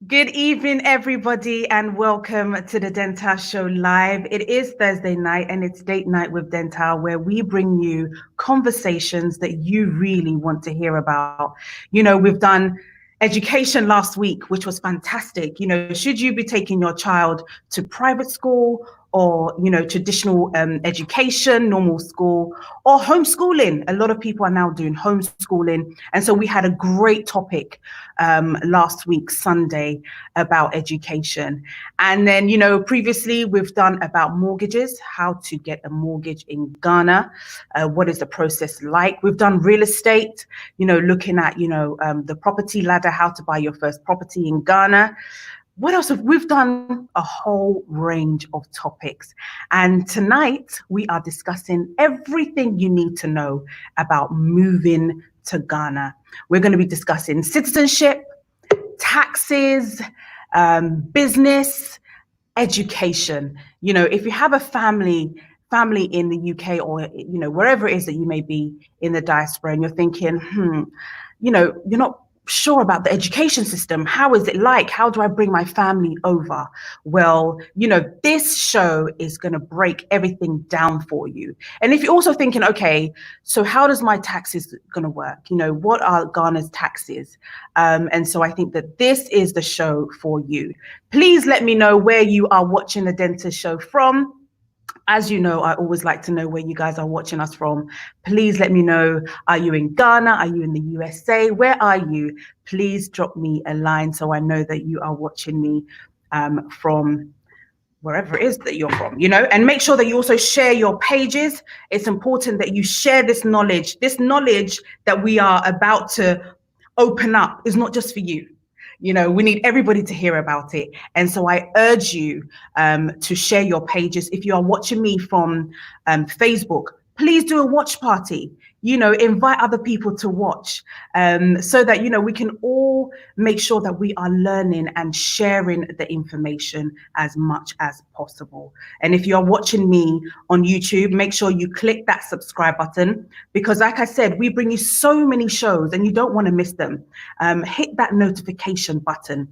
Good evening, everybody, and welcome to the Dental Show Live. It is Thursday night and it's date night with Dental, where we bring you conversations that you really want to hear about. We've done education last week, which was fantastic. Should you be taking your child to private school or, traditional education, normal school, or homeschooling? A lot of people are now doing homeschooling. And so we had a great topic last week, Sunday, about education. And then, previously we've done about mortgages, how to get a mortgage in Ghana. What is the process like? We've done real estate, looking at, the property ladder, how to buy your first property in Ghana. What else we've done? A whole range of topics. And tonight we are discussing everything you need to know about moving to Ghana. We're going to be discussing citizenship, taxes, business, education. If you have a family in the UK or, wherever it is that you may be in the diaspora and you're thinking, you're not sure about the education system. How is it like? How do I bring my family over? Well, this show is going to break everything down for you. And if you're also thinking, okay, so how does my taxes going to work? What are Ghana's taxes? And so I think that this is the show for you. Please let me know where you are watching the Dentist Show from. As you know, I always like to know where you guys are watching us from. Please let me know. Are you in Ghana? Are you in the USA? Where are you? Please drop me a line so I know that you are watching me from wherever it is that you're from, and make sure that you also share your pages. It's important that you share this knowledge. This knowledge that we are about to open up is not just for you. We need everybody to hear about it. And so I urge you to share your pages. If you are watching me from Facebook, please do a watch party. Invite other people to watch so that, we can all make sure that we are learning and sharing the information as much as possible. And if you're watching me on YouTube, make sure you click that subscribe button, because like I said, we bring you so many shows and you don't want to miss them. Hit that notification button.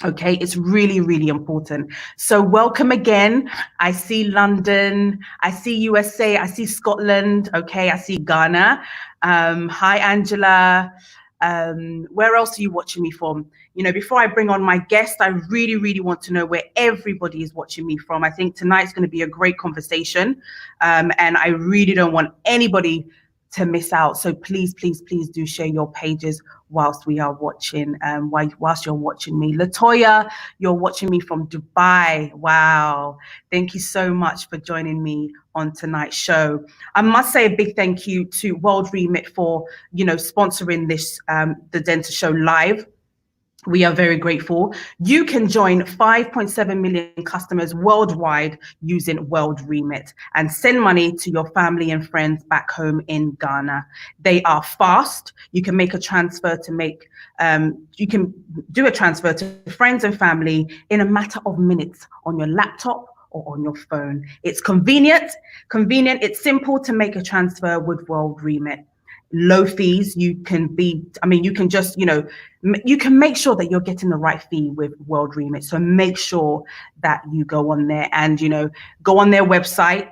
Okay, it's really, really important. So welcome again. I see London, I see USA, I see Scotland. Okay, I see Ghana. Hi, Angela. Where else are you watching me from? Before I bring on my guest, I really, really want to know where everybody is watching me from. I think tonight's going to be a great conversation. And I really don't want anybody to miss out. So please, please, please do share your pages whilst we are watching, whilst you're watching me. Latoya, you're watching me from Dubai. Wow. Thank you so much for joining me on tonight's show. I must say a big thank you to World Remit for, sponsoring this, the Dentist Show Live. We are very grateful. You can join 5.7 million customers worldwide using World Remit and send money to your family and friends back home in Ghana. They are fast. You can make a transfer you can do a transfer to friends and family in a matter of minutes on your laptop or on your phone. It's convenient. It's simple to make a transfer with World Remit. Low fees. You can just, you can make sure that you're getting the right fee with World Remit. So make sure that you go on there and, go on their website,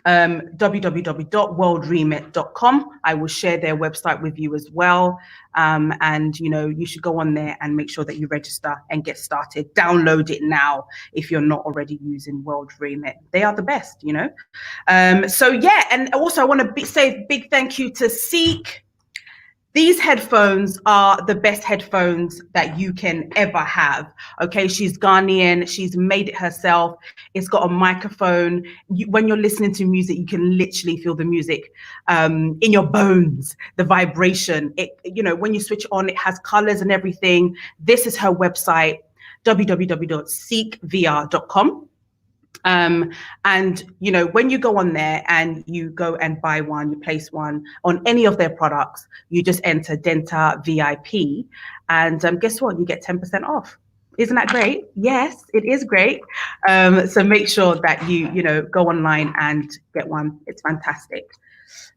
www.worldremit.com. I will share their website with you as well. And, you should go on there and make sure that you register and get started. Download it now if you're not already using World Remit. They are the best, So, yeah. And also I want to say a big thank you to Seek. These headphones are the best headphones that you can ever have. Okay, she's Ghanaian. She's made it herself. It's got a microphone. When you're listening to music, you can literally feel the music in your bones, the vibration. When you switch on, it has colors and everything. This is her website, www.seekvr.com. And when you go on there and you go and buy one, you place one on any of their products, you just enter Denta VIP, and guess what? You get 10% off. Isn't that great? Yes, it is great. So make sure that you go online and get one. It's fantastic.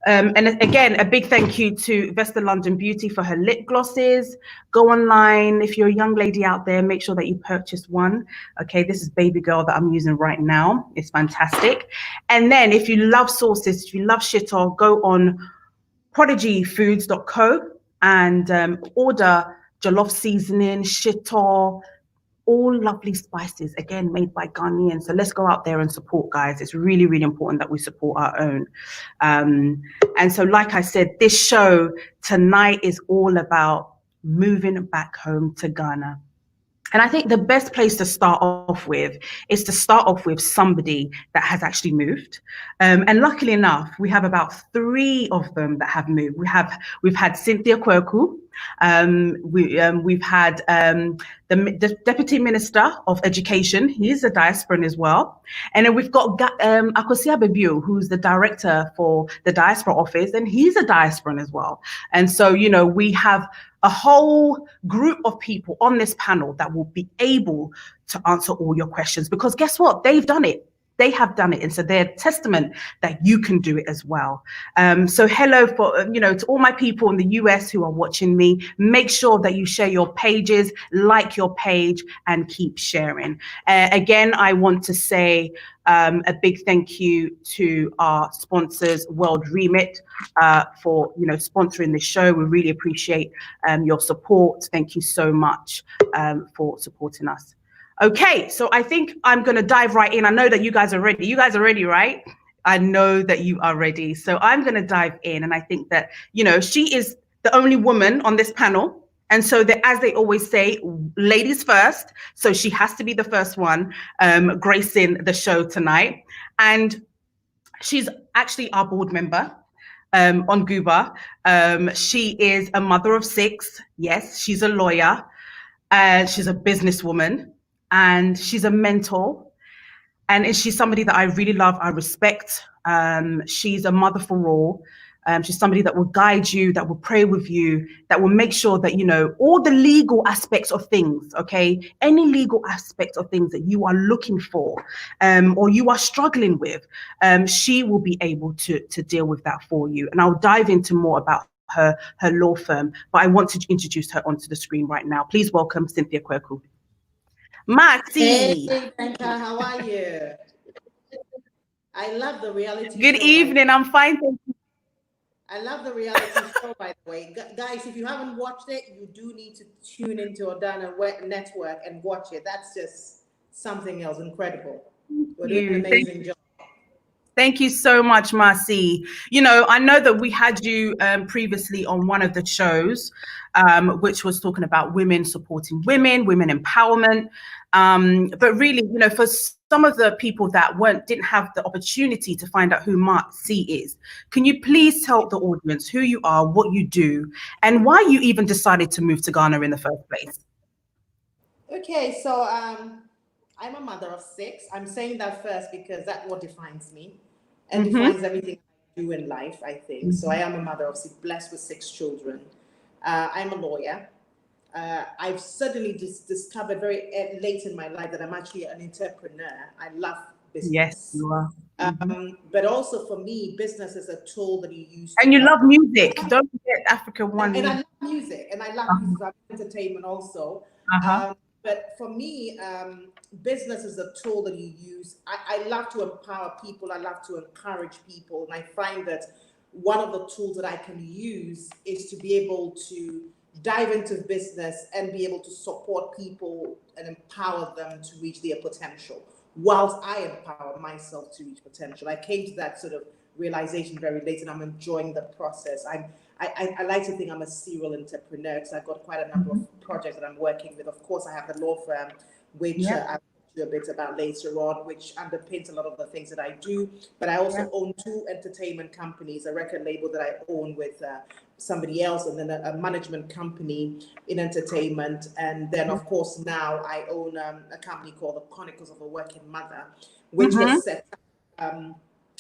And again, a big thank you to Vesta London Beauty for her lip glosses. Go online. If you're a young lady out there, make sure that you purchase one. Okay, this is Baby Girl that I'm using right now. It's fantastic. And then if you love sauces, if you love shito, go on prodigyfoods.co and order jollof seasoning, shito, all lovely spices, again, made by Ghanaians. So let's go out there and support, guys. It's really, really important that we support our own. And so, like I said, this show tonight is all about moving back home to Ghana. And I think the best place to start off with is to start off with somebody that has actually moved. And luckily enough, we have about 3 of them that have moved. We've had Cynthia Coco. We've had the Deputy Minister of Education. He's a diasporan as well. And then we've got Akosia Bebu, who's the director for the Diaspora office, and he's a diasporan as well. And so, you know, we have a whole group of people on this panel that will be able to answer all your questions, because guess what? They've done it. They have done it. And so they're a testament that you can do it as well. So hello to all my people in the US who are watching me. Make sure that you share your pages, like your page, and keep sharing. Again, I want to say a big thank you to our sponsors, World Remit, for sponsoring this show. We really appreciate your support. Thank you so much for supporting us. Okay, so I think I'm going to dive right in. I know that you guys are ready. You guys are ready, right? I know that you are ready. So I'm going to dive in. And I think that, she is the only woman on this panel. And so as they always say, ladies first. So she has to be the first one gracing the show tonight. And she's actually our board member on Guba. She is a mother of 6. Yes, she's a lawyer. She's a businesswoman. And she's a mentor, and she's somebody that I really love. I respect. She's a mother for all. She's somebody that will guide you, that will pray with you, that will make sure that all the legal aspects of things. Okay, any legal aspect of things that you are looking for, or you are struggling with, she will be able to deal with that for you. And I'll dive into more about her law firm, but I want to introduce her onto the screen right now. Please welcome Cynthia Coco. Maxi. Hey, Cynthia, how are you? I love the reality show. Good evening. I'm fine. Thank you. I love the reality show, by the way. Guys, if you haven't watched it, you do need to tune into ODANA Network and watch it. That's just something else incredible. We're doing an amazing job. Thank you so much, Marcy. I know that we had you previously on one of the shows, which was talking about women supporting women empowerment. But really, for some of the people that didn't have the opportunity to find out who Marcy is, can you please tell the audience who you are, what you do, and why you even decided to move to Ghana in the first place? Okay, so I'm a mother of 6. I'm saying that first because that's what defines me and defines everything I do in life, I think. So I am a mother of 6, blessed with 6 children. I'm a lawyer. I've suddenly discovered very late in my life that I'm actually an entrepreneur. I love business. Yes, you are. But also for me, business is a tool that you use. And you love music. Don't forget Africa One. And I love music. And I love music. I love entertainment also. But for me, business is a tool that you use. I love to empower people. I love to encourage people. And I find that one of the tools that I can use is to be able to dive into business and be able to support people and empower them to reach their potential, whilst I empower myself to reach potential. I came to that sort of realization very late, and I'm enjoying the process. I like to think I'm a serial entrepreneur because I've got quite a number of projects that I'm working with. Of course, I have the law firm, which I'll talk to you a bit about later on, which underpins a lot of the things that I do. But I also own 2 entertainment companies, a record label that I own with somebody else, and then a management company in entertainment. And then, of course, now I own a company called the Chronicles of a Working Mother, which was set up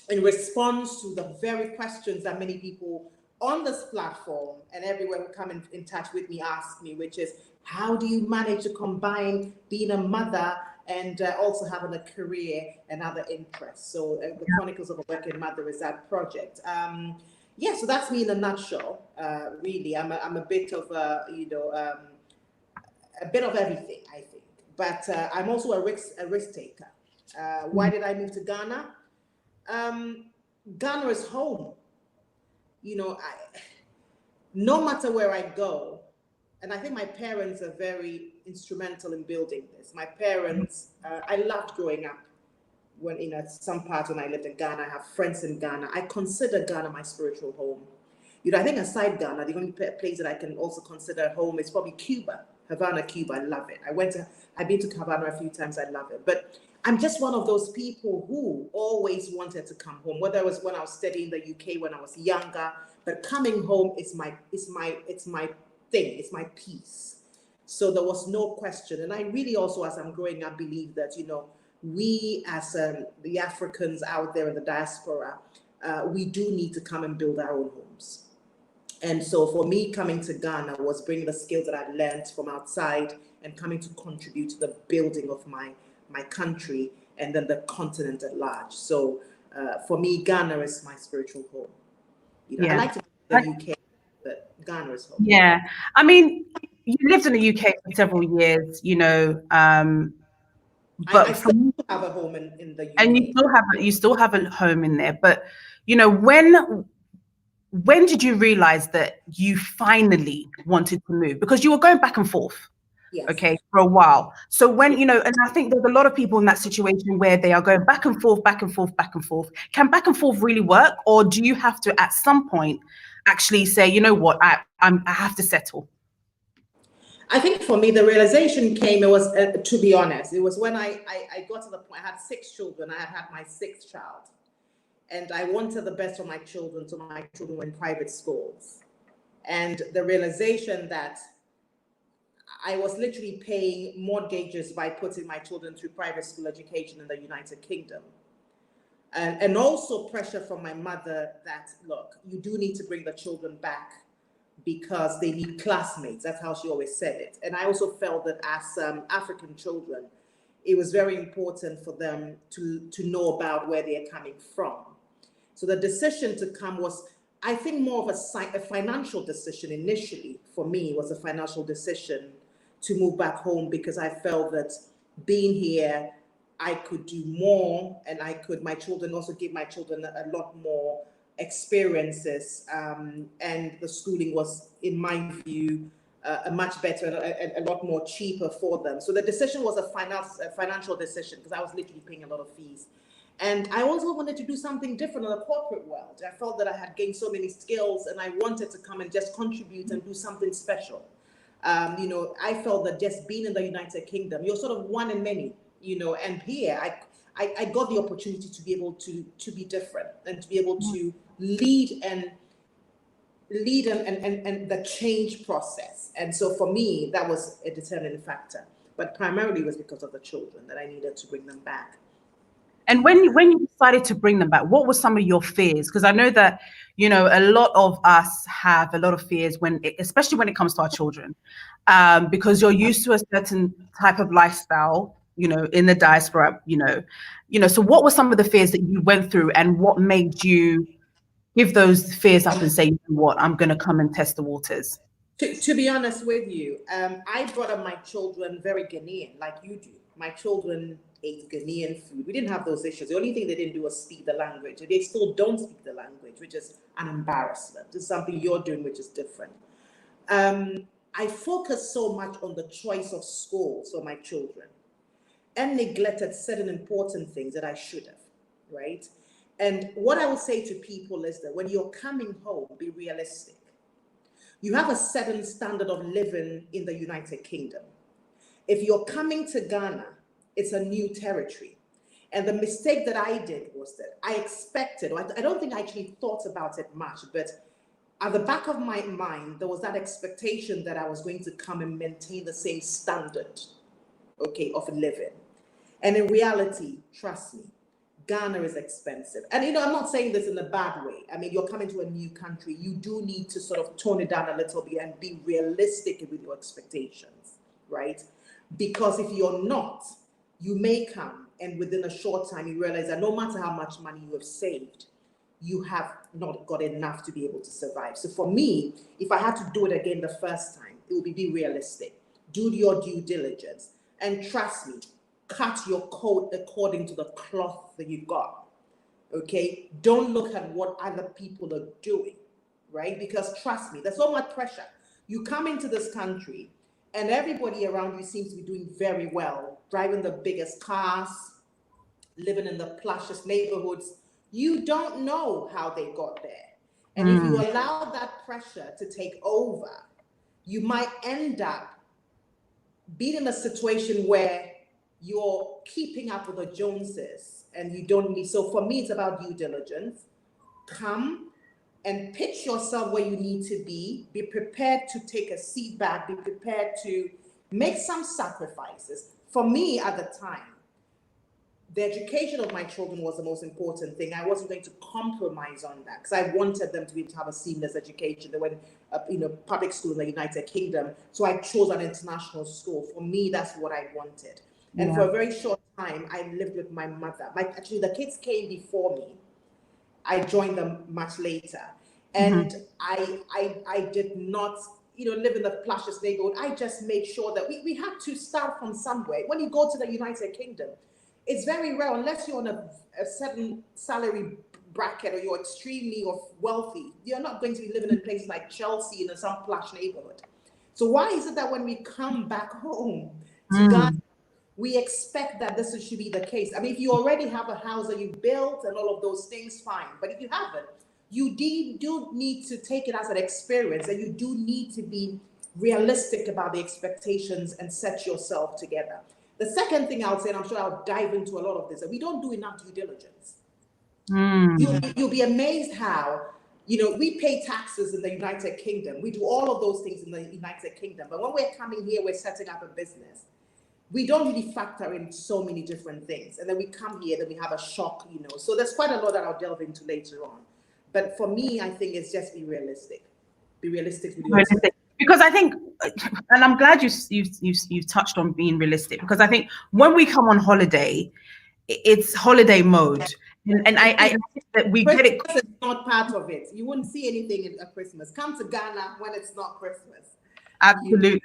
in response to the very questions that many people on this platform and everywhere who come in touch with me ask me, which is, how do you manage to combine being a mother and also having a career and other interests. So the Chronicles of a Working Mother is that project. Yeah, so that's me in a nutshell. Really, I'm a bit of a bit of everything, I think. But I'm also a risk taker. Why did I move to Ghana? Ghana is home. No matter where I go, and I think my parents are very instrumental in building this. My parents, I loved growing up when, some parts when I lived in Ghana, I have friends in Ghana. I consider Ghana my spiritual home. I think aside Ghana, the only place that I can also consider home is probably Cuba, Havana, Cuba. I love it. I've been to Havana a few times. I love it. But I'm just one of those people who always wanted to come home, whether it was when I was studying in the UK when I was younger, but coming home is my thing, it's my peace. So there was no question. And I really also, as I'm growing up, believe that, we as the Africans out there in the diaspora, we do need to come and build our own homes. And so for me, coming to Ghana was bringing the skills that I learned from outside and coming to contribute to the building of my country and then the continent at large. So for me, Ghana is my spiritual home. I like to go to the UK, but Ghana is home. Yeah. I mean, you lived in the UK for several years, but I still have a home in the UK. And you still have a home in there. But, when did you realize that you finally wanted to move? Because you were going back and forth. Yes. Okay, for a while. So when, and I think there's a lot of people in that situation where they are going back and forth, back and forth, back and forth. Can back and forth really work? Or do you have to, at some point, actually say, you know what, I have to settle? I think for me, the realization came, it was, to be honest, it was when I got to the point, I had 6 children. I had my 6th child. And I wanted the best for my children, so my children were in private schools. And the realization that I was literally paying mortgages by putting my children through private school education in the United Kingdom. And also pressure from my mother that, look, you do need to bring the children back because they need classmates. That's how she always said it. And I also felt that as African children, it was very important for them to know about where they're coming from. So the decision to come was, I think, more of a financial decision initially. For me, it was a financial decision to move back home because I felt that being here, I could do more, and my children also give my children a lot more experiences, and the schooling was, in my view, a much better and a lot more cheaper for them. So the decision was a financial decision because I was literally paying a lot of fees. And I also wanted to do something different in the corporate world. I felt that I had gained so many skills and I wanted to come and just contribute and do something special. I felt that just being in the United Kingdom, you're sort of one in many, and here I got the opportunity to be able to be different and to be able to lead and the change process. And so for me, that was a determining factor, but primarily it was because of the children that I needed to bring them back. And when you decided to bring them back, what were some of your fears? Because I know that, a lot of us have a lot of fears especially when it comes to our children, because you're used to a certain type of lifestyle, in the diaspora, So what were some of the fears that you went through, and what made you give those fears up and say, you know what, I'm going to come and test the waters? To be honest with you, I brought up my children very Ghanaian, like you do. My children ate Ghanaian food. We didn't have those issues. The only thing they didn't do was speak the language. They still don't speak the language, which is an embarrassment. It's something you're doing, which is different. I focused so much on the choice of schools for my children and neglected certain important things that I should have, right? And what I would say to people is that when you're coming home, be realistic. You have a certain standard of living in the United Kingdom. If you're coming to Ghana, it's a new territory. And the mistake that I did was that I expected, or I don't think I actually thought about it much, but at the back of my mind, there was that expectation that I was going to come and maintain the same standard, of living. And in reality, trust me, Ghana is expensive. And, I'm not saying this in a bad way. I mean, you're coming to a new country. You do need to sort of tone it down a little bit and be realistic with your expectations, right? Because if you're not, you may come and within a short time you realize that no matter how much money you have saved, you have not got enough to be able to survive. So for me, if I had to do it again the first time, it would be realistic. Do your due diligence. And trust me, cut your coat according to the cloth that you've got. Okay? Don't look at what other people are doing, right? Because trust me, there's so much pressure. You come into this country and everybody around you seems to be doing very well, driving the biggest cars, living in the plushest neighborhoods. You don't know how they got there. And if you allow that pressure to take over, you might end up being in a situation where you're keeping up with the Joneses and you don't need. So for me, it's about due diligence. Come and pitch yourself where you need to be prepared to take a seat back, be prepared to make some sacrifices. For me at the time, the education of my children was the most important thing. I wasn't going to compromise on that because I wanted them to be able to have a seamless education. They went, public school in the United Kingdom. So I chose an international school. For me, that's what I wanted. And for a very short time, I lived with my mother. Actually, the kids came before me. I joined them much later. And I did not, live in the plushest neighborhood. I just made sure that we had to start from somewhere. When you go to the United Kingdom, it's very rare, unless you're on a certain salary bracket or you're extremely wealthy, you're not going to be living in places like Chelsea in some plush neighborhood. So why is it that when we come back home to Ghana, we expect that this should be the case? I mean, if you already have a house that you built and all of those things, fine. But if you haven't, you do need to take it as an experience, and you do need to be realistic about the expectations and set yourself together. The second thing I would say, and I'm sure I'll dive into a lot of this, that we don't do enough due diligence. You'll be amazed how, we pay taxes in the United Kingdom. We do all of those things in the United Kingdom. But when we're coming here, we're setting up a business. We don't really factor in so many different things. And then we come here, then we have a shock, So there's quite a lot that I'll delve into later on. But for me, I think it's just be realistic. Be realistic with yourself. Because I think, and I'm glad you've touched on being realistic, because I think when we come on holiday, it's holiday mode, and I think that we Christmas get it. is not part of it. You wouldn't see anything at Christmas. Come to Ghana when it's not Christmas. Absolutely,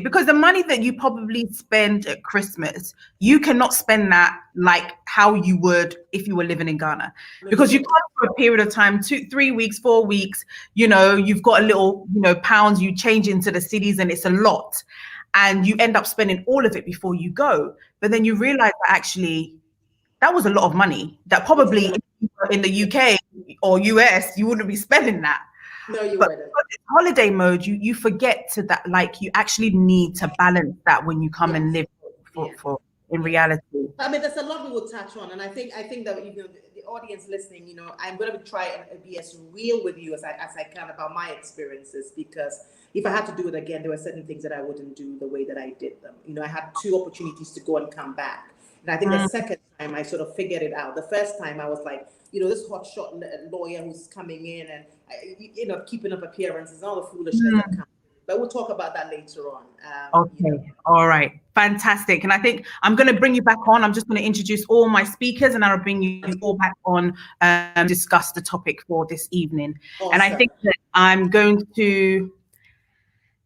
because the money that you probably spend at Christmas, you cannot spend that like how you would if you were living in Ghana, because you come for a period of time, 2, 3 weeks, 4 weeks, you've got a little, pounds you change into the cities, and it's a lot, and you end up spending all of it before you go. But then you realize that actually that was a lot of money that probably in the UK or US you wouldn't be spending that. No, you but wouldn't. Holiday mode, you forget to that, like you actually need to balance that when you come and live for in reality. I mean, there's a lot we will touch on, and I think that the audience listening, I'm going to try and be as real with you as I can about my experiences, because if I had to do it again, there were certain things that I wouldn't do the way that I did them. I had 2 opportunities to go and come back, and I think the second time I sort of figured it out. The first time I was like, this hotshot lawyer who's coming in and keeping up appearances and all the foolishness that comes. But we'll talk about that later on. Okay. All right. Fantastic. And I think I'm going to bring you back on. I'm just going to introduce all my speakers, and I'll bring you all back on discuss the topic for this evening. Awesome. And I think that I'm going to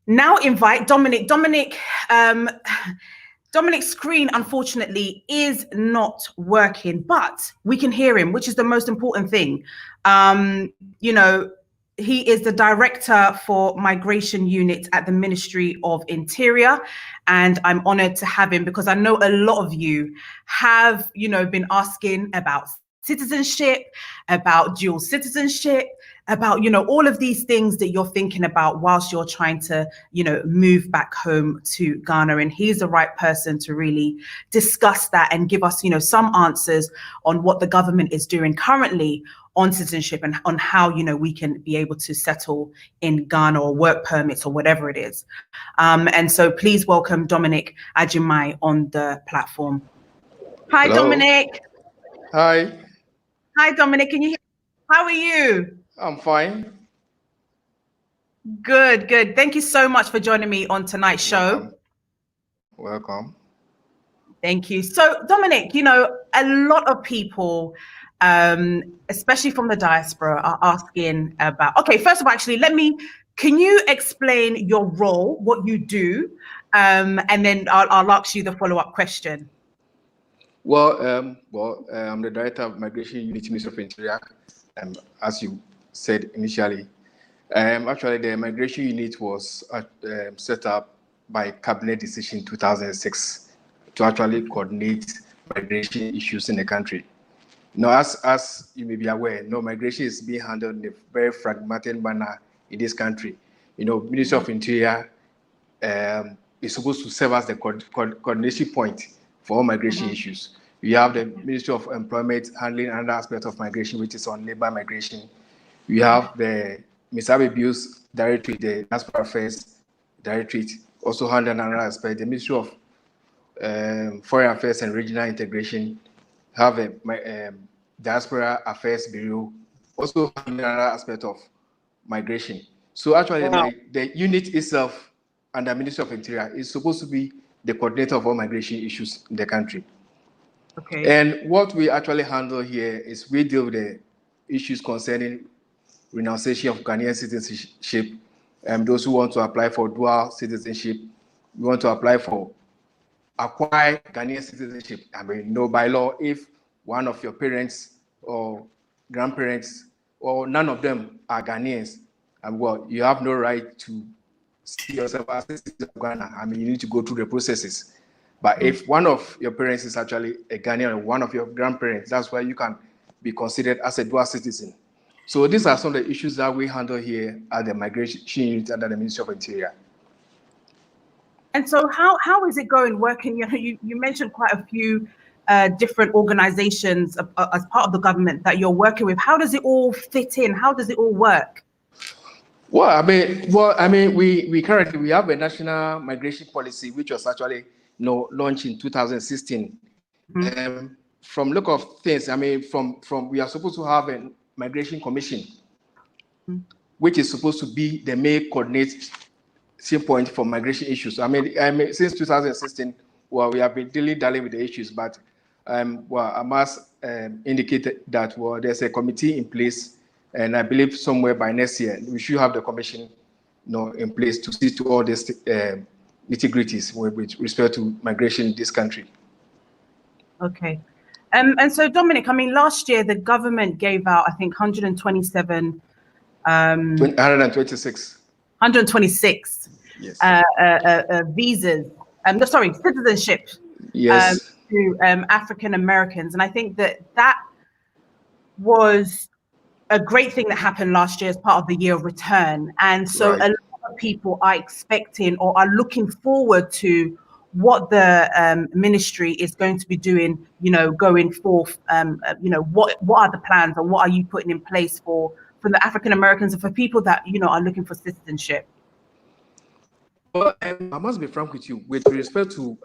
now invite Dominic. Dominic's screen, unfortunately, is not working, but we can hear him, which is the most important thing. He is the director for migration unit at the Ministry of Interior, and I'm honored to have him because I know a lot of you have, been asking about citizenship, about dual citizenship, about, all of these things that you're thinking about whilst you're trying to, move back home to Ghana. And he's the right person to really discuss that and give us, some answers on what the government is doing currently on citizenship and on how, we can be able to settle in Ghana or work permits or whatever it is. And so please welcome Dominic Ajimai on the platform. Hi, Hello. Dominic. Hi. Hi, Dominic. Can you hear me? How are you? I'm fine. Good. Thank you so much for joining me on tonight's show. Welcome. Thank you. So, Dominic, a lot of people, especially from the diaspora, are asking about. Okay, first of all, actually, can you explain your role, what you do, and then I'll ask you the follow-up question. Well, I'm the Director of Migration Unit, Ministry of Interior, as you said initially. Actually, the Migration Unit was set up by Cabinet Decision 2006 to actually coordinate migration issues in the country. Now, as you may be aware, migration is being handled in a very fragmented manner in this country. Ministry of Interior is supposed to serve as the coordination point for all migration issues. You have the Ministry of Employment handling another aspect of migration, which is on labor migration. You have the Misabe Bills Directorate, the Diaspora Affairs Directorate, also handling another aspect. The Ministry of Foreign Affairs and Regional Integration have a Diaspora Affairs Bureau, also handling another aspect of migration. So actually, the unit itself under Ministry of Interior is supposed to be the coordinator of all migration issues in the country. Okay. And what we actually handle here is we deal with the issues concerning renunciation of Ghanaian citizenship, those who want to apply for dual citizenship, we want to apply for acquire Ghanaian citizenship. By law, if one of your parents or grandparents or none of them are Ghanaians, you have no right to see yourself as a citizen of Ghana. You need to go through the processes. But if one of your parents is actually a Ghanaian or one of your grandparents, that's why you can be considered as a dual citizen. So these are some of the issues that we handle here at the Migration Unit under the Ministry of Interior. And so how is it going working? You mentioned quite a few different organizations as part of the government that you're working with. How does it all fit in? How does it all work? Well, we currently have a national migration policy, which was actually launched in 2016. From look of things, from we are supposed to have a migration commission, which is supposed to be the main coordination point for migration issues. Since 2016, we have been dilly-dallying with the issues, but I must indicate that there's a committee in place, and I believe somewhere by next year we should have the commission, in place to see to all these nitty-gritties with respect to migration in this country. Okay, and so Dominic, last year the government gave out, I think, 126. 126 yes. Visas. Citizenship. Yes. To African Americans, and I think that was a great thing that happened last year as part of the year of return. And so a lot of people are expecting or are looking forward to what the ministry is going to be doing, going forth. What are the plans, or what are you putting in place for the African Americans and for people that are looking for citizenship? Well, I must be frank with you. With respect to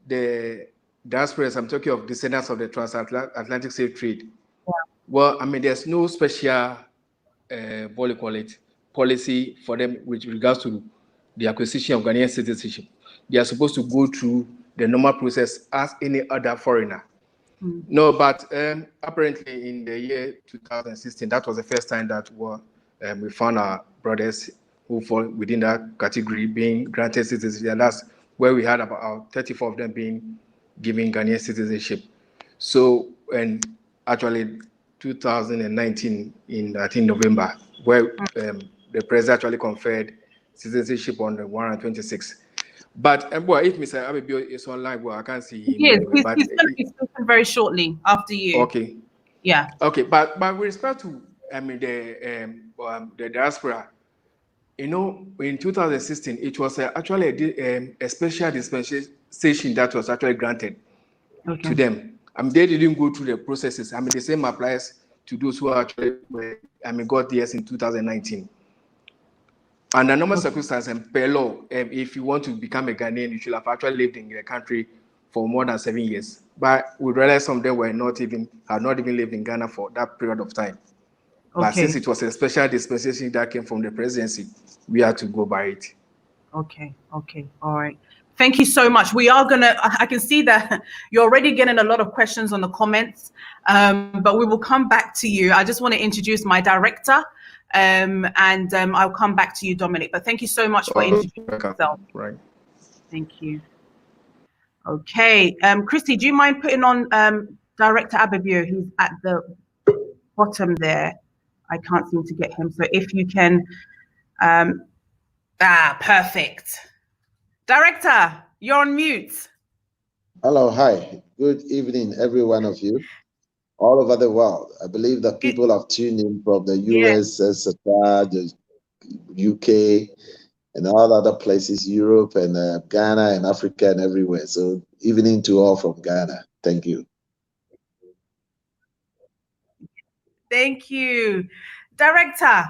the diasporas, I'm talking of descendants of the transatlantic slave trade. Yeah. Well, there's no special policy for them with regards to the acquisition of Ghanaian citizenship. They are supposed to go through the normal process as any other foreigner. No, but apparently in the year 2016, that was the first time that we found our brothers who fall within that category being granted citizenship, and that's where we had about 34 of them being given Ghanaian citizenship. So, and actually 2019 in, I think, November, where the president actually conferred citizenship on the 126. But if Mr. Abibio is online, I can't see him. Yes, he's spoken very shortly after you. Okay. Yeah. Okay, but with respect to the diaspora, in 2016, it was actually a special dispensation that was actually granted to them. They didn't go through the processes. The same applies to those who actually got theirs in 2019. Under normal circumstances and per law, if you want to become a Ghanaian, you should have actually lived in the country for more than 7 years. But we realized some of them had not even lived in Ghana for that period of time. But since it was a special dispensation that came from the presidency, we had to go by it. Okay. All right. Thank you so much. We are going to, I can see that you're already getting a lot of questions on the comments, but we will come back to you. I just want to introduce my director, and I'll come back to you, Dominic. But thank you so much for introducing yourself. Right. Thank you. Okay. Christy, do you mind putting on Director Abibio, who's at the bottom there? I can't seem to get him. So if you can, perfect. Director, you're on mute. Hello, hi. Good evening, every one of you, all over the world. I believe that people have tuned in from the US, etc., the UK, and all other places, Europe and Ghana and Africa and everywhere. So evening to all from Ghana. Thank you. Thank you. Director,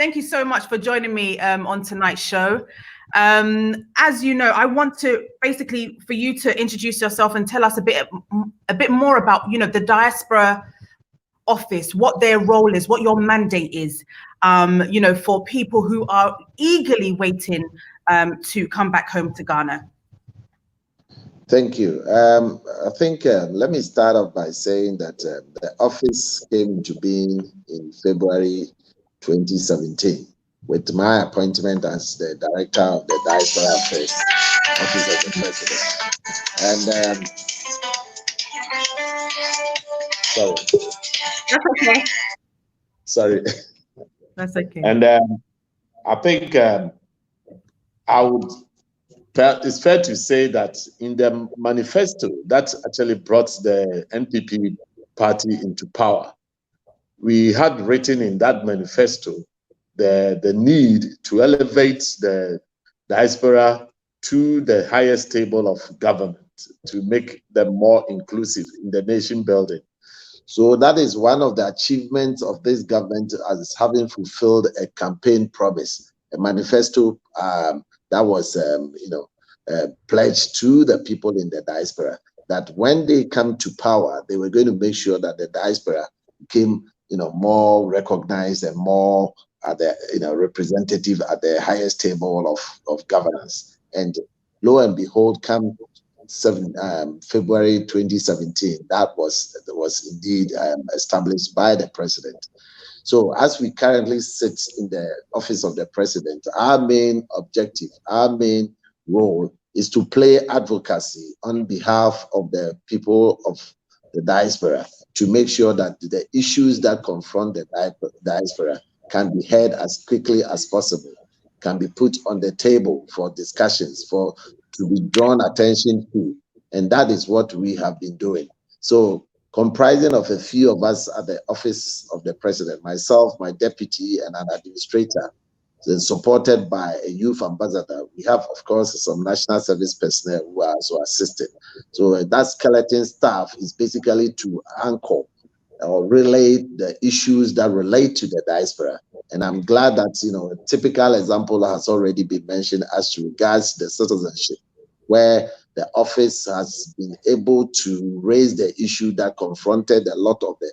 thank you so much for joining me on tonight's show. As you know, I want to basically for you to introduce yourself and tell us a bit more about, you know, the Diaspora office, what their role is, what your mandate is, you know, for people who are eagerly waiting to come back home to Ghana. Thank you. I think let me start off by saying that the office came into being in February 2017 with my appointment as the director of the Diaspora Affairs Office of the President. And That's okay. sorry. That's okay. And I think it's fair to say that in the manifesto that actually brought the NPP party into power, we had written in that manifesto the need to elevate the diaspora to the highest table of government to make them more inclusive in the nation building. So that is one of the achievements of this government as having fulfilled a campaign promise, a manifesto that was, pledged to the people in the diaspora that when they come to power, they were going to make sure that the diaspora became, more recognized and more representative at the highest table of governance. And lo and behold, come February 2017, that was indeed established by the president. So as we currently sit in the office of the president, our main objective, our main role is to play advocacy on behalf of the people of the diaspora to make sure that the issues that confront the diaspora can be heard as quickly as possible, can be put on the table for discussions, to be drawn attention to. And that is what we have been doing. So comprising of a few of us at the office of the president, myself, my deputy, and an administrator, then supported by a youth ambassador. We have, of course, some national service personnel who are also assisted. So that skeleton staff is basically to anchor or relay the issues that relate to the diaspora. And I'm glad that, a typical example has already been mentioned as to regards the citizenship, where the office has been able to raise the issue that confronted a lot of the,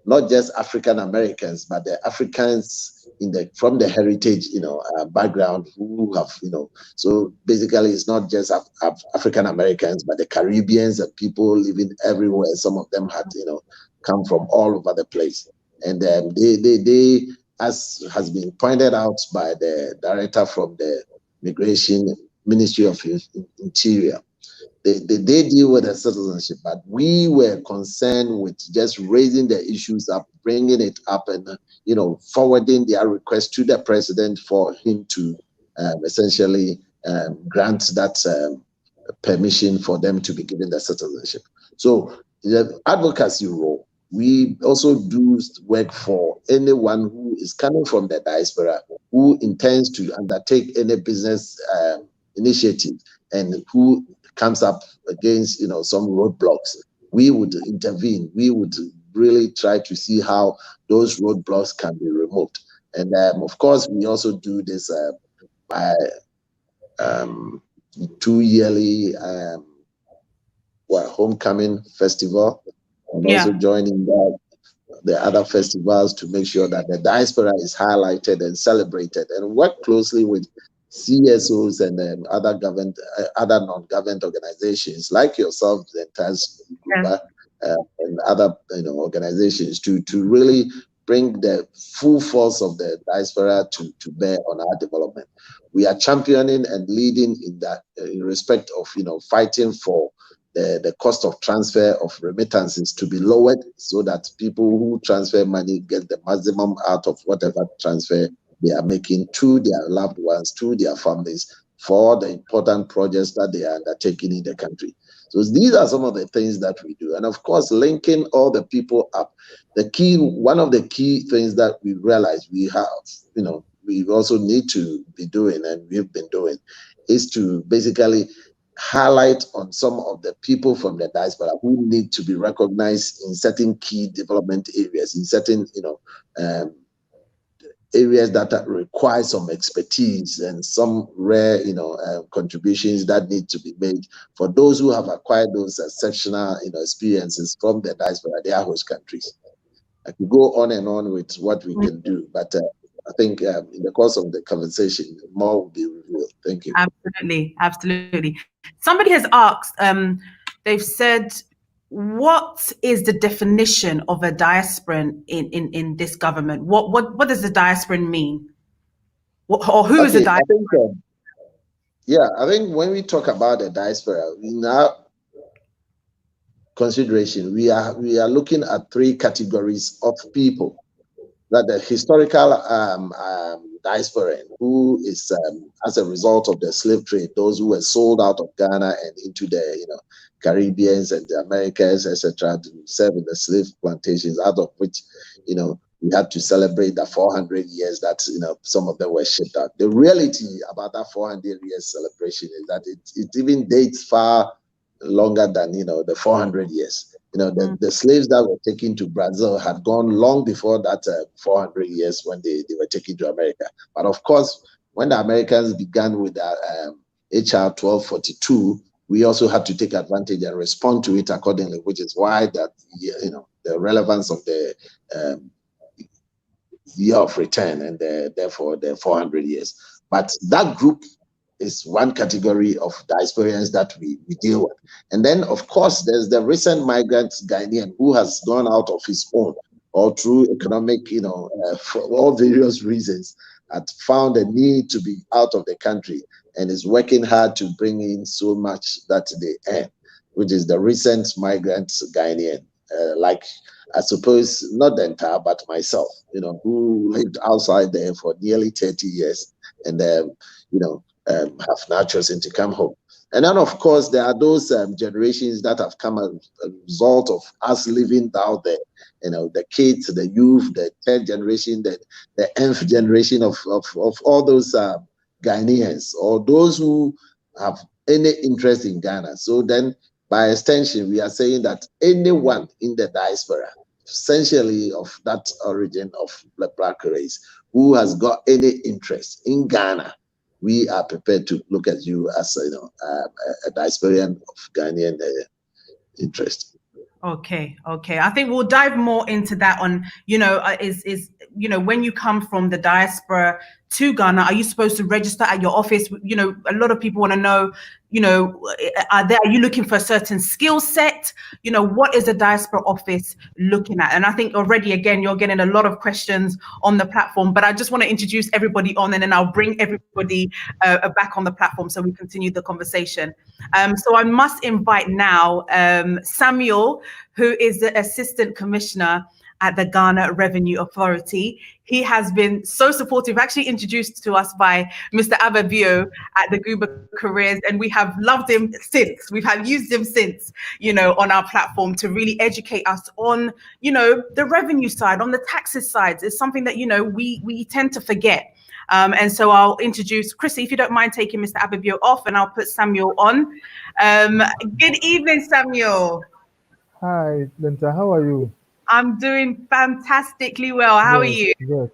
not just African Americans, but the Africans from the heritage, background who have, so basically it's not just African Americans, but the Caribbeans and people living everywhere. Some of them had, come from all over the place. And they, as has been pointed out by the director from the Ministry of Interior, they deal with the citizenship, but we were concerned with just raising the issues up, bringing it up, and forwarding their request to the president for him to essentially grant that permission for them to be given the citizenship. So the advocacy role, we also do work for anyone who is coming from the diaspora who intends to undertake any business initiative and who comes up against some roadblocks. We would intervene. We would really try to see how those roadblocks can be removed. And of course, we also do this by 2 yearly homecoming festival, and also joining the other festivals to make sure that the diaspora is highlighted and celebrated, and work closely with CSOs and other non-government organizations like yourself, the entire group, and other organizations to really bring the full force of the diaspora to bear on our development. We are championing and leading in that in respect of fighting for the cost of transfer of remittances to be lowered, so that people who transfer money get the maximum out of whatever transfer they are making to their loved ones, to their families, for the important projects that they are undertaking in the country. So these are some of the things that we do. And of course, linking all the people up. One of the key things that we realize we have, we also need to be doing, and we've been doing, is to basically highlight on some of the people from the diaspora who need to be recognized in certain key development areas, in certain, areas that require some expertise and some rare, contributions that need to be made for those who have acquired those exceptional, experiences from the diaspora, their host countries. I could go on and on with what we can do, but I think in the course of the conversation, more will be revealed. Thank you. Absolutely, absolutely. Somebody has asked, they've said, what is the definition of a diasporan in this government? What does the diasporan mean? Or who is a diasporan? I think when we talk about the diaspora, in our consideration, we are looking at three categories of people. That the historical diasporan, who is as a result of the slave trade, those who were sold out of Ghana and into the Caribbeans and the Americas, etc., to serve in the slave plantations, out of which we had to celebrate the 400 years that some of them were shipped out. The reality about that 400 years celebration is that it even dates far longer than the 400 years. The slaves that were taken to Brazil had gone long before that 400 years when they were taken to America. But of course, when the Americans began with HR 1242, we also had to take advantage and respond to it accordingly, which is why that the relevance of the year of return and therefore the 400 years. But that group is one category of diasporians that we deal with. And then, of course, there's the recent migrant Ghanaian who has gone out of his own or through economic, for all various reasons, had found a need to be out of the country and is working hard to bring in so much that they earn, which is the recent migrant Ghanaian, like I suppose not the entire, but myself, who lived outside there for nearly 30 years and, have now chosen to come home. And then, of course, there are those generations that have come as a result of us living out there. The kids, the youth, the third generation, the nth generation of all those Ghanaians, or those who have any interest in Ghana. So then, by extension, we are saying that anyone in the diaspora, essentially of that origin of the black race, who has got any interest in Ghana, we are prepared to look at you as a diasporian of Ghanaian interest. Okay. I think we'll dive more into that on, when you come from the diaspora to Ghana, are you supposed to register at your office? A lot of people want to know, are you looking for a certain skill set? What is the diaspora office looking at? And I think already, again, you're getting a lot of questions on the platform, but I just want to introduce everybody on, and then I'll bring everybody back on the platform so we continue the conversation. So I must invite now Samuel, who is the Assistant Commissioner at the Ghana Revenue Authority. He has been so supportive, actually introduced to us by Mr. Ababio at the Guba Careers, and we have loved him since. We have used him since, on our platform to really educate us on, the revenue side, on the taxes side. It's something that, we tend to forget. And so I'll introduce Chrissy, if you don't mind taking Mr. Ababio off, and I'll put Samuel on. Good evening, Samuel. Hi, Lenta, how are you? I'm doing fantastically well. How are you? Good.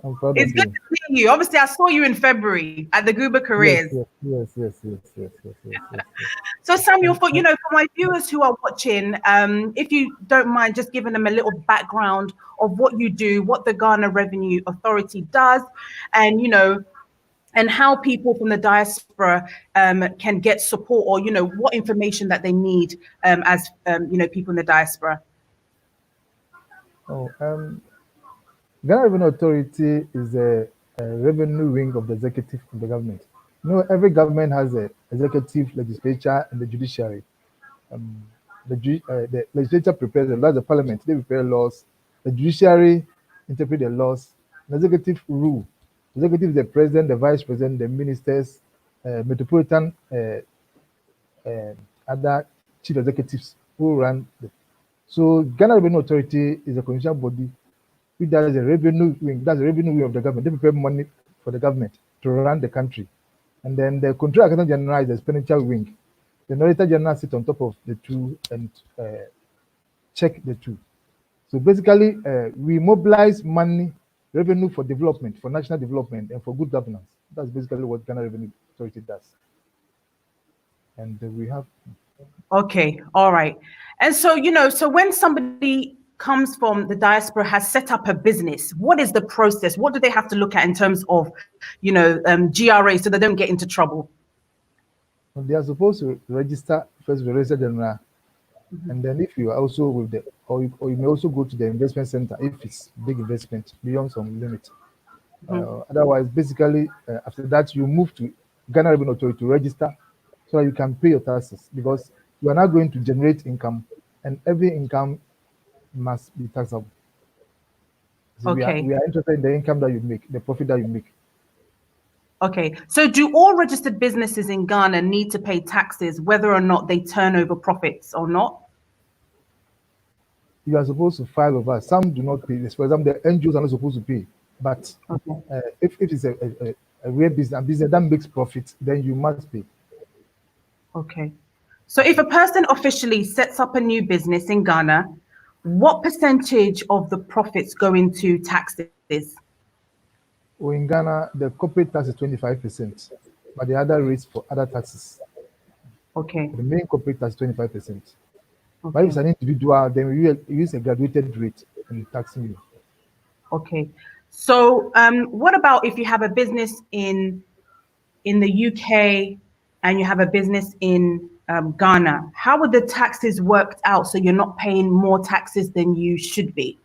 I'm proud It's of good you. to see you. Obviously, I saw you in February at the Guba Careers. Yes. So, Samuel, for my viewers who are watching, if you don't mind just giving them a little background of what you do, what the Ghana Revenue Authority does, and and how people from the diaspora can get support, or what information that they need as people in the diaspora. Oh, Ghana Revenue Authority is a revenue wing of the executive of the government. Every government has a executive, legislature, and the judiciary. The legislature prepares the laws, the parliament, they prepare laws, the judiciary interpret the laws, the executive rule. The executive is the president, the vice president, the ministers, metropolitan, other chief executives who run. So Ghana Revenue Authority is a constitutional body which does a revenue wing. That's the revenue wing of the government. They prepare money for the government to run the country. And then the Controller Accountant General is the expenditure wing. The Auditor General sits on top of the two and check the two. So basically, we mobilize money, revenue for development, for national development, and for good governance. That's basically what Ghana Revenue Authority does. And we have. Okay, all right. And so, so when somebody comes from the diaspora, has set up a business, what is the process? What do they have to look at in terms of, GRA, so they don't get into trouble? They are supposed to register first with the Register General. And then if you are also with the, or you may also go to the investment center if it's big investment beyond some limit. Otherwise, basically, after that, you move to Ghana Revenue Authority to register so that you can pay your taxes, because you are not going to generate income, and every income must be taxable. So Okay. we are interested in the income that you make, the profit that you make. Okay, so do all registered businesses in Ghana need to pay taxes, whether or not they turn over profits or not? You are supposed to file with us. Some do not pay this. For example, the NGOs are not supposed to pay. But if it's a real business, a business that makes profit, then you must pay. Okay. So if a person officially sets up a new business in Ghana, what percentage of the profits go into taxes? Well, in Ghana, the corporate tax is 25%, but the other rates for other taxes. Okay. The main corporate tax is 25%. Okay. But if it's an individual, then we use a graduated rate in taxing you. Okay. So what about if you have a business in the UK and you have a business in Ghana? How would the taxes worked out so you're not paying more taxes than you should be?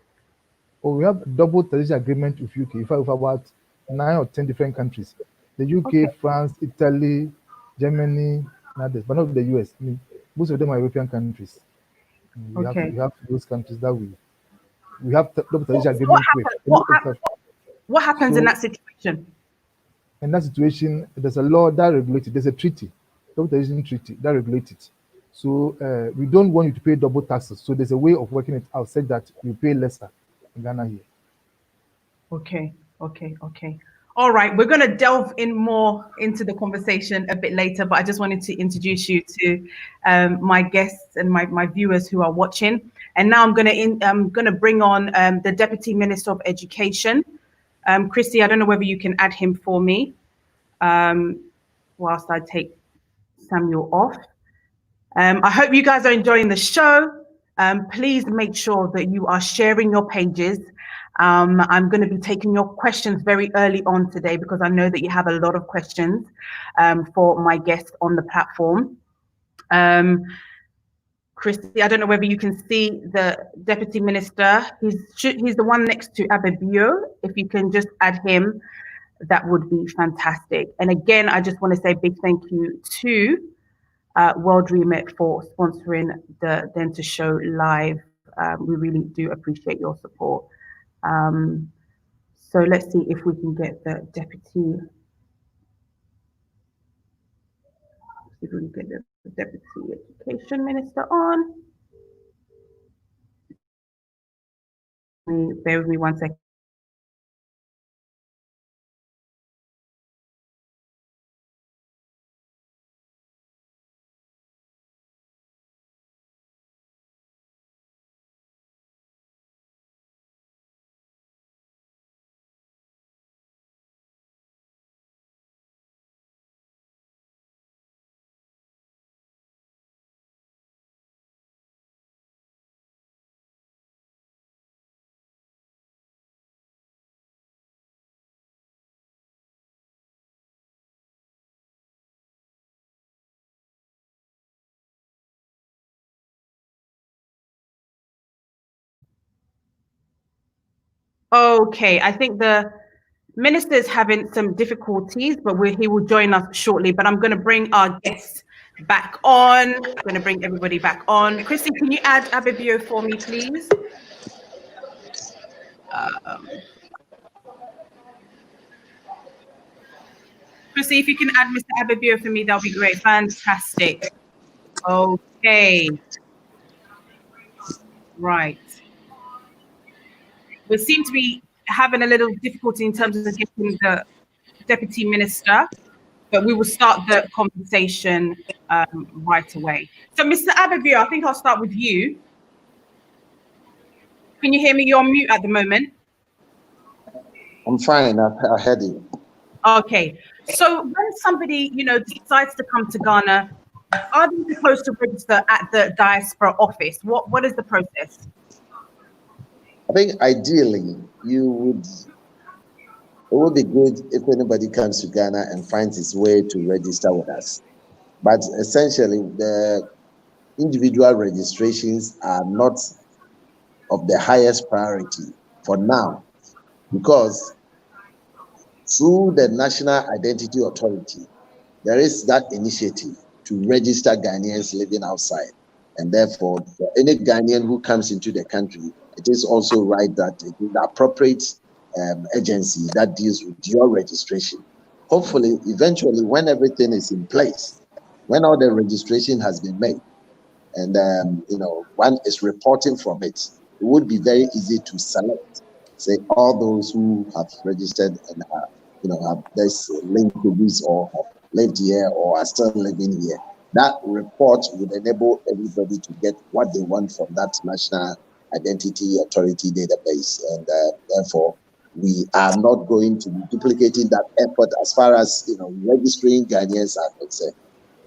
Well, we have a double taxation agreement with UK, in fact, with about 9 or 10 different countries. The UK, Okay. France, Italy, Germany, and others, but not the US. I mean, most of them are European countries. We have those countries that we have double taxation agreement with. What happens in that situation? In that situation, there's a law that regulates it. There's a treaty, double taxation treaty that regulates it. So we don't want you to pay double taxes. So there's a way of working it out, said that you pay lesser in Ghana here. Okay. All right, we're going to delve in more into the conversation a bit later, but I just wanted to introduce you to my guests and my viewers who are watching. And now I'm going to bring on the Deputy Minister of Education, Christy. I don't know whether you can add him for me whilst I take Samuel off. I hope you guys are enjoying the show. Please make sure that you are sharing your pages. I'm going to be taking your questions very early on today because I know that you have a lot of questions for my guests on the platform. Christy, I don't know whether you can see the Deputy Minister. He's the one next to Abebio. If you can just add him, that would be fantastic. And again, I just want to say a big thank you to World Remit for sponsoring the Denta Show live. We really do appreciate your support. So let's see if we can get the deputy. If we can get the Deputy Education Minister on. Bear with me 1 second. Okay, I think the minister is having some difficulties, but he will join us shortly. But I'm going to bring our guests back on. I'm going to bring everybody back on. Chrissy, can you add Abibio for me, please? Chrissy, if you can add Mr. Abibio for me, that'll be great. Fantastic. Okay. Right. We seem to be having a little difficulty in terms of getting the deputy minister, but we will start the conversation right away. So, Mr. Abibio, I think I'll start with you. Can you hear me? You're on mute at the moment. I'm fine. I heard you. Okay. So when somebody, decides to come to Ghana, are they supposed to register at the Diaspora office? What is the process? I think ideally it would be good if anybody comes to Ghana and finds his way to register with us. But essentially, the individual registrations are not of the highest priority for now, because through the National Identity Authority, there is that initiative to register Ghanaians living outside. And therefore, for any Ghanaian who comes into the country, it is also right that it is the appropriate agency that deals with your registration. Hopefully, eventually, when everything is in place, when all the registration has been made, and one is reporting from it, it would be very easy to select, say, all those who have registered and have this link to this or have lived here or are still living here. That report would enable everybody to get what they want from that National Identity Authority database, and therefore we are not going to be duplicating that effort as far as registering Ghanaians are concerned.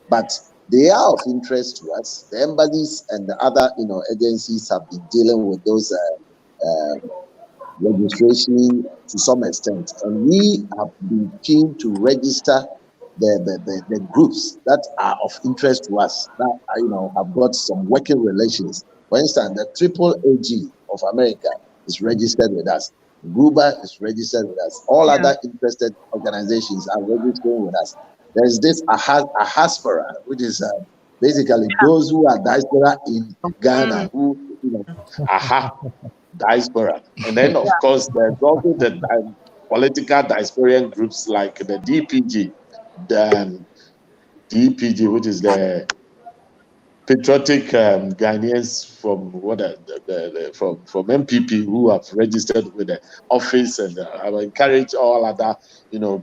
But they are of interest to us. The embassies and the other agencies have been dealing with those registration to some extent, and we have been keen to register the groups that are of interest to us, that have got some working relations. For instance, the Triple AG of America is registered with us. GUBA is registered with us. All other interested organizations are registering with us. There is this Diaspora, which is basically those who are diaspora in Ghana, who Diaspora. And then, of course, there's also the political diasporian groups like the DPG, which is the patriotic Ghanaians from from MPP who have registered with the office, and I will encourage all other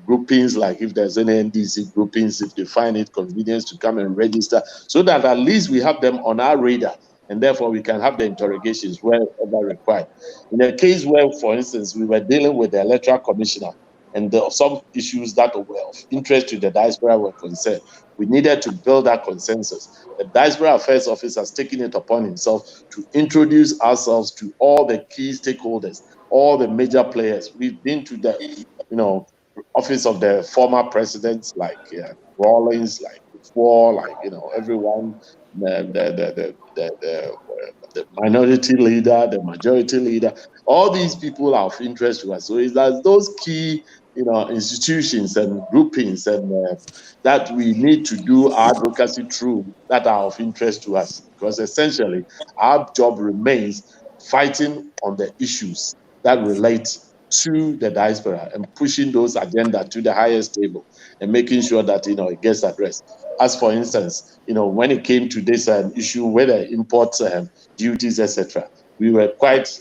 groupings, like if there's any NDC groupings, if they find it convenient to come and register, so that at least we have them on our radar, and therefore we can have the interrogations wherever required. In a case where, for instance, we were dealing with the electoral commissioner, and some issues that were of interest to the diaspora were concerned, we needed to build that consensus. The Diaspora Affairs Office has taken it upon himself to introduce ourselves to all the key stakeholders, all the major players. We've been to the, office of the former presidents like Rawlings, like before, like everyone, the minority leader, the majority leader. All these people are of interest to us. So it's that those key institutions and groupings and that we need to do our advocacy through that are of interest to us, because essentially our job remains fighting on the issues that relate to the diaspora and pushing those agendas to the highest table and making sure that it gets addressed. As for instance, when it came to this issue, whether imports, duties, etc., we were quite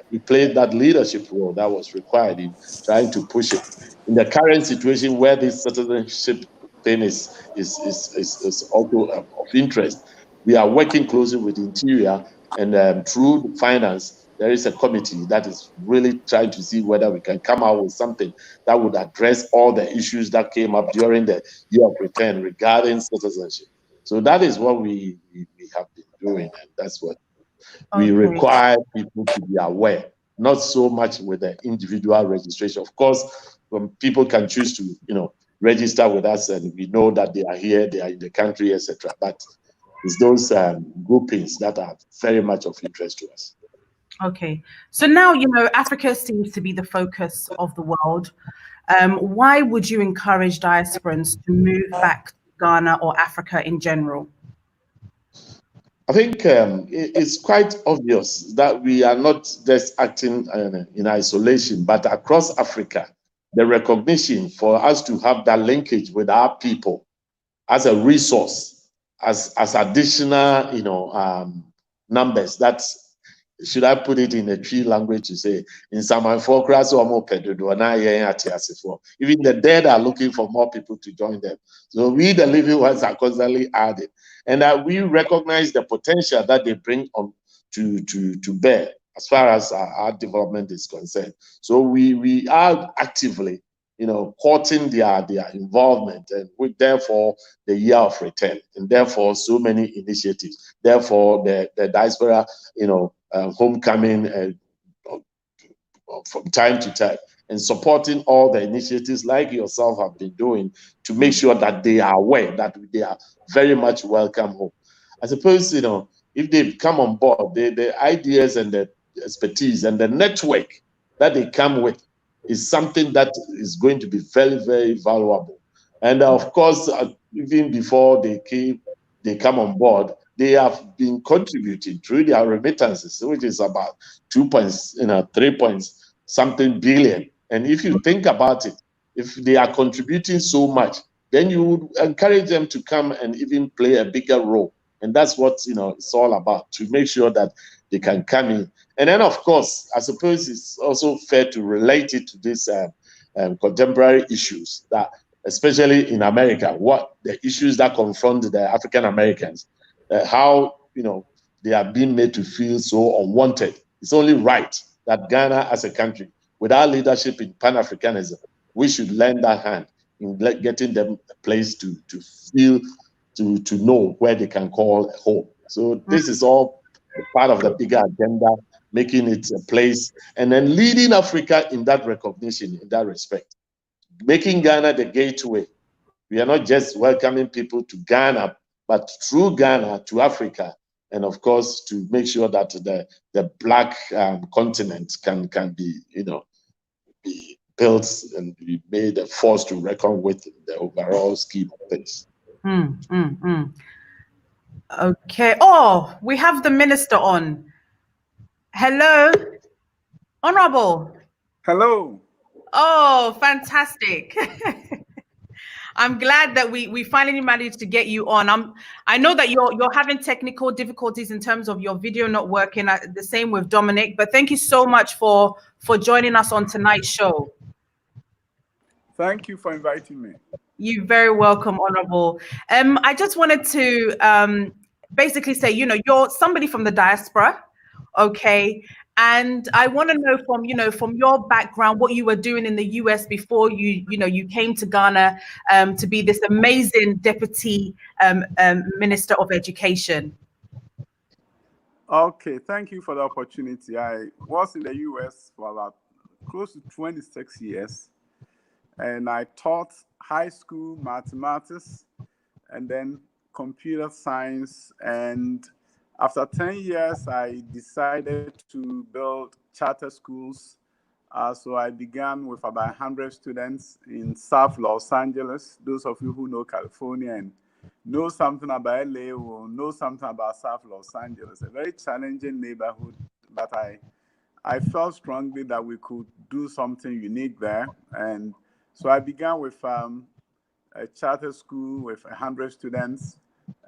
we played that leadership role that was required in trying to push it. In the current situation where this citizenship thing is also of interest, we are working closely with Interior, and through finance, there is a committee that is really trying to see whether we can come out with something that would address all the issues that came up during the year of return regarding citizenship. So that is what we have been doing, and that's what we require people to be aware, not so much with the individual registration. Of course, when people can choose to, register with us, and we know that they are here, they are in the country, etc. But it's those groupings that are very much of interest to us. Okay. So now, Africa seems to be the focus of the world. Why would you encourage diasporans to move back to Ghana or Africa in general? I think it's quite obvious that we are not just acting in isolation, but across Africa, the recognition for us to have that linkage with our people as a resource, as additional, numbers. That's, should I put it in a tree language to say, in Samanfo, even the dead are looking for more people to join them. So we, the living ones, are constantly adding. And that we recognize the potential that they bring on to bear as far as our development is concerned. So we are actively, courting their involvement, and with therefore the year of return, and therefore so many initiatives, therefore the diaspora, homecoming from time to time, and supporting all the initiatives like yourself have been doing to make sure that they are aware that they are very much welcome home. I suppose, if they come on board, the ideas and the expertise and the network that they come with is something that is going to be very, very valuable. And of course, even before they come on board, they have been contributing through their remittances, which is about 3 points something billion. And if you think about it, if they are contributing so much, then you would encourage them to come and even play a bigger role. And that's what it's all about, to make sure that they can come in. And then, of course, I suppose it's also fair to relate it to these contemporary issues that, especially in America, what the issues that confront the African Americans, how they are being made to feel so unwanted. It's only right that Ghana, as a country, with our leadership in Pan-Africanism, we should lend that hand in getting them a place to feel, to know where they can call home. So this is all part of the bigger agenda, making it a place, and then leading Africa in that recognition, in that respect, making Ghana the gateway. We are not just welcoming people to Ghana, but through Ghana to Africa, and of course to make sure that the Black continent can be be built and be made a force to reckon with in the overall scheme of things. Okay. Oh, we have the minister on. Hello, Honorable. Hello. Oh, fantastic. I'm glad that we finally managed to get you on. I know that you're having technical difficulties in terms of your video not working. The same with Dominic, but thank you so much for joining us on tonight's show. Thank you for inviting me. You're very welcome, Honorable. I just wanted to basically say, you're somebody from the diaspora, okay? And I want to know from your background, what you were doing in the US before you came to Ghana to be this amazing Deputy Minister of Education. Okay, thank you for the opportunity. I was in the US for about close to 26 years, and I taught high school mathematics and then computer science. And after 10 years, I decided to build charter schools. So I began with about 100 students in South Los Angeles. Those of you who know California and know something about LA will know something about South Los Angeles, a very challenging neighborhood, but I felt strongly that we could do something unique there. And so I began with a charter school with 100 students,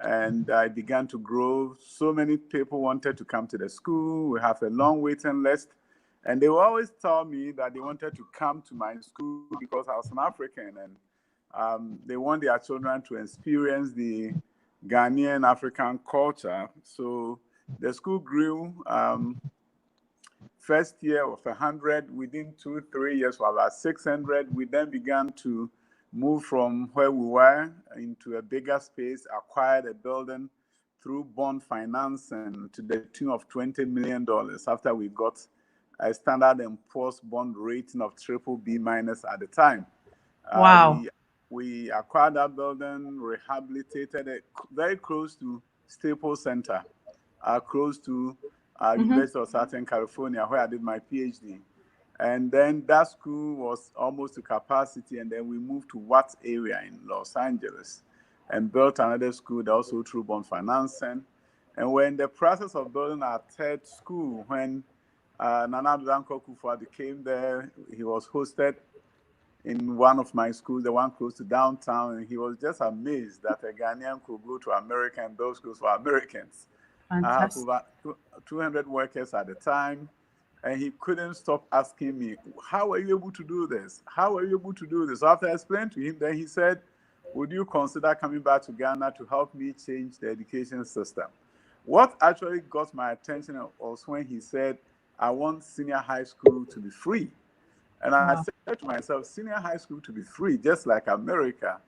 and I began to grow. So many people wanted to come to the school. We have a long waiting list. And they will always tell me that they wanted to come to my school because I was an African, and they want their children to experience the Ghanaian African culture. So the school grew. First year of 100, within 2-3 years, for about 600. We then began to move from where we were into a bigger space, acquired a building through bond financing to the tune of $20 million after we got a Standard & Poor's bond rating of BBB- at the time. Wow. We acquired that building, rehabilitated it very close to Staples Center, close to University of Southern California, where I did my PhD. And then that school was almost to capacity, and then we moved to Watts area in Los Angeles and built another school that also through bond financing. And we're in the process of building our third school when Nana Danko Kufuor came there. He was hosted in one of my schools, the one close to downtown, and he was just amazed that a Ghanaian could go to America and build schools for Americans. Fantastic. I have over 200 workers at the time, and he couldn't stop asking me, how are you able to do this? How are you able to do this? So after I explained to him, then he said, would you consider coming back to Ghana to help me change the education system? What actually got my attention was when he said, I want senior high school to be free. And I said to myself, senior high school to be free, just like America,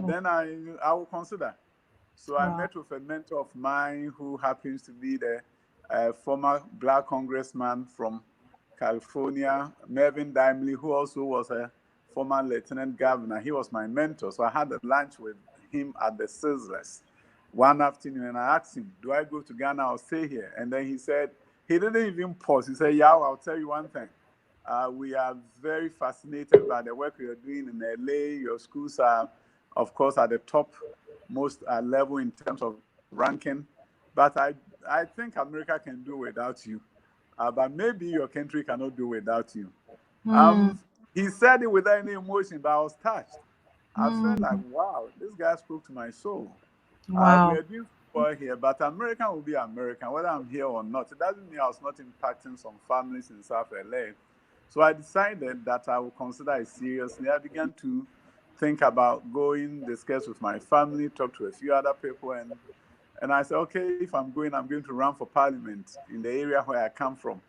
then I will consider. So I met with a mentor of mine who happens to be the former Black congressman from California, Mervyn Dimley, who also was a former lieutenant governor. He was my mentor. So I had a lunch with him at the Sizzlers one afternoon, and I asked him, do I go to Ghana or stay here? And then he said, he didn't even pause. He said, yeah, I'll tell you one thing. We are very fascinated by the work you're doing in LA. Your schools are, of course, at the top most level in terms of ranking. But I think America can do without you. But maybe your country cannot do without you. He said it without any emotion, but I was touched. I felt like, wow, this guy spoke to my soul. Wow. We are doing well here, but American will be American, whether I'm here or not. It doesn't mean I was not impacting some families in South LA. So I decided that I would consider it seriously. I began to think about going, discuss with my family, talk to a few other people, and I said, okay, if I'm going to run for parliament in the area where I come from.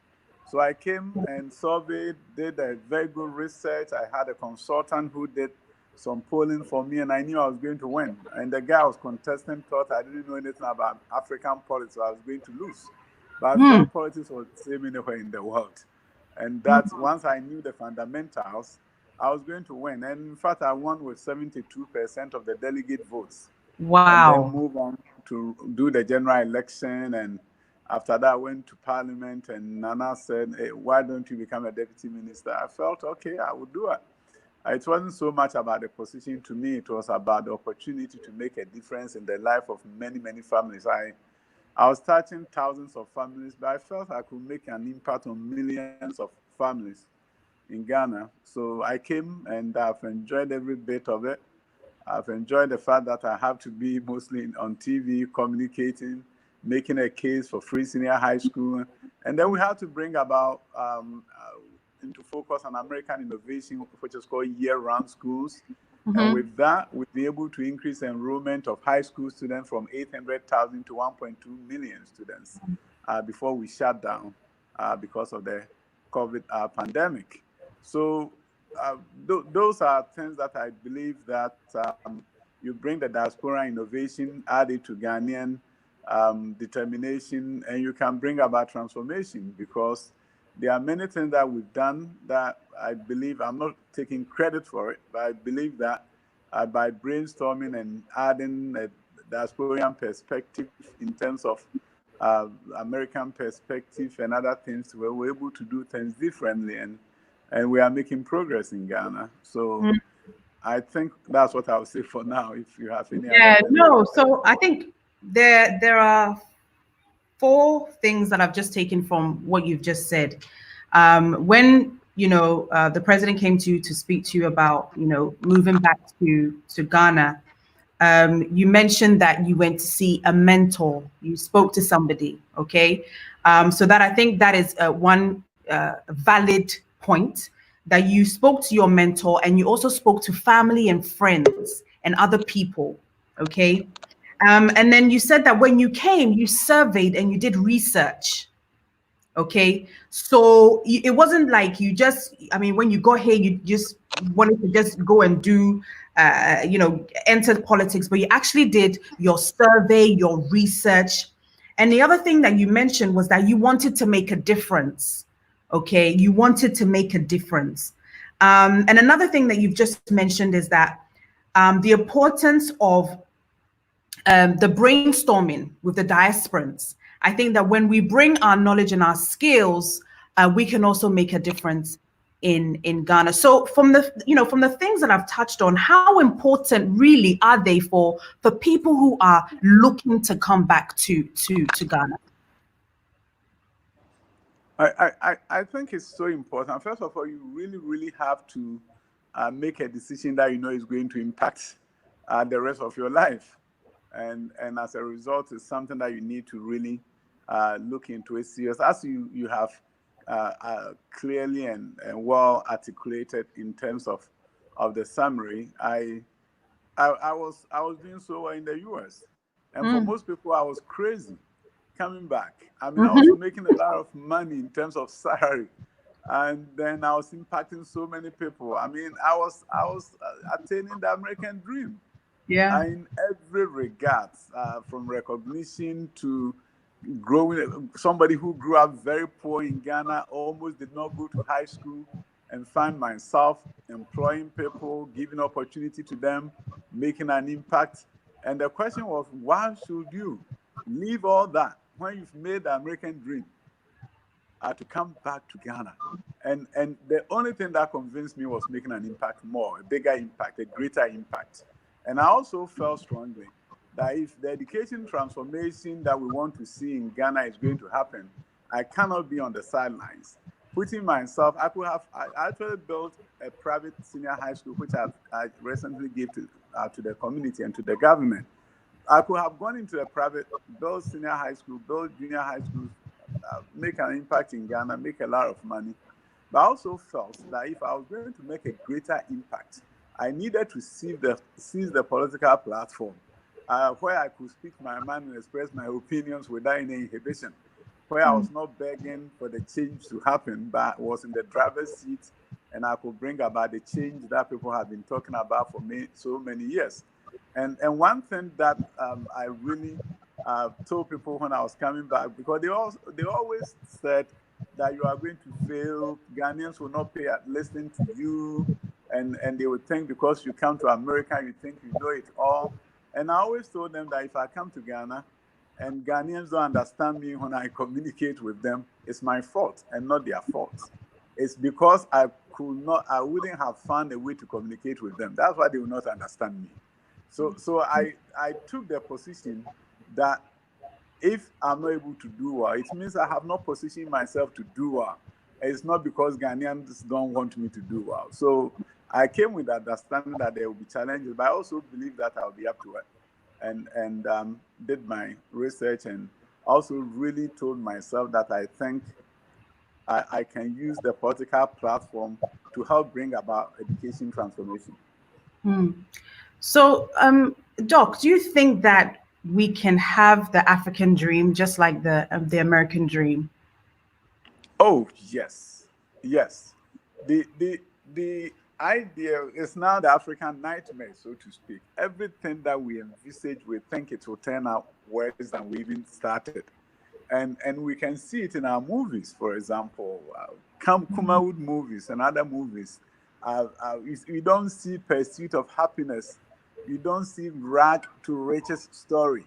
So I came and surveyed, did a very good research. I had a consultant who did some polling for me, and I knew I was going to win. And the guy I was contesting thought I didn't know anything about African politics, so I was going to lose. But I felt politics was the same anywhere in the world. And that once I knew the fundamentals, I was going to win. And in fact, I won with 72% of the delegate votes. Wow. And then move on to do the general election. And after that, I went to parliament, and Nana said, hey, why don't you become a deputy minister? I felt, okay, I would do it. It wasn't so much about the position to me. It was about the opportunity to make a difference in the life of many, many families. I was touching thousands of families, but I felt I could make an impact on millions of families in Ghana. So I came, and I've enjoyed every bit of it. I've enjoyed the fact that I have to be mostly on TV, communicating, making a case for free senior high school. And then we had to bring about into focus on American innovation, which is called year-round schools. And with that, we'll be able to increase enrollment of high school students from 800,000 to 1.2 million students before we shut down because of the COVID pandemic. So those are things that I believe that you bring the diaspora innovation, add it to Ghanaian determination, and you can bring about transformation, because there are many things that we've done that I believe, I'm not taking credit for it, but I believe that by brainstorming and adding a diasporian perspective in terms of American perspective and other things, we're able to do things differently, and we are making progress in Ghana. So I think that's what I'll say for now. If you have any other so I think there are 4 things that I've just taken from what you've just said. When the president came to speak to you about moving back to Ghana, you mentioned that you went to see a mentor. You spoke to somebody, okay? So that I think that is one valid point, that you spoke to your mentor, and you also spoke to family and friends and other people, okay? And then you said that when you came, you surveyed and you did research. Okay, so it wasn't like you just, when you got here, you just wanted to just go and do, enter politics, but you actually did your survey, your research. And the other thing that you mentioned was that you wanted to make a difference. Okay, you wanted to make a difference. And another thing that you've just mentioned is that the importance of the brainstorming with the diasporans. I think that when we bring our knowledge and our skills, we can also make a difference in Ghana. So from the things that I've touched on, how important really are they for people who are looking to come back to Ghana? I think it's so important. First of all, you really have to make a decision that you know is going to impact the rest of your life. And as a result, it's something that you need to really look into it serious. As you have clearly and well articulated in terms of the summary, I was doing so well in the US. And for most people, I was crazy coming back. I mean, I was making a lot of money in terms of salary, and then I was impacting so many people. I mean, I was attaining the American dream. Yeah. In every regard, from recognition to growing. Somebody who grew up very poor in Ghana, almost did not go to high school, and find myself employing people, giving opportunity to them, making an impact. And the question was, why should you leave all that when you've made the American dream to come back to Ghana? And the only thing that convinced me was making an impact more, a bigger impact, a greater impact. And I also felt strongly that if the education transformation that we want to see in Ghana is going to happen, I cannot be on the sidelines. Putting myself, I actually built a private senior high school, which I recently gave to the community and to the government. I could have gone into a private, build senior high school, build junior high schools, make an impact in Ghana, make a lot of money. But I also felt that if I was going to make a greater impact, I needed to seize the political platform where I could speak my mind and express my opinions without any inhibition, where I was not begging for the change to happen, but was in the driver's seat, and I could bring about the change that people have been talking about for so many years. And one thing that I really told people when I was coming back, because they always said that you are going to fail, Ghanaians will not pay listening to you, and they would think because you come to America, you think you know it all. And I always told them that if I come to Ghana and Ghanaians don't understand me when I communicate with them, it's my fault and not their fault. It's because I wouldn't have found a way to communicate with them. That's why they will not understand me. So I took the position that if I'm not able to do well, it means I have not positioned myself to do well. It's not because Ghanaians don't want me to do well. So I came with the understanding that there will be challenges, but I also believe that I'll be up to it. And did my research, and also really told myself that I think I can use the political platform to help bring about education transformation. So, Doc, do you think that we can have the African dream just like the American dream? Oh, yes. The idea is now the African nightmare, so to speak. Everything that we envisage, we think it will turn out worse than we even started. And we can see it in our movies, for example, Kumawood movies and other movies. We don't see pursuit of happiness. You don't see rag to riches story.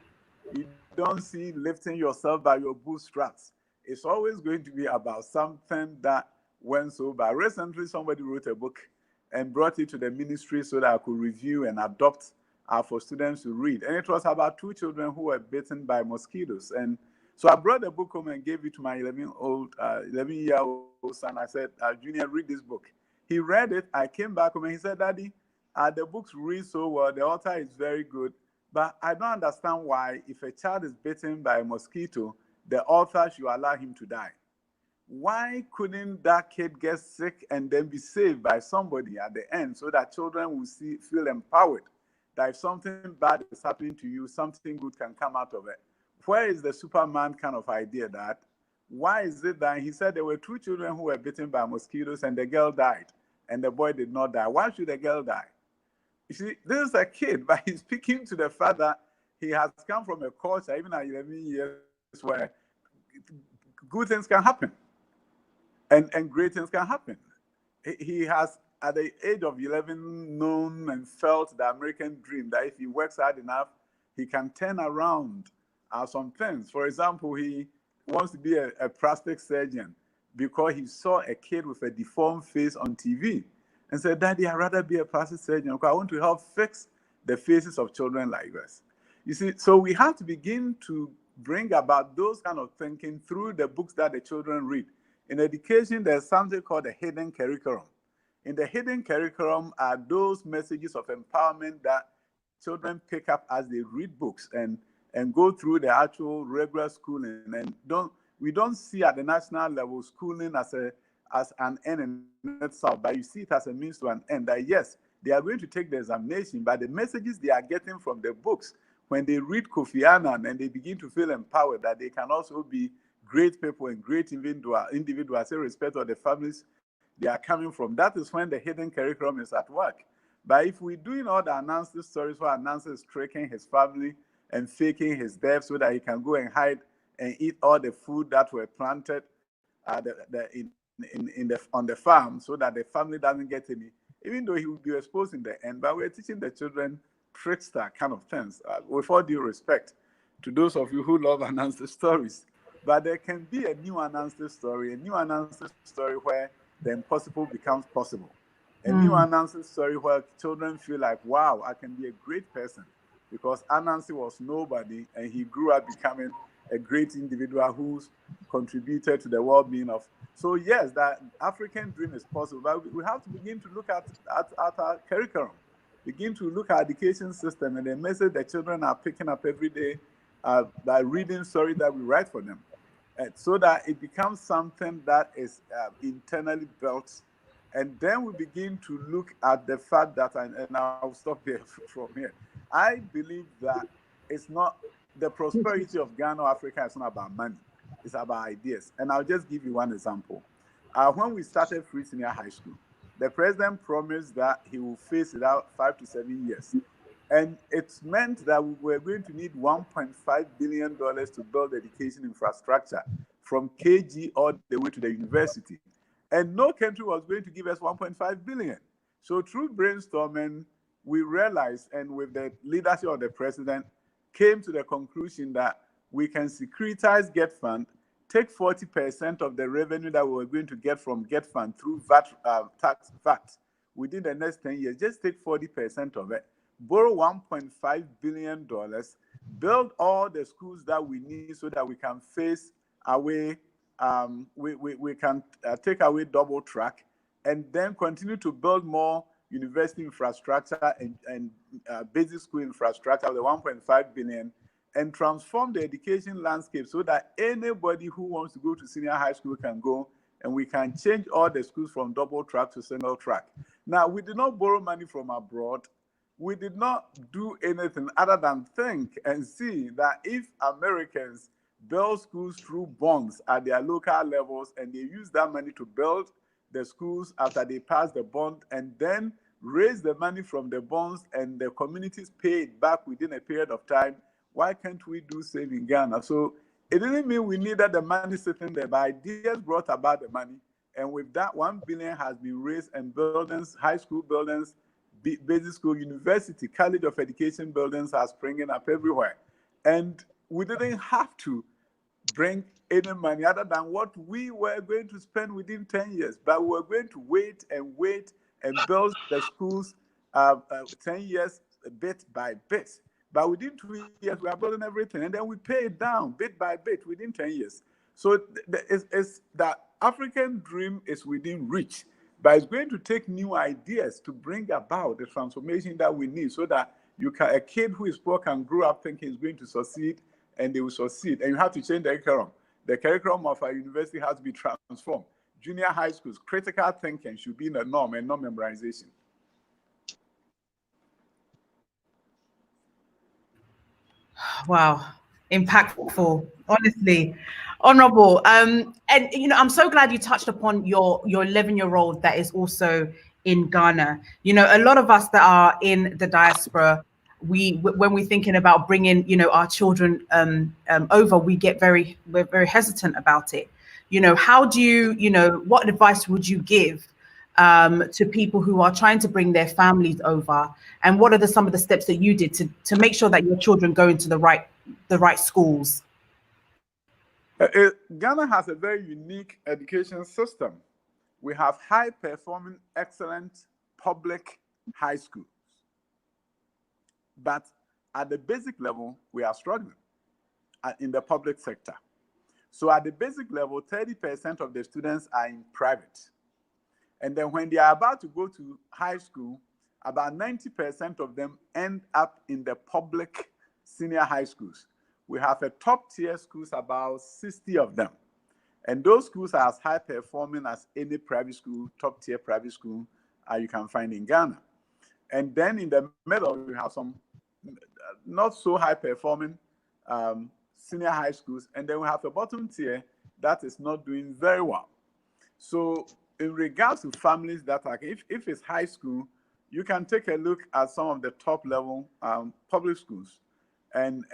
You don't see lifting yourself by your bootstraps. It's always going to be about something that went so bad. Recently, somebody wrote a book and brought it to the ministry so that I could review and adopt for students to read. And it was about 2 children who were bitten by mosquitoes. And so I brought the book home and gave it to my 11-year-old son. I said, Junior, read this book. He read it. I came back home and he said, Daddy, the books read so well. The author is very good. But I don't understand why, if a child is bitten by a mosquito, the author should allow him to die. Why couldn't that kid get sick and then be saved by somebody at the end so that children will feel empowered that if something bad is happening to you, something good can come out of it? Where is the Superman kind of idea that? Why is it that he said there were 2 children who were bitten by mosquitoes and the girl died and the boy did not die? Why should the girl die? You see, this is a kid, but he's speaking to the fact that he has come from a culture, even at 11 years, where good things can happen and great things can happen. He has, at the age of 11, known and felt the American dream, that if he works hard enough, he can turn around some things. For example, he wants to be a plastic surgeon because he saw a kid with a deformed face on TV and said, Daddy, I'd rather be a plastic surgeon because I want to help fix the faces of children like this. You see, so we have to begin to bring about those kind of thinking through the books that the children read. In education, there's something called a hidden curriculum. In the hidden curriculum are those messages of empowerment that children pick up as they read books and go through the actual regular schooling. And we don't see at the national level schooling as an end in itself, but you see it as a means to an end. That yes, they are going to take the examination, but the messages they are getting from the books, when they read Kofi Annan and they begin to feel empowered, that they can also be great people and great individuals, irrespective of the families they are coming from. That is when the hidden curriculum is at work. But if we're doing all the Anansi stories where Anansi is tricking his family and faking his death so that he can go and hide and eat all the food that were planted on the farm so that the family doesn't get any, even though he will be exposed in the end. But we're teaching the children trickster kind of things, with all due respect to those of you who love Anansi stories. But there can be a new Anansi story where the impossible becomes possible. A new Anansi story where children feel like, wow, I can be a great person, because Anansi was nobody and he grew up becoming a great individual who's contributed to the well-being of. So yes, that African dream is possible, but we have to begin to look at our curriculum, begin to look at education system and the message that children are picking up every day by reading stories that we write for them, so that it becomes something that is internally built. And then we begin to look at the fact that, and I'll stop here from here. I believe that it's not the prosperity of Ghana or Africa is not about money, it's about ideas. And I'll just give you one example. When we started free senior high school, the president promised that he will phase it out 5 to 7 years. And it meant that we were going to need $1.5 billion to build education infrastructure from KG all the way to the university. And no country was going to give us 1.5 billion. So through brainstorming, we realized, and with the leadership of the president, came to the conclusion that we can securitize Get Fund, take 40% of the revenue that we were going to get from Get Fund through VAT within the next 10 years, just take 40% of it, borrow $1.5 billion, build all the schools that we need so that we can face away, we can take away double track, and then continue to build more university infrastructure and basic school infrastructure of the 1.5 billion, and transform the education landscape so that anybody who wants to go to senior high school can go, and we can change all the schools from double track to single track. Now, we did not borrow money from abroad. We did not do anything other than think and see that if Americans build schools through bonds at their local levels, and they use that money to build the schools after they pass the bond, and then raise the money from the bonds and the communities pay it back within a period of time, why can't we do same in Ghana? So it didn't mean we needed the money sitting there, but ideas brought about the money. And with that, 1 billion has been raised, and buildings, high school buildings, basic school, university, college of education buildings are springing up everywhere. And we didn't have to bring any money other than what we were going to spend within 10 years, but we were going to wait and build the schools 10 years bit by bit. But within 2 years, we are building everything, and then we pay it down bit by bit within 10 years. So it's that African dream is within reach, but it's going to take new ideas to bring about the transformation that we need, so that a kid who is poor can grow up thinking he's going to succeed, and they will succeed. And you have to change the curriculum. The curriculum of our university has to be transformed. Junior high schools, critical thinking should be the norm and not memorization. Wow, impactful, honestly, honorable. And I'm so glad you touched upon your 11-year-old that is also in Ghana. A lot of us that are in the diaspora, when we're thinking about bringing our children over, we're very hesitant about it. How do you what advice would you give to people who are trying to bring their families over, and what are some of the steps that you did to make sure that your children go into the right the right schools? Ghana has a very unique education system. We have high-performing, excellent public high schools. But at the basic level, we are struggling in the public sector. So at the basic level, 30% of the students are in private. And then when they are about to go to high school, about 90% of them end up in the public senior high schools. We have a top tier schools, about 60 of them. And those schools are as high performing as any private school, top tier private school you can find in Ghana. And then in the middle, you have some not so high performing senior high schools. And then we have a bottom tier that is not doing very well. So in regards to families that are, if it's high school, you can take a look at some of the top level public schools. And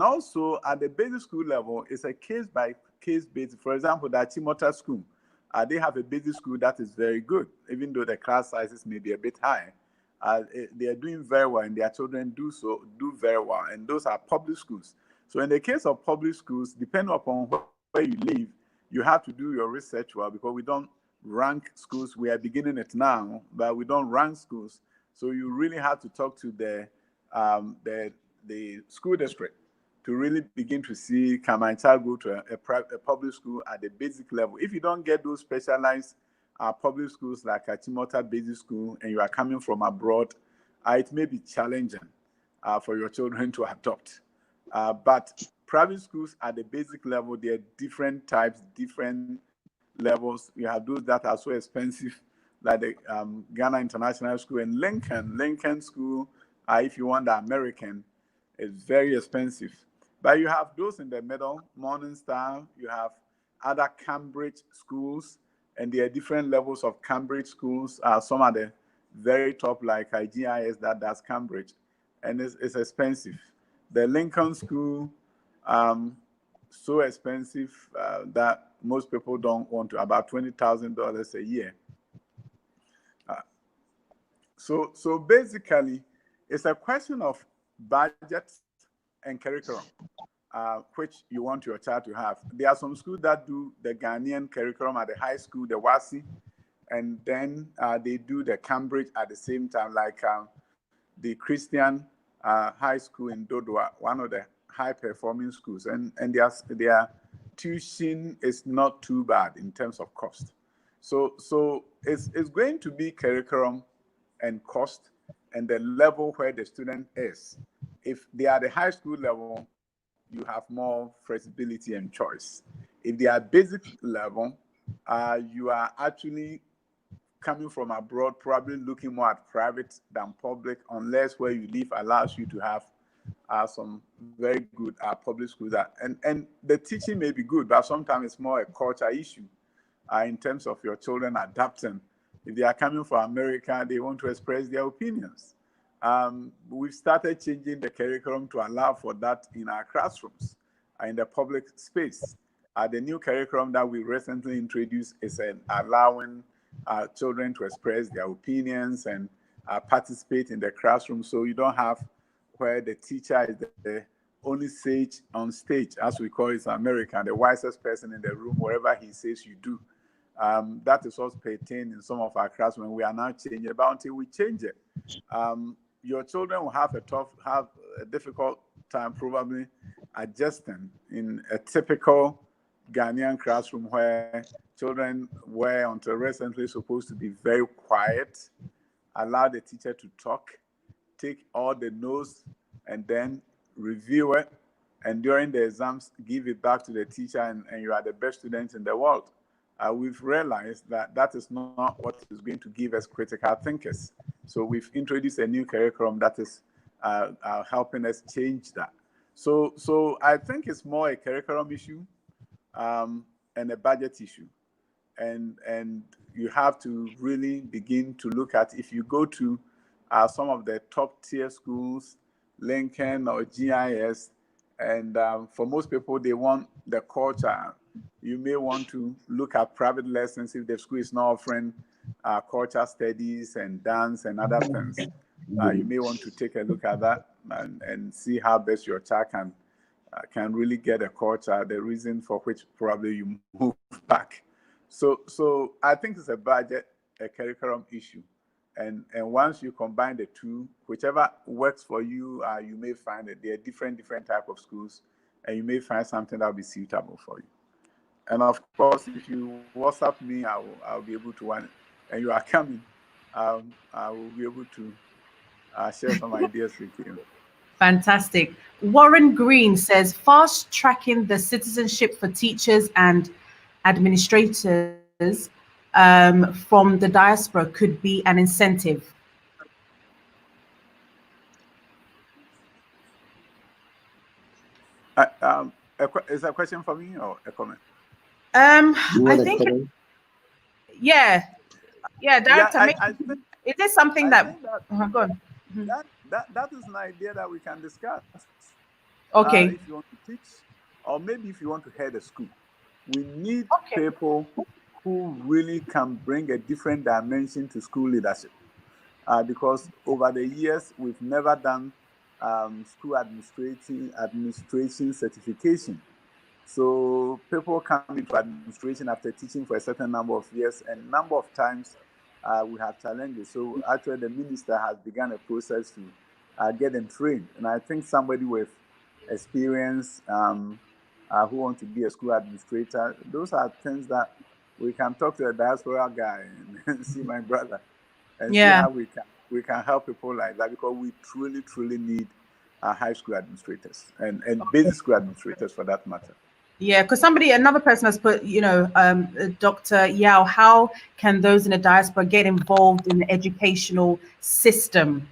also at the basic school level, it's a case by case basis. For example, the Achimota school, they have a basic school that is very good, even though the class sizes may be a bit high. They are doing very well, and their children do very well. And those are public schools. So in the case of public schools, depending upon where you live, you have to do your research well, because we don't rank schools. We are beginning it now, but we don't rank schools. So you really have to talk to the school district to really begin to see, can my child go to a public school at the basic level? If you don't get those specialized public schools like Achimota Basic School, and you are coming from abroad, it may be challenging for your children to adopt. But private schools at the basic level, there are different types, different levels. You have those that are so expensive, like the Ghana International School and Lincoln School. If you want the American, it's very expensive. But you have those in the middle, Morning Star. You have other Cambridge schools, and there are different levels of Cambridge schools. Some are the very top, like GIS, that's Cambridge, and it's expensive. The Lincoln School, so expensive that most people don't want to, about $20,000 a year. So basically, it's a question of budget and curriculum, which you want your child to have. There are some schools that do the Ghanaian curriculum at the high school, the WASI, and then they do the Cambridge at the same time, like the Christian high school in Dodua, one of the high-performing schools, and their tuition is not too bad in terms of cost. So it's going to be curriculum and cost and the level where the student is. If they are the high school level, you have more flexibility and choice. If they are basic level, you are actually coming from abroad, probably looking more at private than public, unless where you live allows you to have some very good public schools. And the teaching may be good, but sometimes it's more a culture issue in terms of your children adapting. If they are coming from America, they want to express their opinions. We've started changing the curriculum to allow for that in our classrooms, in the public space. The new curriculum that we recently introduced is allowing children to express their opinions and participate in the classroom, so you don't have where the teacher is the only sage on stage, as we call it in America, the wisest person in the room, wherever he says you do. That is also pertained in some of our classrooms. We are now changing it, but until we change it, your children will have a difficult time probably adjusting in a typical Ghanaian classroom where children were until recently supposed to be very quiet, allow the teacher to talk, take all the notes, and then review it. And during the exams, give it back to the teacher, and you are the best student in the world. We've realized that that is not what is going to give us critical thinkers. So we've introduced a new curriculum that is helping us change that. So I think it's more a curriculum issue and a budget issue. And you have to really begin to look at, if you go to some of the top tier schools, Lincoln or GIS, and for most people, they want the culture. You may want to look at private lessons if the school is not offering culture studies and dance and other things. You may want to take a look at that and see how best your child can can really get a culture, the reason for which probably you move back. So I think it's a budget, a curriculum issue. And once you combine the two, whichever works for you, you may find that there are different type of schools, and you may find something that will be suitable for you. And of course, if you WhatsApp me, I'll be able to one. And you are coming, I will be able to share some ideas with you. Fantastic. Warren Green says fast tracking the citizenship for teachers and administrators from the diaspora could be an incentive. Is that a question for me or a comment? I think, yeah, Director. I think, is this something that go on. That is an idea that we can discuss. Okay. If you want to teach, or maybe if you want to head a school, we need people who really can bring a different dimension to school leadership. Because over the years, we've never done school administration certification. So people come into administration after teaching for a certain number of years, and a number of times we have challenges. So actually the minister has begun a process to get them trained. And I think somebody with experience who wants to be a school administrator, those are things that we can talk to a diaspora guy and see my brother and see how we can help people like that, because we truly need high school administrators and basic school administrators for that matter. Yeah, because another person has put, Dr. Yao, how can those in the diaspora get involved in the educational system?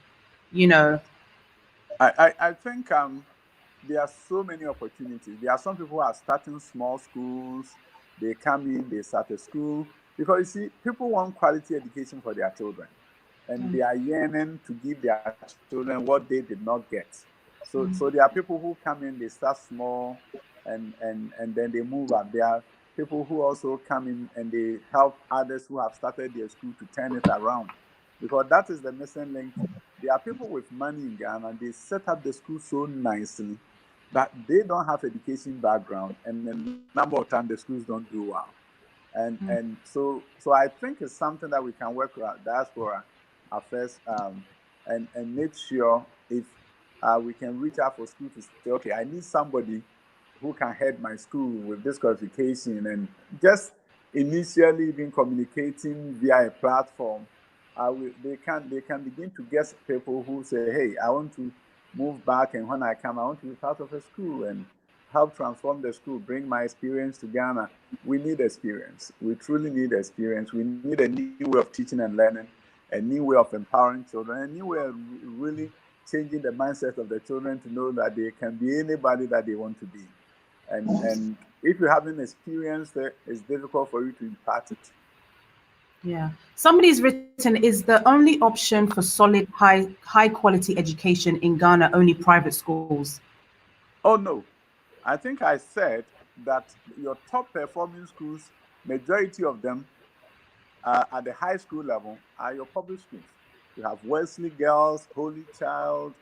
I think there are so many opportunities. There are some people who are starting small schools. They come in, they start a school, because you see, people want quality education for their children, and they are yearning to give their children what they did not get. So there are people who come in, they start small, and then they move up. There are people who also come in and they help others who have started their school to turn it around, because that is the missing link. There are people with money in Ghana, they set up the school so nicely, but they don't have education background, and a number of times the schools don't do well. And so I think it's something that we can work with diaspora affairs and make sure if we can reach out for school to say, okay, I need somebody who can head my school with this qualification, and just initially been communicating via a platform. They can begin to get people who say, hey, I want to move back, and when I come, I want to be part of a school and help transform the school, bring my experience to Ghana. We need experience. We truly need experience. We need a new way of teaching and learning, a new way of empowering children, a new way of really changing the mindset of the children to know that they can be anybody that they want to be. And if you haven't experienced it, it's difficult for you to impart it. Yeah. Somebody's written, is the only option for solid high quality education in Ghana only private schools? Oh, no. I think I said that your top performing schools, majority of them at the high school level are your public schools. You have Wesley Girls, Holy Child,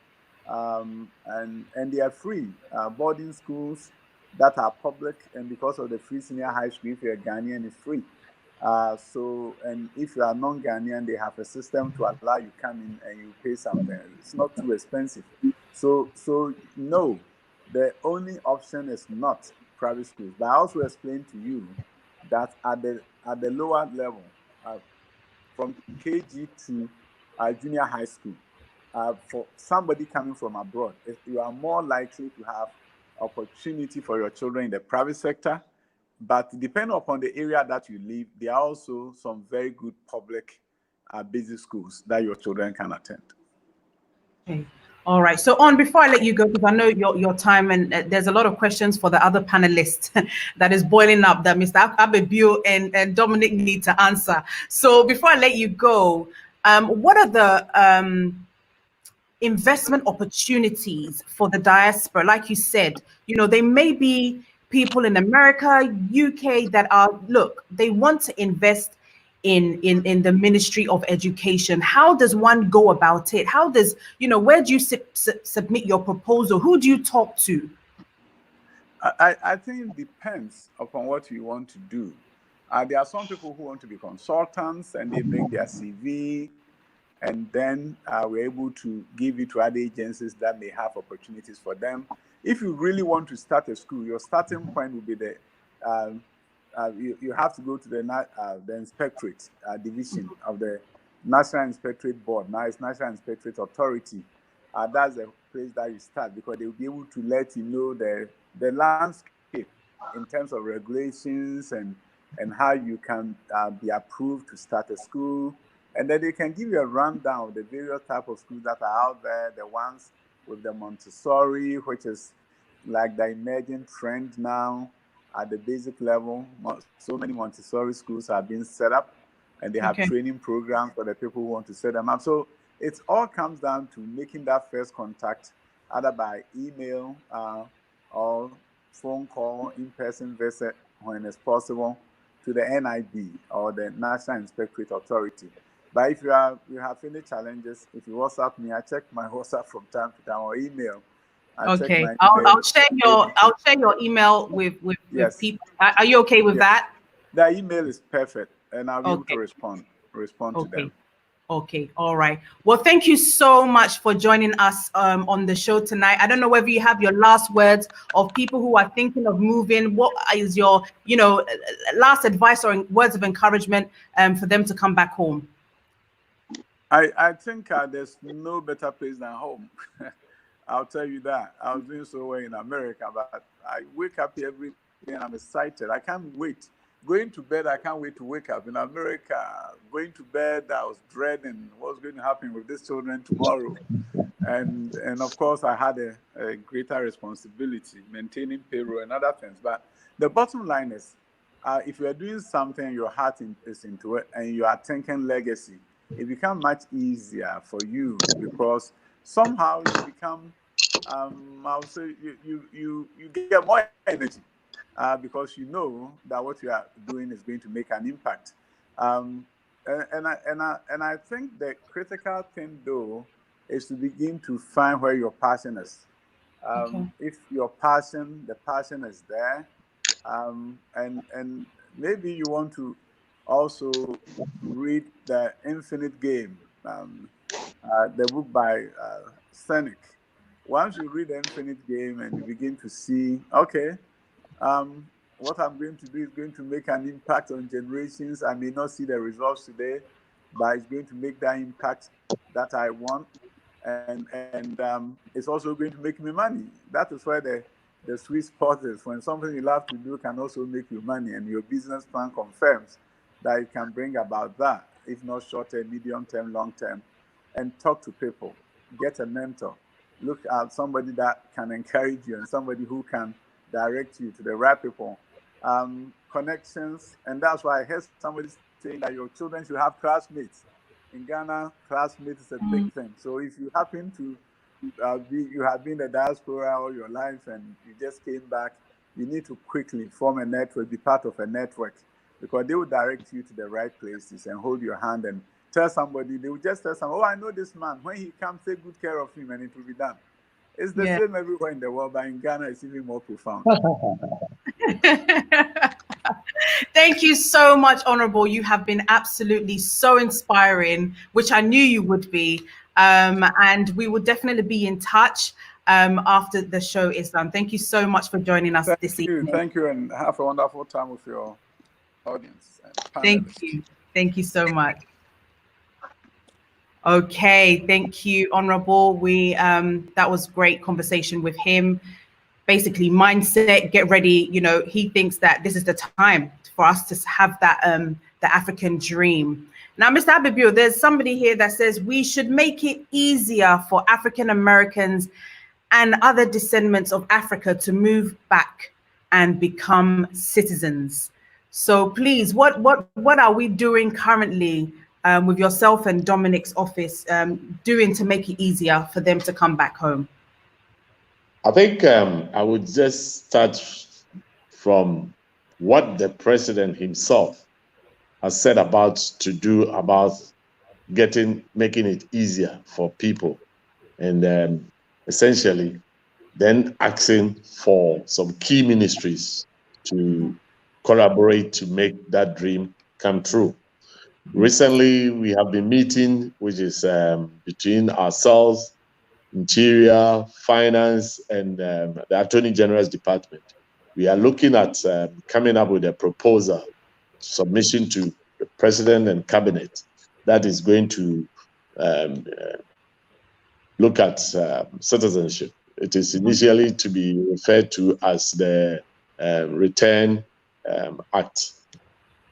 and they are free boarding schools that are public, and because of the free senior high school, if you're a Ghanaian, it's free. And if you are non-Ghanaian, they have a system to allow you come in and you pay something. It's not too expensive. So no, the only option is not private schools. But I also explained to you that at the lower level, from KG to junior high school, for somebody coming from abroad, you are more likely to have opportunity for your children in the private sector. But depending upon the area that you live, there are also some very good public basic schools that your children can attend. Okay. All right. So before I let you go, because I know your time, and there's a lot of questions for the other panelists that is boiling up that Mr. Abebu and Dominic need to answer. So before I let you go, what are the investment opportunities for the diaspora? Like you said, they may be people in America, UK that they want to invest in the Ministry of Education. How does one go about it? How does, where do you submit your proposal? Who do you talk to? I think it depends upon what you want to do. There are some people who want to be consultants and they bring their CV, and then we're able to give it to other agencies that may have opportunities for them. If you really want to start a school, your starting point will be you have to go to the inspectorate division of the National Inspectorate Board. Now it's National Inspectorate Authority. That's the place that you start, because they will be able to let you know the landscape in terms of regulations and how you can be approved to start a school. And then they can give you a rundown of the various type of schools that are out there, the ones with the Montessori, which is like the emerging trend now at the basic level. So many Montessori schools are being set up, and they have training programs for the people who want to set them up. So it all comes down to making that first contact, either by email or phone call, in-person visit when it's possible, to the NIB or the National Inspectorate Authority. But if you have any challenges, if you WhatsApp me, I check my WhatsApp from time to time, or email. I'll share your email with people. Are you okay with that? The email is perfect, and I'll be able to respond to them. Okay, all right. Well, thank you so much for joining us on the show tonight. I don't know whether you have your last words of people who are thinking of moving. What is your, last advice or words of encouragement for them to come back home? I think there's no better place than home. I'll tell you that. I was doing so well in America, but I wake up every day and I'm excited. I can't wait. Going to bed, I can't wait to wake up. In America, going to bed, I was dreading what's going to happen with these children tomorrow. And of course, I had a greater responsibility, maintaining payroll and other things. But the bottom line is, if you are doing something, your heart is into it, and you are thinking legacy, it becomes much easier for you, because somehow you become, I'll say, you get more energy. Because you know that what you are doing is going to make an impact, and I think the critical thing though is to begin to find where your passion is. If the passion is there, and maybe you want to also read The Infinite Game, the book by Seneca. Once you read The Infinite Game and you begin to see, okay, what I'm going to do is going to make an impact on generations. I may not see the results today, but it's going to make that impact that I want, and it's also going to make me money. That is where the sweet spot is, when something you love to do can also make you money, and your business plan confirms that it can bring about that, if not short term, medium term, long term. And talk to people, get a mentor, look at somebody that can encourage you, and somebody who can direct you to the right people, connections. And that's why I heard somebody saying that your children should have classmates. In Ghana, classmates is a big thing. So if you happen to you have been a diaspora all your life and you just came back, you need to quickly form a network, be part of a network, because they will direct you to the right places and hold your hand and tell somebody. They will just tell someone, oh, I know this man. When he comes, take good care of him, and it will be done. It's the same everywhere in the world, but in Ghana, it's even more profound. Thank you so much, Honorable. You have been absolutely so inspiring, which I knew you would be. And we will definitely be in touch after the show is done. Thank you so much for joining us this evening. Thank you, and have a wonderful time with your audience. Thank you. Thank you so much. Okay, thank you, Honorable. That was great conversation with him. Basically, mindset, get ready. He thinks that this is the time for us to have that the African dream. Now, Mr. Abibu, there's somebody here that says we should make it easier for African Americans and other descendants of Africa to move back and become citizens. So please, what are we doing currently with yourself and Dominic's office doing to make it easier for them to come back home? I think I would just start from what the president himself has said about to do about making it easier for people. And essentially, then asking for some key ministries to collaborate to make that dream come true. Recently, we have been meeting, which is between ourselves, Interior, Finance, and the Attorney General's Department. We are looking at coming up with a proposal, submission to the President and Cabinet that is going to look at citizenship. It is initially to be referred to as the Return Act,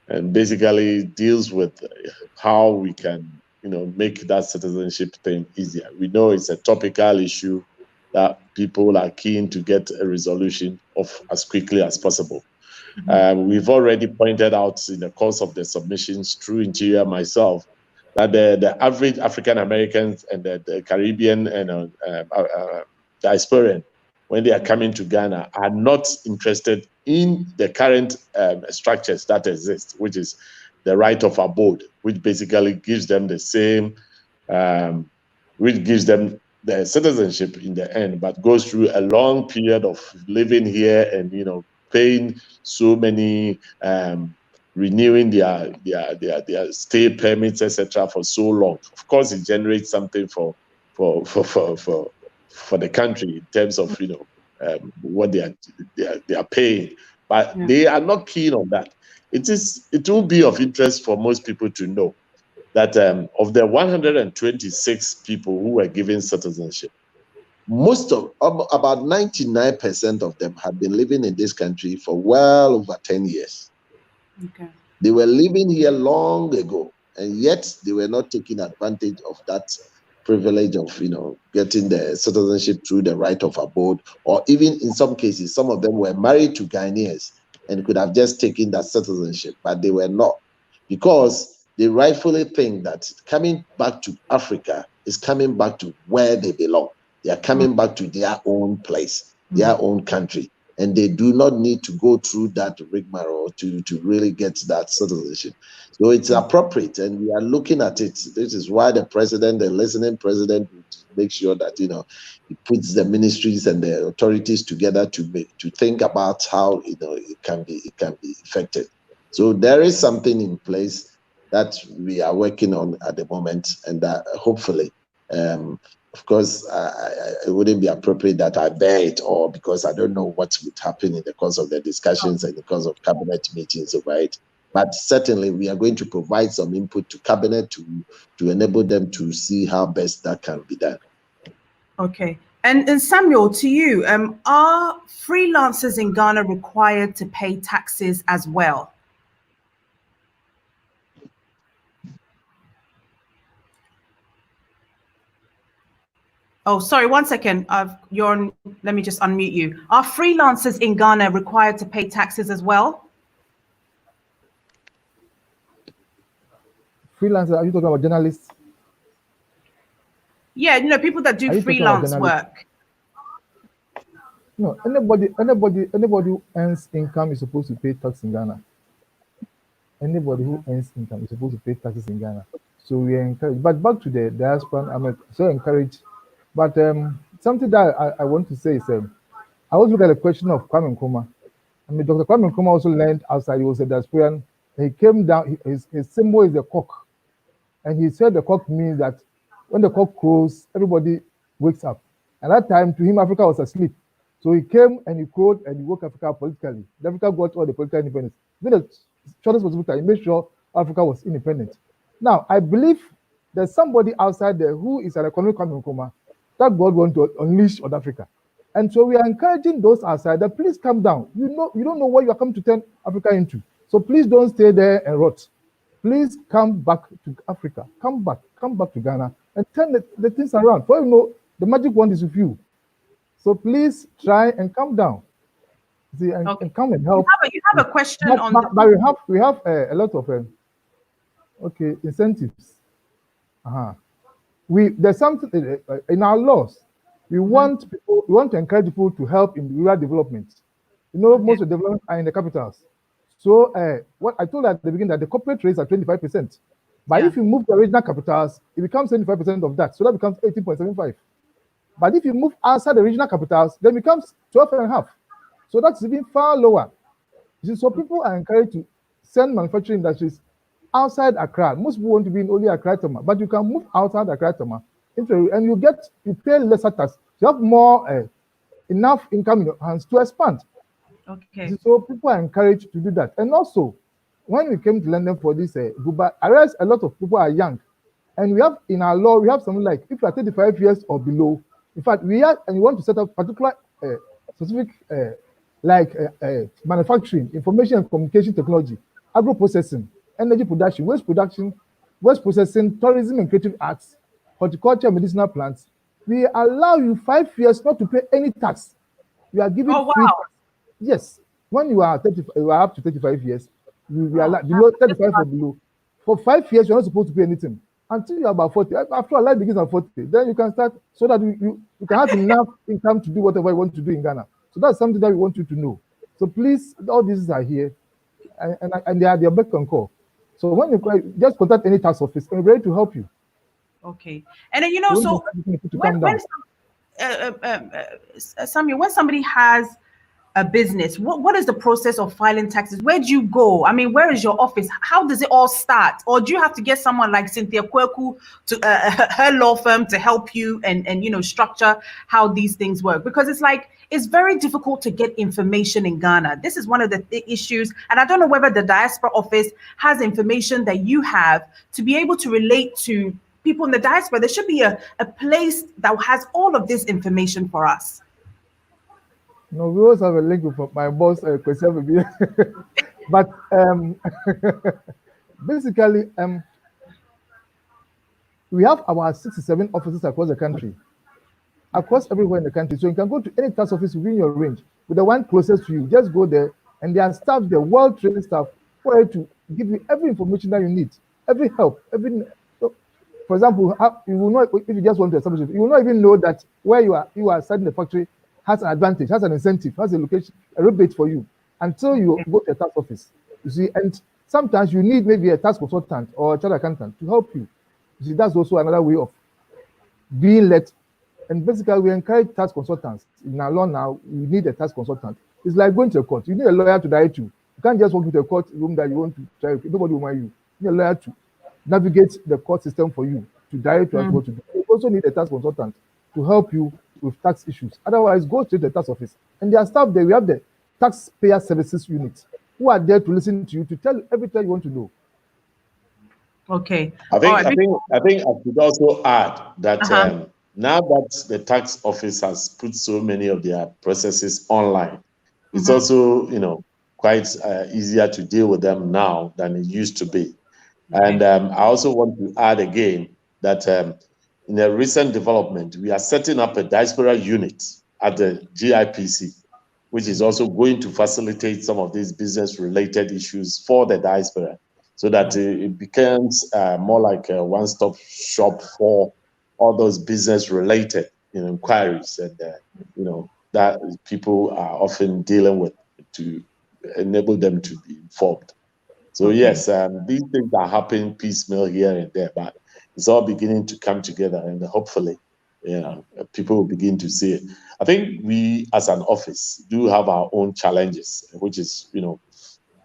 and basically deals with how we can, make that citizenship thing easier. We know it's a topical issue that people are keen to get a resolution of as quickly as possible. We've already pointed out in the course of the submissions through Interior, myself, that the average African Americans and the Caribbean and diasporan, when they are coming to Ghana, are not interested in the current structures that exist, which is the right of abode, which basically gives them the same, which gives them the citizenship in the end, but goes through a long period of living here and paying so many, renewing their stay permits, etc., for so long. Of course, it generates something for the country in terms of what they are paying, but they are not keen on that. It will be of interest for most people to know that of the 126 people who were given citizenship, most of about 99% of them have been living in this country for well over 10 years. Okay. They were living here long ago, and yet they were not taking advantage of that privilege of getting the citizenship through the right of abode, or even in some cases, some of them were married to Ghanaians and could have just taken that citizenship, but they were not, because they rightfully think that coming back to Africa is coming back to where they belong. They are coming back to their own place, their own country, and they do not need to go through that rigmarole to really get that citizenship. So it's appropriate, and we are looking at it. This is why the president, the listening president, would make sure that he puts the ministries and the authorities together to think about how it can be effected. So there is something in place that we are working on at the moment, and that hopefully, of course, it wouldn't be appropriate that I bear it all, because I don't know what would happen in the course of the discussions and the course of cabinet meetings, right? But certainly we are going to provide some input to cabinet to enable them to see how best that can be done. Okay. And Samuel, to you, are freelancers in Ghana required to pay taxes as well? Oh, sorry, 1 second. You're on. Let me just unmute you. Are freelancers in Ghana required to pay taxes as well? Freelancer, are you talking about journalists? Yeah, people that do freelance work. No, anybody who earns income is supposed to pay tax in Ghana. Anybody who earns income is supposed to pay taxes in Ghana. So we are encouraged. But back to the diaspora, I'm so encouraged. But something that I want to say is, I always look at the question of Kwame Nkrumah. I mean, Dr. Kwame Nkrumah also learned outside. He was a diasporan. He came down. His symbol is the cock. And he said the cock means that when the cock crows, everybody wakes up. At that time, to him, Africa was asleep. So he came and he crowed and he woke Africa politically. Africa got all the political independence. Then the shortest possible time, he made sure Africa was independent. Now, I believe there's somebody outside there who is an economic Kwame Nkrumah that God wants to unleash on Africa. And so we are encouraging those outside that please come down. You don't know what you are coming to turn Africa into. So please don't stay there and rot. Please come back to Africa. Come back to Ghana and turn the things around. For the magic wand is with you. So please try and come down. See, and come and help. You have a question on but we have a lot of incentives. There's something in our laws. We want to encourage people to help in rural development. Most of the development are in the capitals. So what I told at the beginning, that the corporate rates are 25%. But if you move the regional capitals, it becomes 75% of that. So that becomes 18.75. But if you move outside the regional capitals, then it becomes 12.5. So that's even far lower. You see, so people are encouraged to send manufacturing industries outside Accra. Most people want to be in only Accra, but you can move outside Accra, and you pay lesser tax. You have more enough income in your hands to expand. Okay. So people are encouraged to do that. And also, when we came to London for this Buba, I realized a lot of people are young. And we have in our law, we have something like if you are 35 years or below, in fact, we are, and you want to set up particular specific manufacturing, information and communication technology, agro-processing, energy production, waste processing, tourism and creative arts, horticulture, medicinal plants. We allow you 5 years not to pay any tax. You are giving free tax. Yes, when you are up to 35 years, you are below 35 or below. For 5 years, you're not supposed to pay anything until you're about 40. After all, life begins at 40. Then you can start so that you can have enough income to do whatever you want to do in Ghana. So that's something that we want you to know. So please, all these are here, and they are their beck and call. So when you just contact any tax office, and we're ready to help you. Okay, and then Samuel, when somebody has a business, what is the process of filing taxes? Where do you go? I mean, where is your office? How does it all start? Or do you have to get someone like Cynthia Coco to her law firm to help you and structure how these things work? Because it's very difficult to get information in Ghana. This is one of the issues, and I don't know whether the Diaspora office has information that you have to be able to relate to people in the diaspora. There should be a place that has all of this information for us. No, we also have a link with my boss, Kwesi. But basically, we have our 67 offices across the country, across everywhere in the country. So you can go to any tax office within your range. With the one closest to you, just go there, and there are staff, the well-trained staff, for you to give you every information that you need, every help, for example, you will not, if you just want to establish it, you will not even know that where you are starting the factory has an advantage, has an incentive, has a location, a rebate for you until you go to a tax office. You see, and sometimes you need maybe a tax consultant or a chartered accountant to help you. You see, that's also another way of being led. And basically, we encourage tax consultants. In our law now, you need a tax consultant. It's like going to a court. You need a lawyer to direct you. You can't just walk into a court room that you want to try. Nobody will mind you. You need a lawyer to navigate the court system for you, to direct you what to do. You also need a tax consultant to help you with tax issues. Otherwise, go to the tax office. And there are staff there. We have the taxpayer services unit who are there to listen to you, to tell you everything you want to know. Okay. I think I could also add that now that the tax office has put so many of their processes online, it's also quite easier to deal with them now than it used to be. Okay. And I also want to add again that in a recent development, we are setting up a diaspora unit at the GIPC, which is also going to facilitate some of these business-related issues for the diaspora, so that it becomes more like a one-stop shop for all those business-related inquiries and that people are often dealing with, to enable them to be informed. So yes, these things are happening piecemeal here and there, but it's all beginning to come together, and hopefully, people will begin to see it. I think we, as an office, do have our own challenges, which is,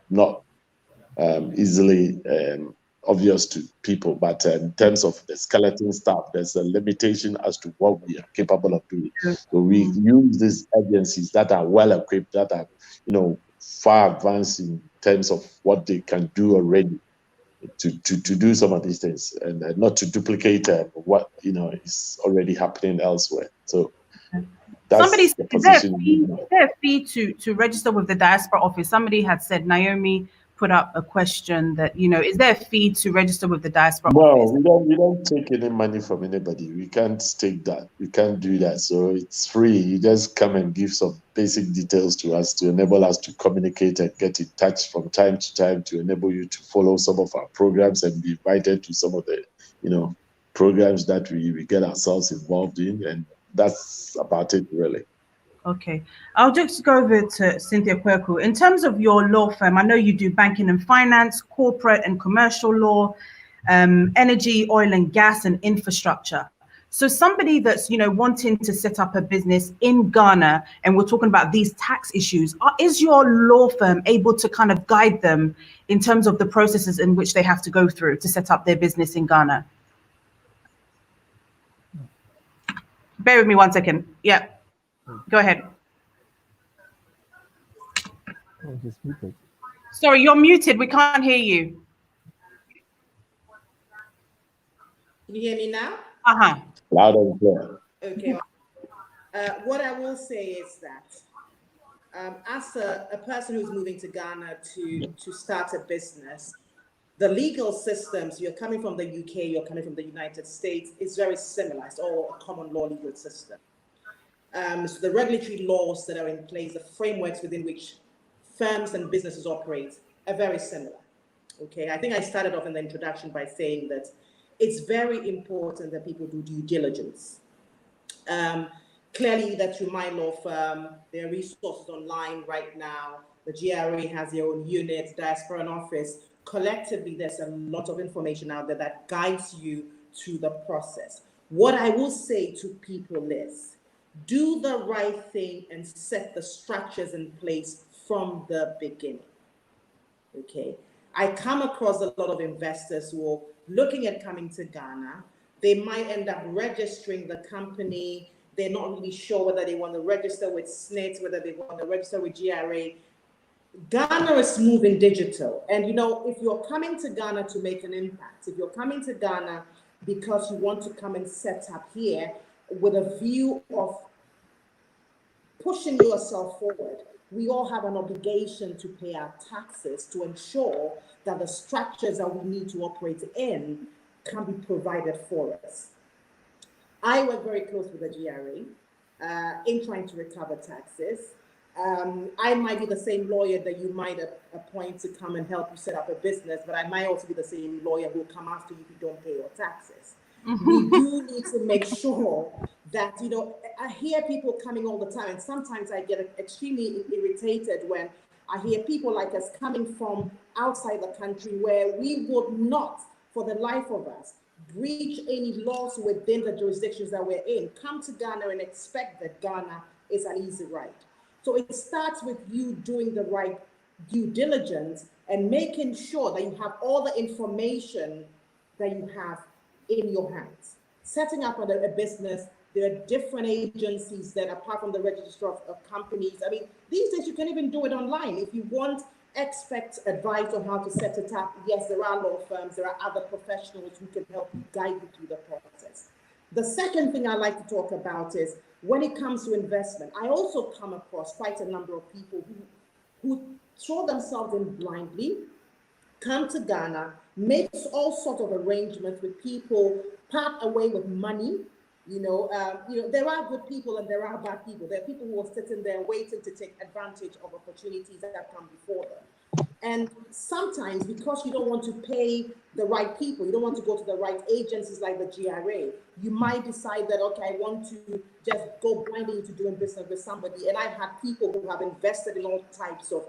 not easily obvious to people. But in terms of the skeleton staff, there's a limitation as to what we are capable of doing. So we use these agencies that are well equipped, that are, far advanced in terms of what they can do already, to do some of these things, and not to duplicate what is already happening elsewhere. So that's the position. Is there a fee to register with the Diaspora office? Somebody had said, Naomi put up a question that, is there a fee to register with the Diaspora office? No, we don't take any money from anybody. We can't take that. We can't do that. So it's free. You just come and give some basic details to us to enable us to communicate and get in touch from time to time, to enable you to follow some of our programs and be invited to some of the, programs that we get ourselves involved in. And that's about it, really. Okay, I'll just go over to Cynthia Coco. In terms of your law firm, I know you do banking and finance, corporate and commercial law, energy, oil and gas, and infrastructure. So somebody that's, wanting to set up a business in Ghana, and we're talking about these tax issues, is your law firm able to kind of guide them in terms of the processes in which they have to go through to set up their business in Ghana? Bear with me 1 second. Yeah, go ahead. Sorry, you're muted. We can't hear you. Can you hear me now? Uh-huh. Loud and clear. Okay. What I will say is that as a person who's moving to Ghana to start a business, the legal systems, you're coming from the UK, you're coming from the United States, is very similar. It's all a common law legal system. So the regulatory laws that are in place, the frameworks within which firms and businesses operate are very similar. Okay, I think I started off in the introduction by saying that it's very important that people do due diligence. Clearly, that through my law firm, there are resources online right now. The GRA has their own unit, Diaspora and office. Collectively, there's a lot of information out there that guides you through the process. What I will say to people is, do the right thing and set the structures in place from the beginning. Okay, I come across a lot of investors who are looking at coming to Ghana. They might end up registering the company. They're not really sure whether they want to register with SNIT, whether they want to register with GRA. Ghana is moving digital. And if you're coming to Ghana to make an impact, if you're coming to Ghana because you want to come and set up here with a view of pushing yourself forward, we all have an obligation to pay our taxes to ensure that the structures that we need to operate in can be provided for us. I work very close with the GRA in trying to recover taxes. I might be the same lawyer that you might appoint to come and help you set up a business, but I might also be the same lawyer who will come after you if you don't pay your taxes. We do need to make sure that, I hear people coming all the time, and sometimes I get extremely irritated when I hear people like us coming from outside the country where we would not, for the life of us, breach any laws within the jurisdictions that we're in, come to Ghana and expect that Ghana is an easy ride. So it starts with you doing the right due diligence and making sure that you have all the information that you have in your hands. Setting up a business, there are different agencies that, apart from the register of companies, I mean, these days you can even do it online. If you want expert advice on how to set it up, yes, there are law firms, there are other professionals who can help you, guide you through the process. The second thing I like to talk about is when it comes to investment, I also come across quite a number of people who throw themselves in blindly, come to Ghana, makes all sorts of arrangements with people, part away with money. There are good people and there are bad people. There are people who are sitting there waiting to take advantage of opportunities that come before them. And sometimes, because you don't want to pay the right people, you don't want to go to the right agencies like the GRA, you might decide that, okay, I want to just go blindly into doing business with somebody. And I've had people who have invested in all types of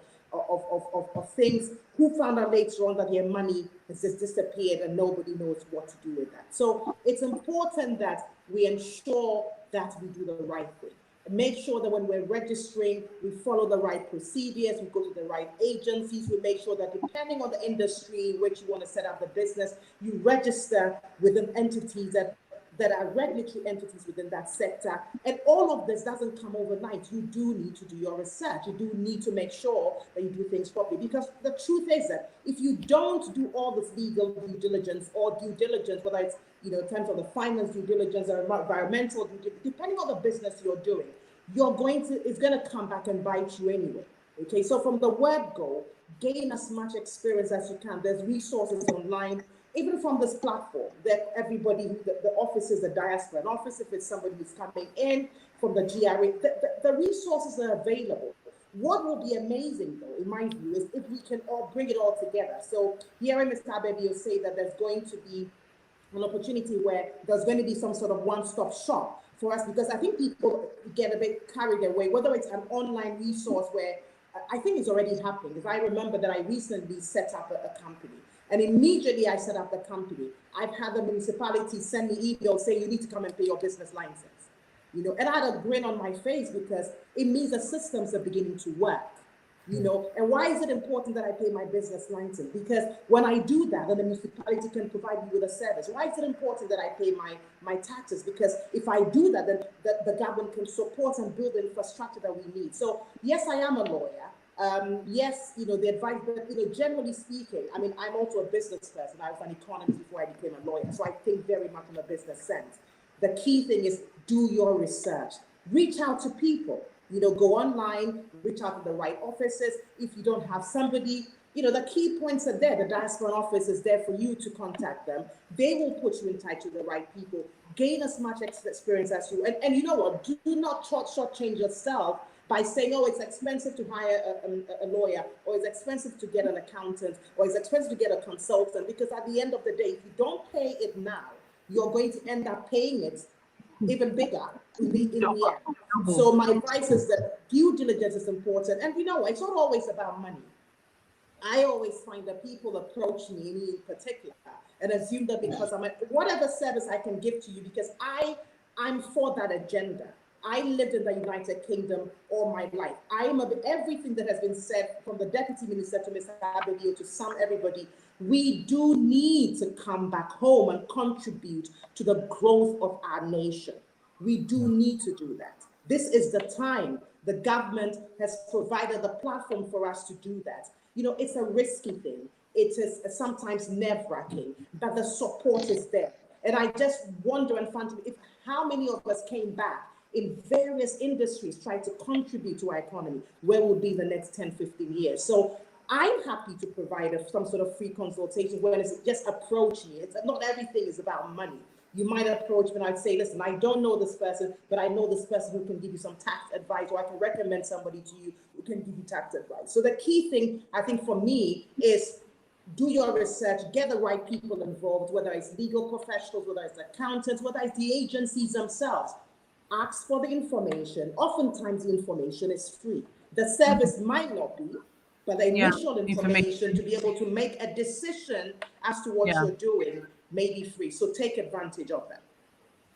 things who found out later on that their money has just disappeared and nobody knows what to do with that. So it's important that we ensure that we do the right thing. Make sure that when we're registering, we follow the right procedures, we go to the right agencies, we make sure that depending on the industry in which you want to set up the business, you register within entities that are regulatory entities within that sector. And all of this doesn't come overnight. You do need to do your research. You do need to make sure that you do things properly, because the truth is that if you don't do all this legal due diligence or due diligence, whether it's in terms of the finance due diligence or environmental due diligence, depending on the business you're doing, it's going to come back and bite you anyway. Okay, so from the word go, gain as much experience as you can. There's resources online. Even from this platform, that everybody, the offices, the Diaspora, an office, if it's somebody who's coming in from the GRA, the resources are available. What will be amazing, though, in my view, is if we can all bring it all together. So hearing Mr. Abedi say that there's going to be an opportunity where there's going to be some sort of one-stop shop for us, because I think people get a bit carried away, whether it's an online resource where I think it's already happening. Because I remember that I recently set up a company. And immediately I set up the company. I've had the municipality send me emails saying you need to come and pay your business license. You know, and I had a grin on my face because it means the systems are beginning to work. You know, and why is it important that I pay my business license? Because when I do that, then the municipality can provide me with a service. Why is it important that I pay my taxes? Because if I do that, then the government can support and build the infrastructure that we need. So yes, I am a lawyer. Yes, you know, the advice, but you know, generally speaking, I mean, I'm also a business person. I was an economist before I became a lawyer, so I think very much in a business sense. The key thing is do your research. Reach out to people. You know, go online, reach out to the right offices. If you don't have somebody, you know, the key points are there. The Diaspora office is there for you to contact them. They will put you in touch with the right people. Gain as much experience as you. And you know what? Do not shortchange yourself by saying, oh, it's expensive to hire a lawyer, or it's expensive to get an accountant, or it's expensive to get a consultant. Because at the end of the day, if you don't pay it now, you're going to end up paying it even bigger in the end. So my advice is that due diligence is important. And you know, it's not always about money. I always find that people approach me in particular and assume that because I'm whatever service I can give to you, because I'm for that agenda. I lived in the United Kingdom all my life. I am of everything that has been said from the Deputy Minister to Mr. Abidio to everybody. We do need to come back home and contribute to the growth of our nation. We do need to do that. This is the time. The government has provided the platform for us to do that. You know, it's a risky thing. It is sometimes nerve-wracking, but the support is there. And I just wonder and find if how many of us came back in various industries trying to contribute to our economy, where would be the next 10, 15 years? So I'm happy to provide some sort of free consultation where it's just approach me. It's not everything is about money. You might approach me and I'd say, listen, I don't know this person, but I know this person who can give you some tax advice, or I can recommend somebody to you who can give you tax advice. So the key thing, I think, for me is do your research, get the right people involved, whether it's legal professionals, whether it's accountants, whether it's the agencies themselves. Ask for the information. Oftentimes the information is free. The service might not be, but the initial information to be able to make a decision as to what you're doing may be free. So take advantage of that.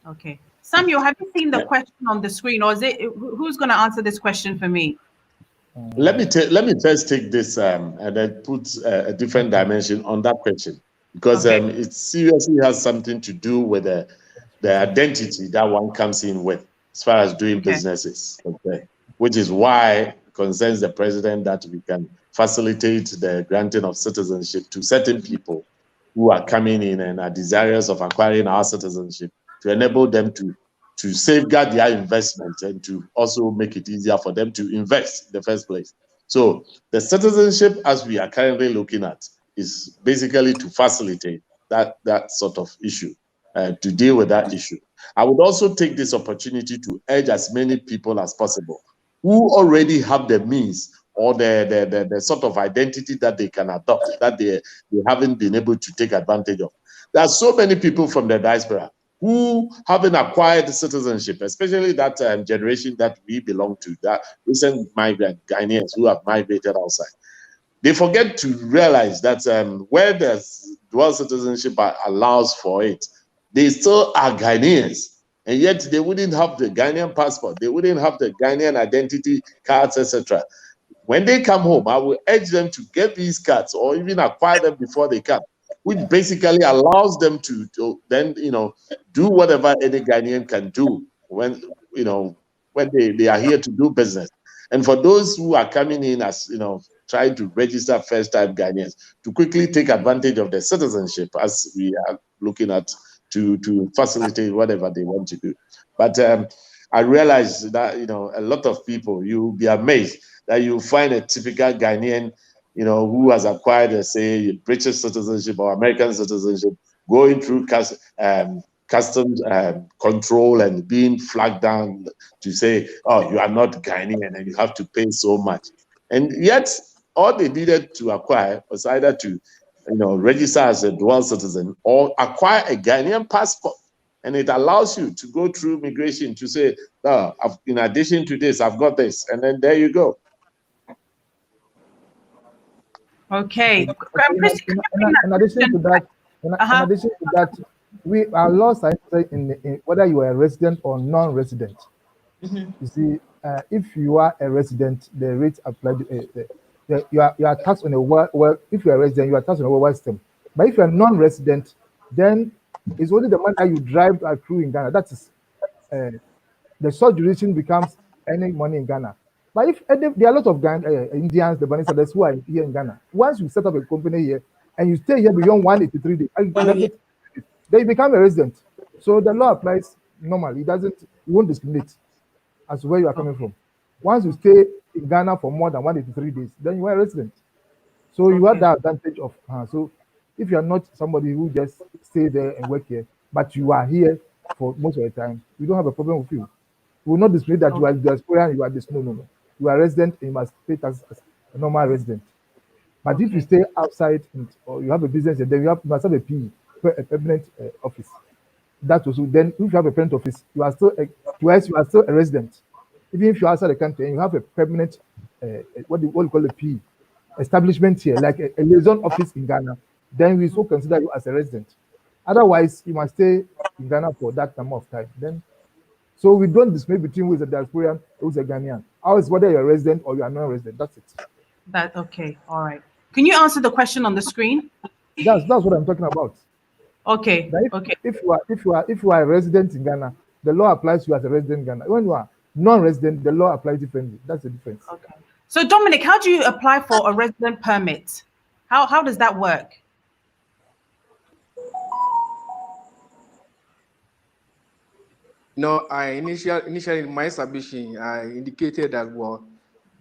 Okay. Samuel, have you seen the question on the screen, or is it who's going to answer this question for me? Let me first take this and then put a different dimension on that question, because it seriously has something to do with the identity that one comes in with as far as doing businesses, which is why it concerns the president that we can facilitate the granting of citizenship to certain people who are coming in and are desirous of acquiring our citizenship, to enable them to safeguard their investment and to also make it easier for them to invest in the first place. So the citizenship, as we are currently looking at, is basically to facilitate that sort of issue, to deal with that issue. I would also take this opportunity to urge as many people as possible who already have the means or the sort of identity that they can adopt, that they haven't been able to take advantage of. There are so many people from the diaspora who haven't acquired citizenship, especially that generation that we belong to, that recent migrant Ghanaians who have migrated outside. They forget to realize that where the dual citizenship allows for it, they still are Ghanaians, and yet they wouldn't have the Ghanaian passport, they wouldn't have the Ghanaian identity cards, etc. When they come home, I will urge them to get these cards or even acquire them before they come, which basically allows them to then, do whatever any Ghanaian can do when they are here to do business. And for those who are coming in as, trying to register first-time Ghanaians, to quickly take advantage of their citizenship as we are looking at to facilitate whatever they want to do. But I realize that, a lot of people, you'll be amazed that you find a typical Ghanaian, who has acquired, say, British citizenship or American citizenship, going through customs control and being flagged down to say, oh, you are not Ghanaian and you have to pay so much. And yet, all they needed to acquire was either to, register as a dual citizen or acquire a Ghanaian passport. And it allows you to go through immigration to say, oh, in addition to this, I've got this. And then there you go. Okay. In addition to that, in addition to that, our laws are in whether you are a resident or non-resident. You see, if you are a resident, the rates applied. You are taxed on a well. If you are a resident, you are taxed on a worldwide system. But if you are non-resident, then it's only the money that you drive to accrue in Ghana. That is, the sole jurisdiction becomes any money in Ghana. But if there are a lot of Indians, the Banistas who are here in Ghana, once you set up a company here and you stay here beyond 183 days, then you become a resident. So the law applies normally. You won't discriminate as to where you are coming from. Once you stay in Ghana for more than 183 days, then you are a resident. So you have that advantage of, so if you are not somebody who just stay there and work here, but you are here for most of the time, we don't have a problem with you. We will not discriminate that you are diaspora and you are this. No. You are a resident and you must pay tax as a normal resident. But if you stay outside or you have a business, then you must have a PE, a permanent office. That also, then if you have a permanent office, you are still a resident. Even if you're outside the country and you have a permanent, what you call a PE, establishment here, like a liaison office in Ghana, then we still consider you as a resident. Otherwise, you must stay in Ghana for that number of time. Then, so we don't discriminate between who is a diasporan, who is a Ghanaian. Ours, whether you're a resident or you are non-resident, that's it. Okay, all right. Can you answer the question on the screen? That's what I'm talking about. Okay. If you are a resident in Ghana, the law applies to you as a resident in Ghana. When you are non-resident, the law applies differently. That's the difference. Okay. So Dominic, how do you apply for a resident permit? How does that work? No, initially in my submission, I indicated that, well,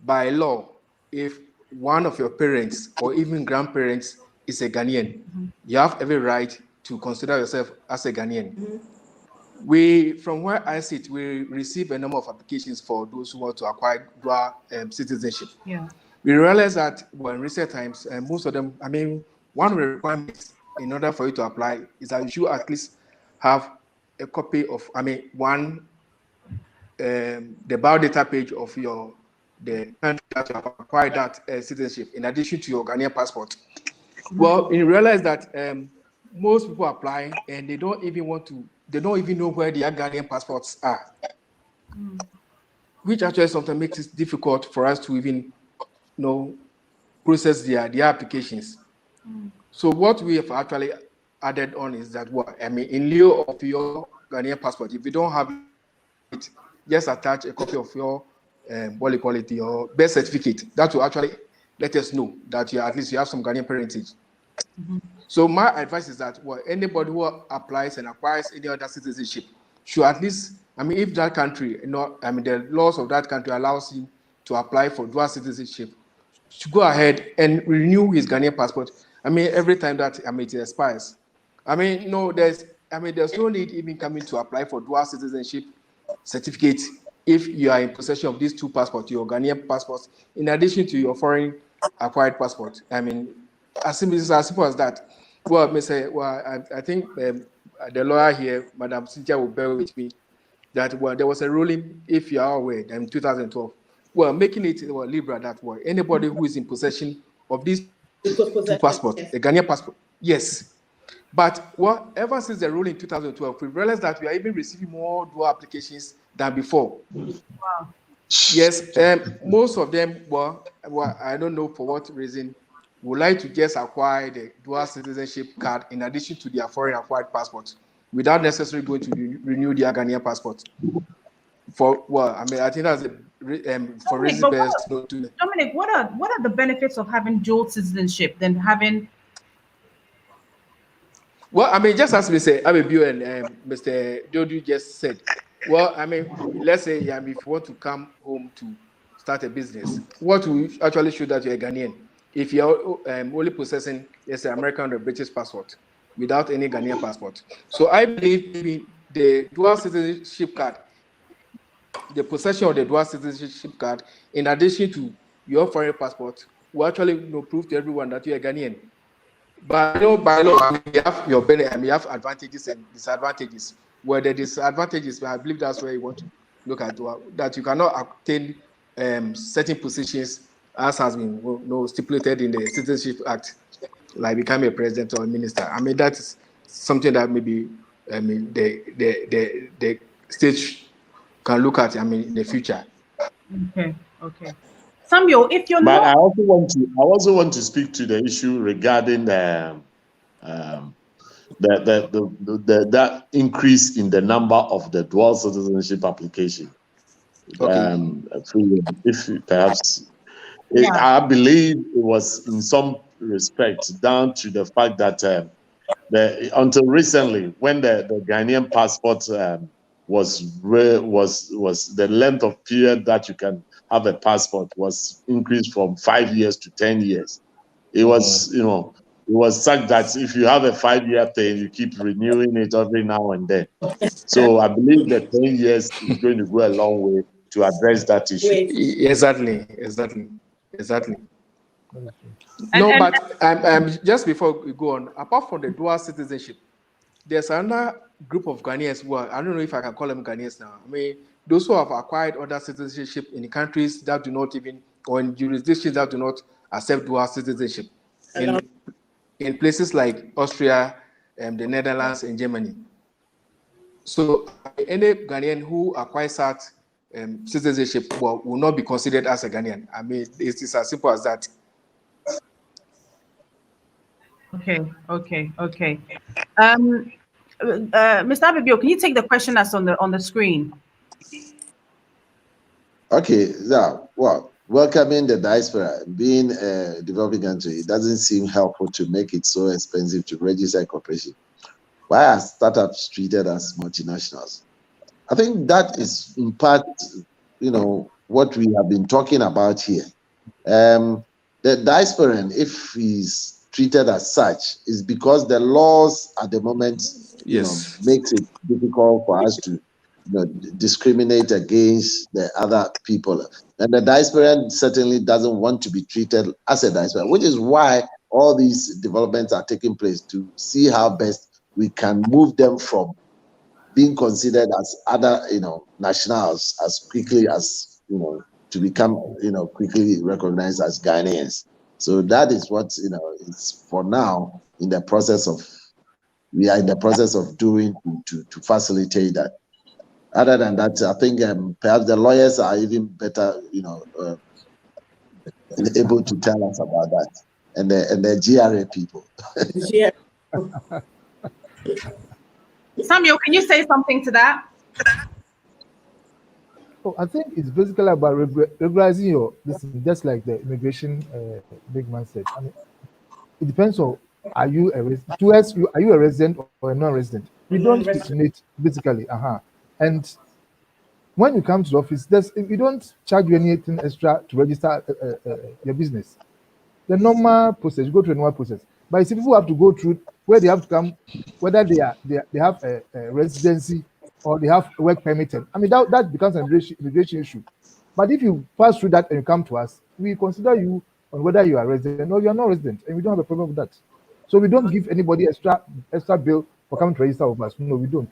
by law, if one of your parents or even grandparents is a Ghanaian, you have every right to consider yourself as a Ghanaian. From where I sit, we receive a number of applications for those who want to acquire dual citizenship. Yeah. We realize that, well, in recent times, most of them, one of the requirements in order for you to apply is that you should at least have a copy of, the biodata page of the country that you have acquired that citizenship, in addition to your Ghanaian passport. Well, you realize that most people apply and they don't even know where their Ghanaian passports are, which actually sometimes makes it difficult for us to even process their applications. So what we have actually added on is that, in lieu of your Ghanaian passport, if you don't have it, just attach a copy of your your birth certificate. That will actually let us know that at least you have some Ghanaian parentage. So my advice is that anybody who applies and acquires any other citizenship should at least, if that country, the laws of that country allows him to apply for dual citizenship, should go ahead and renew his Ghanaian passport. Every time that it expires. There's no need even coming to apply for dual citizenship certificate if you are in possession of these two passports, your Ghanaian passport, in addition to your foreign acquired passport. As simple as that. Well, I think the lawyer here, Madam Cynthia, will bear with me that there was a ruling, if you are aware, in 2012. Making it liberal that anybody who is in possession of these two passports, the Ghanaian passport, yes. But ever since the ruling in 2012, we realized that we are even receiving more dual applications than before. Wow. Yes, most of them I don't know for what reason, would like to just acquire the dual citizenship card in addition to their foreign acquired passport without necessarily going to renew their Ghanaian passport. I think that's for reason best. Dominic, what are the benefits of having dual citizenship than having? Just as we say, Abibu and Mr. Dodu just said. Let's say if you want to come home to start a business, what will actually show that you're a Ghanaian? If you're only possessing, let's say, American or British passport without any Ghanaian passport. So I believe the dual citizenship card, the possession of the dual citizenship card, in addition to your foreign passport, will actually prove to everyone that you're a Ghanaian. But by law, you have your benefit, you have advantages and disadvantages. Where the disadvantages, I believe that's where you want to look at, that you cannot obtain certain positions as has been stipulated in the Citizenship Act, like become a president or a minister. I mean, that is something that maybe the state can look at. I mean, in the future. Okay. Samuel, if you're But not, I also want to speak to the issue regarding that increase in the number of the dual citizenship application. Okay. If perhaps, yeah. I believe it was in some respects down to the fact that until recently, when the Ghanaian passport was the length of period that you can have a passport was increased from 5 years to 10 years. It was, it was such that if you have a 5-year thing, you keep renewing it every now and then. So I believe that 10 years is going to go a long way to address that issue. Exactly. And But just before we go on, apart from the dual citizenship, there's another group of Ghanaians who are, I don't know if I can call them Ghanaians now. I mean, those who have acquired other citizenship in countries that do not even, or in jurisdictions that do not accept dual citizenship, in places like Austria, the Netherlands, and Germany. So any Ghanaian who acquires that citizenship will not be considered as a Ghanaian. I mean, it's as simple as that. Okay. Mr. Abibio, can you take the question that's on the screen? Okay, yeah. Well, welcoming the diaspora, being a developing country, it doesn't seem helpful to make it so expensive to register a corporation. Why are startups treated as multinationals? I think that is in part, what we have been talking about here. The diasporan, if he's treated as such, is because the laws at the moment, makes it difficult for us to discriminate against the other people. And the diasporan certainly doesn't want to be treated as a diaspora, which is why all these developments are taking place, to see how best we can move them from being considered as other, nationals as quickly as, to become, quickly recognized as Ghanaians. So that is what, it's for now we are in the process of doing to facilitate that. Other than that, I think perhaps the lawyers are even better, able to tell us about that, and the GRA people. Yeah. Samuel, can you say something to that? Oh, I think it's basically about regularizing your this is just like the immigration big man said. I mean, it depends on are you a resident or a non-resident? We don't discriminate basically. And when you come to the office, we don't charge you anything extra to register your business. The normal process, you go through a normal process. But you see, people have to go through where they have to come, whether they have a residency or they have work permitted. I mean, that becomes an immigration issue. But if you pass through that and you come to us, we consider you on whether you are resident or you are not resident, and we don't have a problem with that. So we don't give anybody extra bill for coming to register with us. No, we don't.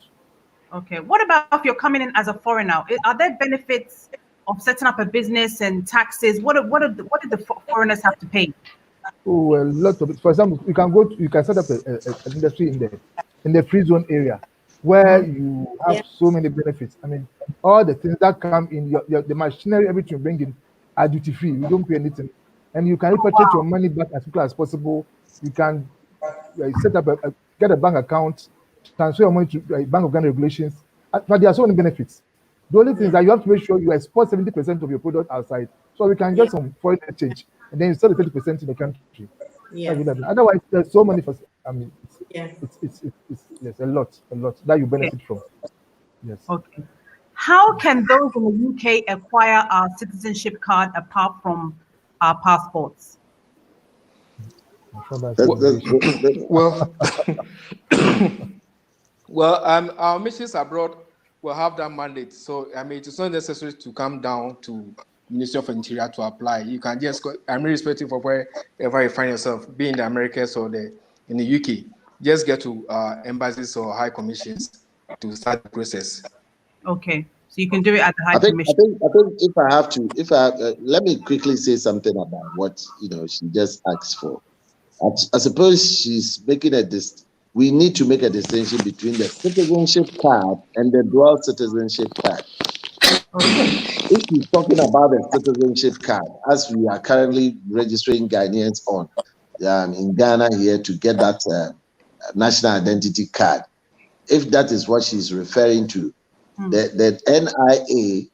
Okay. What about if you're coming in as a foreigner? Are there benefits of setting up a business and taxes? What did the foreigners have to pay? Oh, a lot of it. For example, you can set up an industry in the free zone area where you have so many benefits. I mean, all the things that come in the machinery, everything you bring in are duty free. You don't pay anything, and you can repatriate your money back as quickly as possible. You can set up get a bank account, transfer your money to Bank of Ghana regulations. But there are so many benefits. The only thing is that you have to make sure you export 70% of your product outside, so we can get some foreign exchange, and then you sell the 30% in the country. Yeah. Otherwise, there's so many. I mean, it's yes, a lot that you benefit from. Yes. Okay. How can those in the UK acquire our citizenship card apart from our passports? Our missions abroad will have that mandate. So I mean, it's not necessary to come down to Ministry of Interior to apply. You can just go. I'm irrespective of wherever you find yourself, be in the Americas or in the UK. Just get to embassies or high commissions to start the process. Okay. So you can do it at the High I think Commission. if I have to, let me quickly say something about what she just asked for. I suppose she's making we need to make a distinction between the citizenship card and the dual citizenship card. If you're talking about the citizenship card, as we are currently registering Ghanaians on in Ghana here to get that national identity card, if that is what she's referring to, the NIA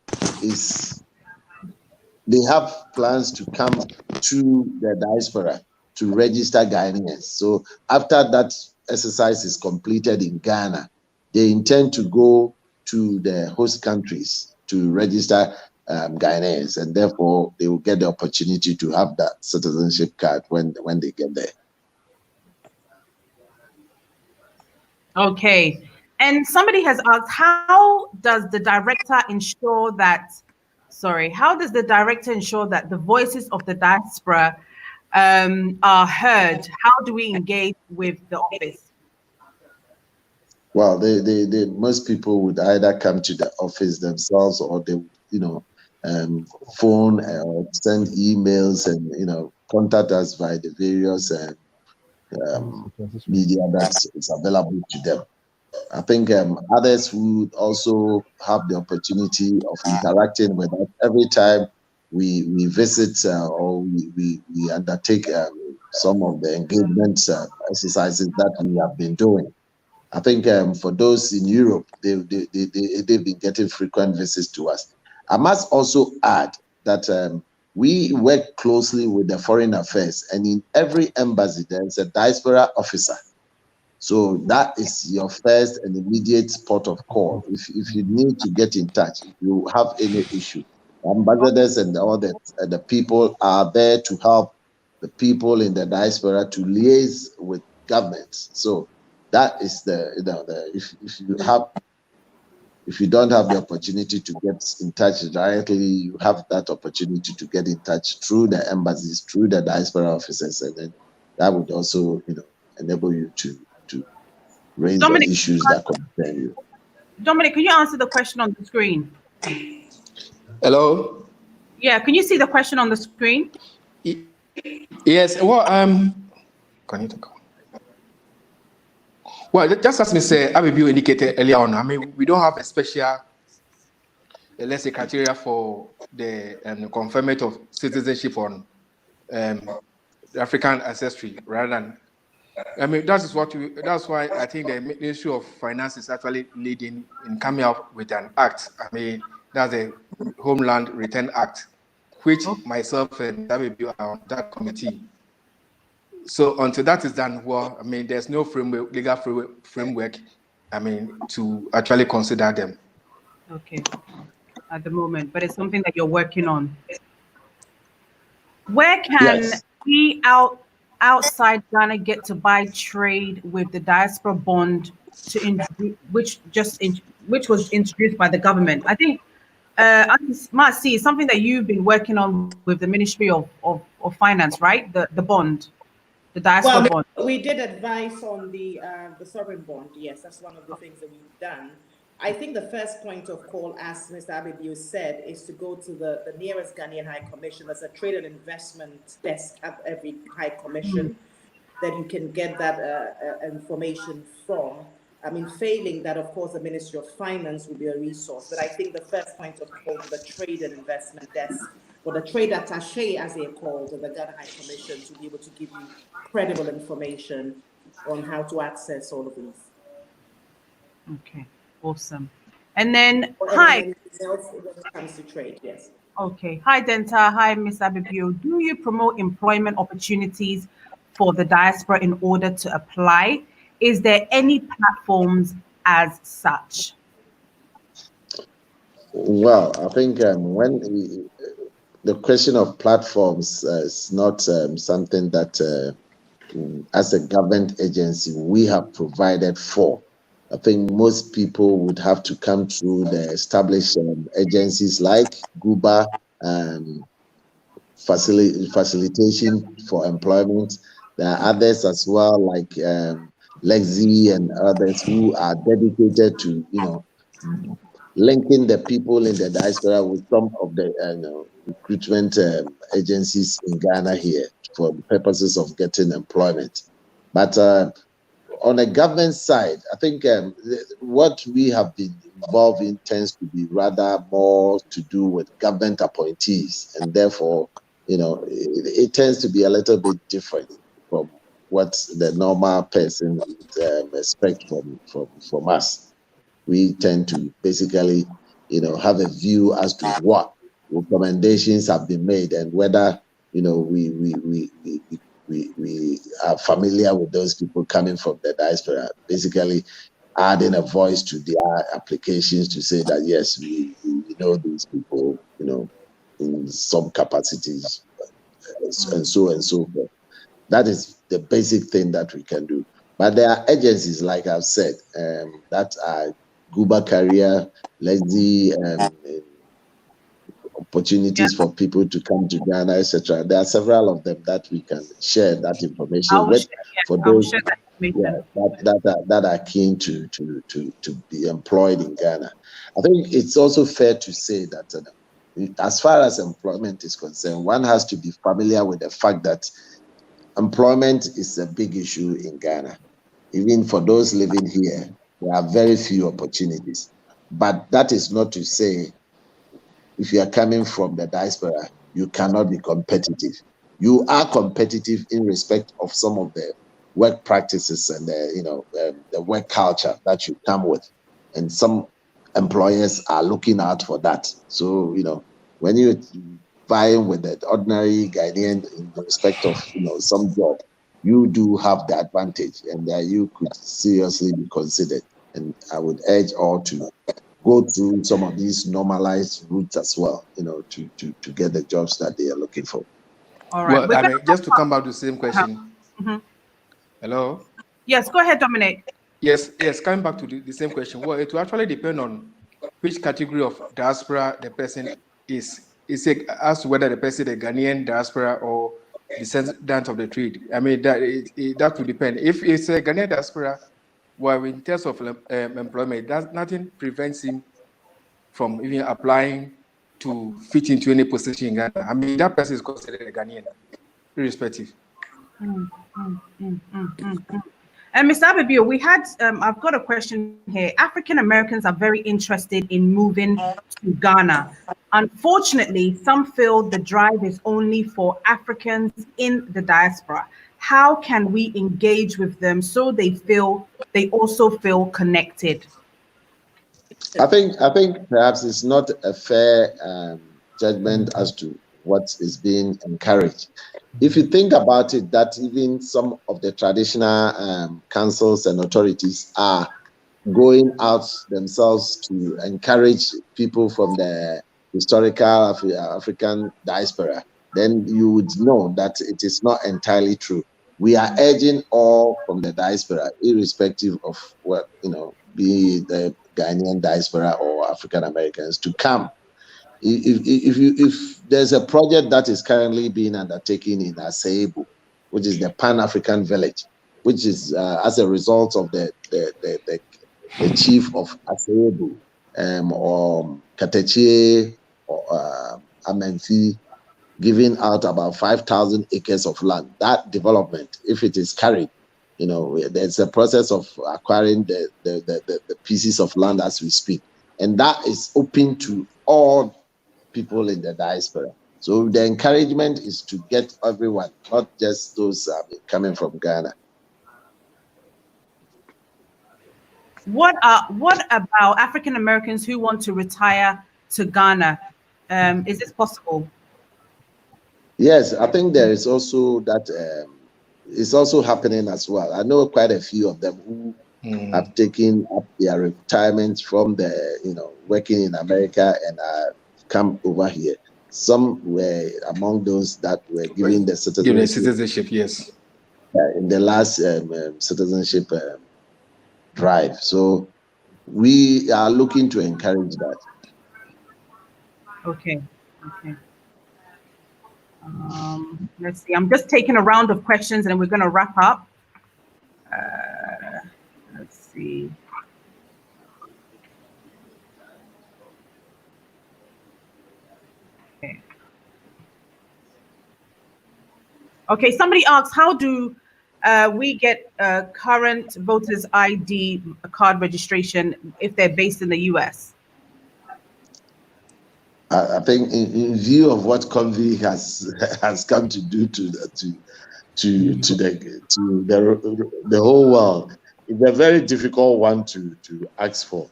they have plans to come to the diaspora to register Ghanaians. So after that exercise is completed in Ghana, they intend to go to the host countries to register Ghanaians, and therefore they will get the opportunity to have that citizenship card when they get there. Okay. And somebody has asked, how does the director ensure that the voices of the diaspora are heard? How do we engage with the office? Well, most people would either come to the office themselves, or they, phone or send emails and contact us via the various media that is available to them. I think others would also have the opportunity of interacting with us every time we visit or we undertake some of the engagement exercises that we have been doing. I think for those in Europe, they've been getting frequent visits to us. I must also add that we work closely with the Foreign Affairs, and in every embassy there is a diaspora officer. So that is your first and immediate port of call. If you need to get in touch, if you have any issue, ambassadors and all the people are there to help the people in the diaspora to liaise with governments. So that is if you don't have the opportunity to get in touch directly, you have that opportunity to get in touch through the embassies, through the diaspora offices, and then that would also enable you to raise Dominic, the issues that concern you. Dominic, can you answer the question on the screen? Hello? Yeah, can you see the question on the screen? Yes, well, well, just as Mr. Abibu indicated earlier on, I mean, we don't have a special, let's say, criteria for the conferment of citizenship on African ancestry, rather than, I mean, that's why I think the Ministry of Finance is actually leading in coming up with an act. I mean, that's the Homeland Return Act, which myself and Abibu are on that committee. So until that is done, well, I mean, there's no legal framework, I mean, to actually consider them. Okay, at the moment, but it's something that you're working on. Where can we outside Ghana get to buy trade with the diaspora bond which was introduced by the government? I think Marcy, is something that you've been working on with the Ministry of Finance, right? The bond. The diaspora bond. We did advise on the sovereign bond. Yes, that's one of the things that we've done. I think the first point of call, as Mr. Abibu said, is to go to the nearest Ghanaian High Commission. There's a trade and investment desk at every High Commission that you can get that information from. I mean, failing that, of course, the Ministry of Finance will be a resource. But I think the first point of call to the trade and investment desk, or the trade attaché, as they're called, of the Ghana High Commission, to be able to give you credible information on how to access all of these. Okay, awesome. And then, hi. When it comes to trade, yes. Okay. Hi, Denta. Hi, Ms. Abibu. Do you promote employment opportunities for the diaspora in order to apply? Is there any platforms as such? Well, I think when the question of platforms is not something that, as a government agency, we have provided for. I think most people would have to come through the established agencies like GUBA, facilitation for employment. There are others as well, like Lexi and others who are dedicated to, linking the people in the diaspora with some of the recruitment agencies in Ghana here for the purposes of getting employment. But on the government side, I think what we have been involved in tends to be rather more to do with government appointees, and therefore, it tends to be a little bit different from what the normal person would expect from us. We tend to basically, have a view as to what recommendations have been made and whether, we are familiar with those people coming from the diaspora, basically adding a voice to their applications to say that, yes, we know these people, in some capacities and so forth. That is the basic thing that we can do. But there are agencies, like I've said, that are Guba Career, Lexi, opportunities for people to come to Ghana, etc. There are several of them that we can share that information with for those that are keen to be employed in Ghana. I think it's also fair to say that as far as employment is concerned, one has to be familiar with the fact that employment is a big issue in Ghana. Even for those living here, there are very few opportunities. But that is not to say if you are coming from the diaspora, you cannot be competitive. You are competitive in respect of some of the work practices and the work culture that you come with. And some employers are looking out for that. So, when you're vying with the ordinary Ghanaian in respect of, some job, you do have the advantage, and that you could seriously be considered. And I would urge all to go through some of these normalized routes as well, to get the jobs that they are looking for. All right. Well, just to come back to the same question. Hello? Yes, go ahead, Dominic. Yes, coming back to the same question. Well, it will actually depend on which category of diaspora the person is. It's as to whether the person is a Ghanaian diaspora or descendant of the trade. I mean, that will depend. If it's a Ghanaian diaspora, well, in terms of employment, nothing prevents him from even applying to fit into any position in Ghana. I mean, that person is considered a Ghanaian, irrespective. And Mr. Abibio, we had, I've got a question here. African Americans are very interested in moving to Ghana. Unfortunately, some feel the drive is only for Africans in the diaspora. How can we engage with them so they also feel connected? I think perhaps it's not a fair judgment as to what is being encouraged. If you think about it, that even some of the traditional councils and authorities are going out themselves to encourage people from the historical African diaspora, then you would know that it is not entirely true. We are urging all from the diaspora, irrespective of what, be the Ghanaian diaspora or African Americans, to come. If there's a project that is currently being undertaken in Asebu, which is the Pan-African Village, which is as a result of the chief of Asebu, or Katechie or Amenfi, giving out about 5,000 acres of land. That development, if it is carried, there's a process of acquiring the pieces of land as we speak, and that is open to all people in the diaspora. So the encouragement is to get everyone, not just those coming from Ghana. What about African Americans who want to retire to Ghana? Is this possible? Yes, I think there is also that. It's also happening as well. I know quite a few of them who have taken up their retirement from the, working in America and come over here. Some were among those that were given the citizenship, yes. In the last citizenship drive. So we are looking to encourage that. Okay. Let's see. I'm just taking a round of questions and we're going to wrap up. Let's see. Okay, somebody asks, how do we get current voters ID card registration if they're based in the US? I think in view of what Convi has come to do to the whole world, it's a very difficult one to ask for.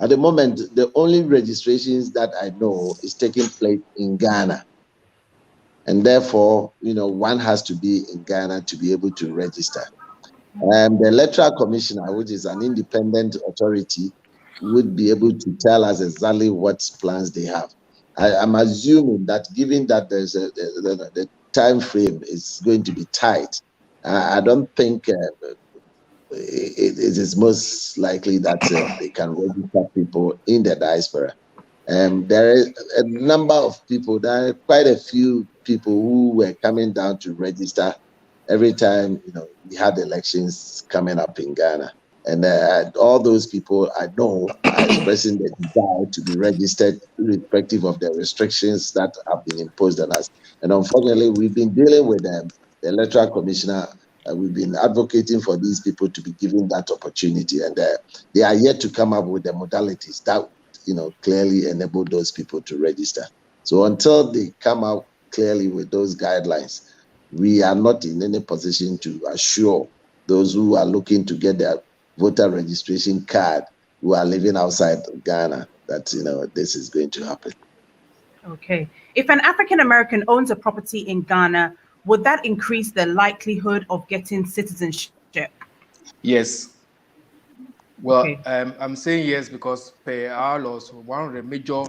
At the moment, the only registrations that I know is taking place in Ghana. And therefore, one has to be in Ghana to be able to register. The electoral commissioner, which is an independent authority, would be able to tell us exactly what plans they have. I'm assuming that given that there's the time frame is going to be tight, I don't think it is most likely that they can register people in the diaspora. There is a number of people, there are quite a few people who were coming down to register every time we had elections coming up in Ghana. And all those people I know are expressing the desire to be registered irrespective of the restrictions that have been imposed on us. And unfortunately, we've been dealing with them, the electoral commissioner. We've been advocating for these people to be given that opportunity, and they are yet to come up with the modalities that clearly enable those people to register. So until they come out clearly with those guidelines, we are not in any position to assure those who are looking to get their voter registration card who are living outside Ghana that this is going to happen. Okay. If an African American owns a property in Ghana, would that increase the likelihood of getting citizenship? Yes. Well, okay. I'm saying yes because per our laws, one of the major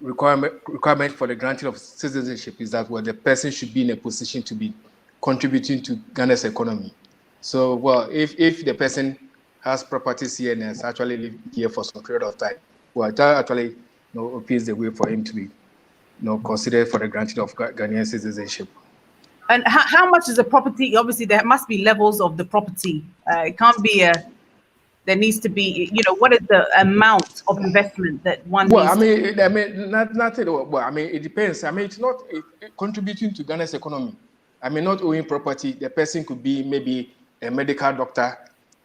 requirement for the granting of citizenship is that the person should be in a position to be contributing to Ghana's economy. So, well, if the person has properties here and has actually lived here for some period of time, well, that actually opens the way for him to be considered for the granting of Ghanaian citizenship. And how much is the property? Obviously, there must be levels of the property. It can't be there needs to be, what is the amount of investment that one needs? It depends. It's not contributing to Ghana's economy. Not owning property. The person could be maybe a medical doctor.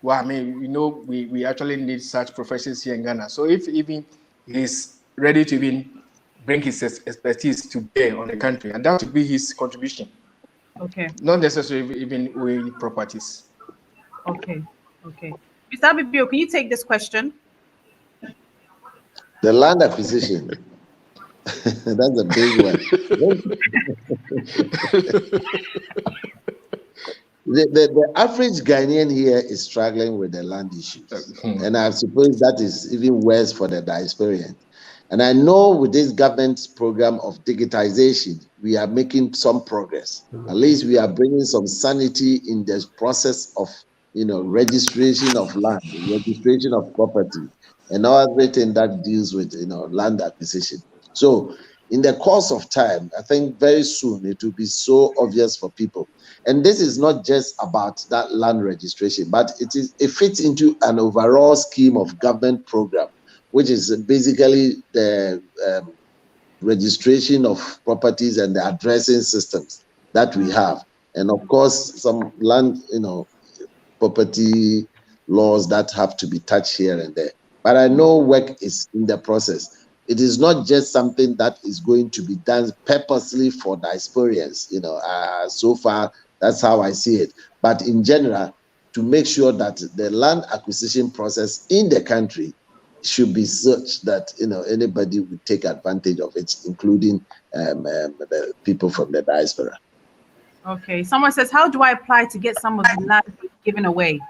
Well, we actually need such professions here in Ghana. So if even he's ready to even bring his expertise to bear on the country, and that would be his contribution. Okay. Not necessarily even owning properties. Okay. Mr. Abibio, can you take this question? The land acquisition. That's a big one. The average Ghanaian here is struggling with the land issues. And I suppose that is even worse for the diasporian. And I know with this government's program of digitization, we are making some progress. At least we are bringing some sanity in the process of registration of land, registration of property, and everything that deals with land acquisition. So in the course of time, I think very soon it will be so obvious for people. And this is not just about that land registration, but it fits into an overall scheme of government program, which is basically the registration of properties and the addressing systems that we have. And of course, some land, property laws that have to be touched here and there. But I know work is in the process. It is not just something that is going to be done purposely for diasporians. So far, that's how I see it. But in general, to make sure that the land acquisition process in the country should be such that anybody would take advantage of it, including the people from the diaspora. Okay. Someone says, how do I apply to get some of the land given away?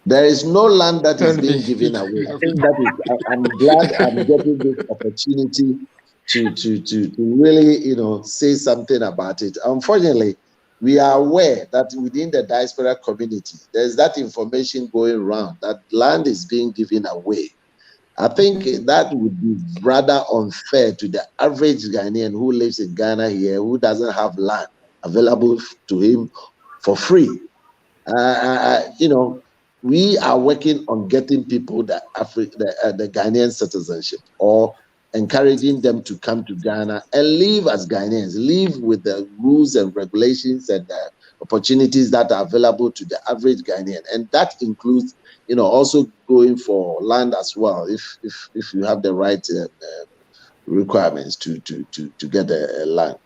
There is no land that is being given away. I think that is. I'm glad I'm getting this opportunity to really say something about it. Unfortunately, we are aware that within the diaspora community, there's that information going around that land is being given away. I think that would be rather unfair to the average Ghanaian who lives in Ghana here, who doesn't have land available to him for free. We are working on getting people the Ghanaian citizenship or encouraging them to come to Ghana and live as Ghanaians, live with the rules and regulations and the opportunities that are available to the average Ghanaian. And that includes, also going for land as well, if you have the right requirements to get a land.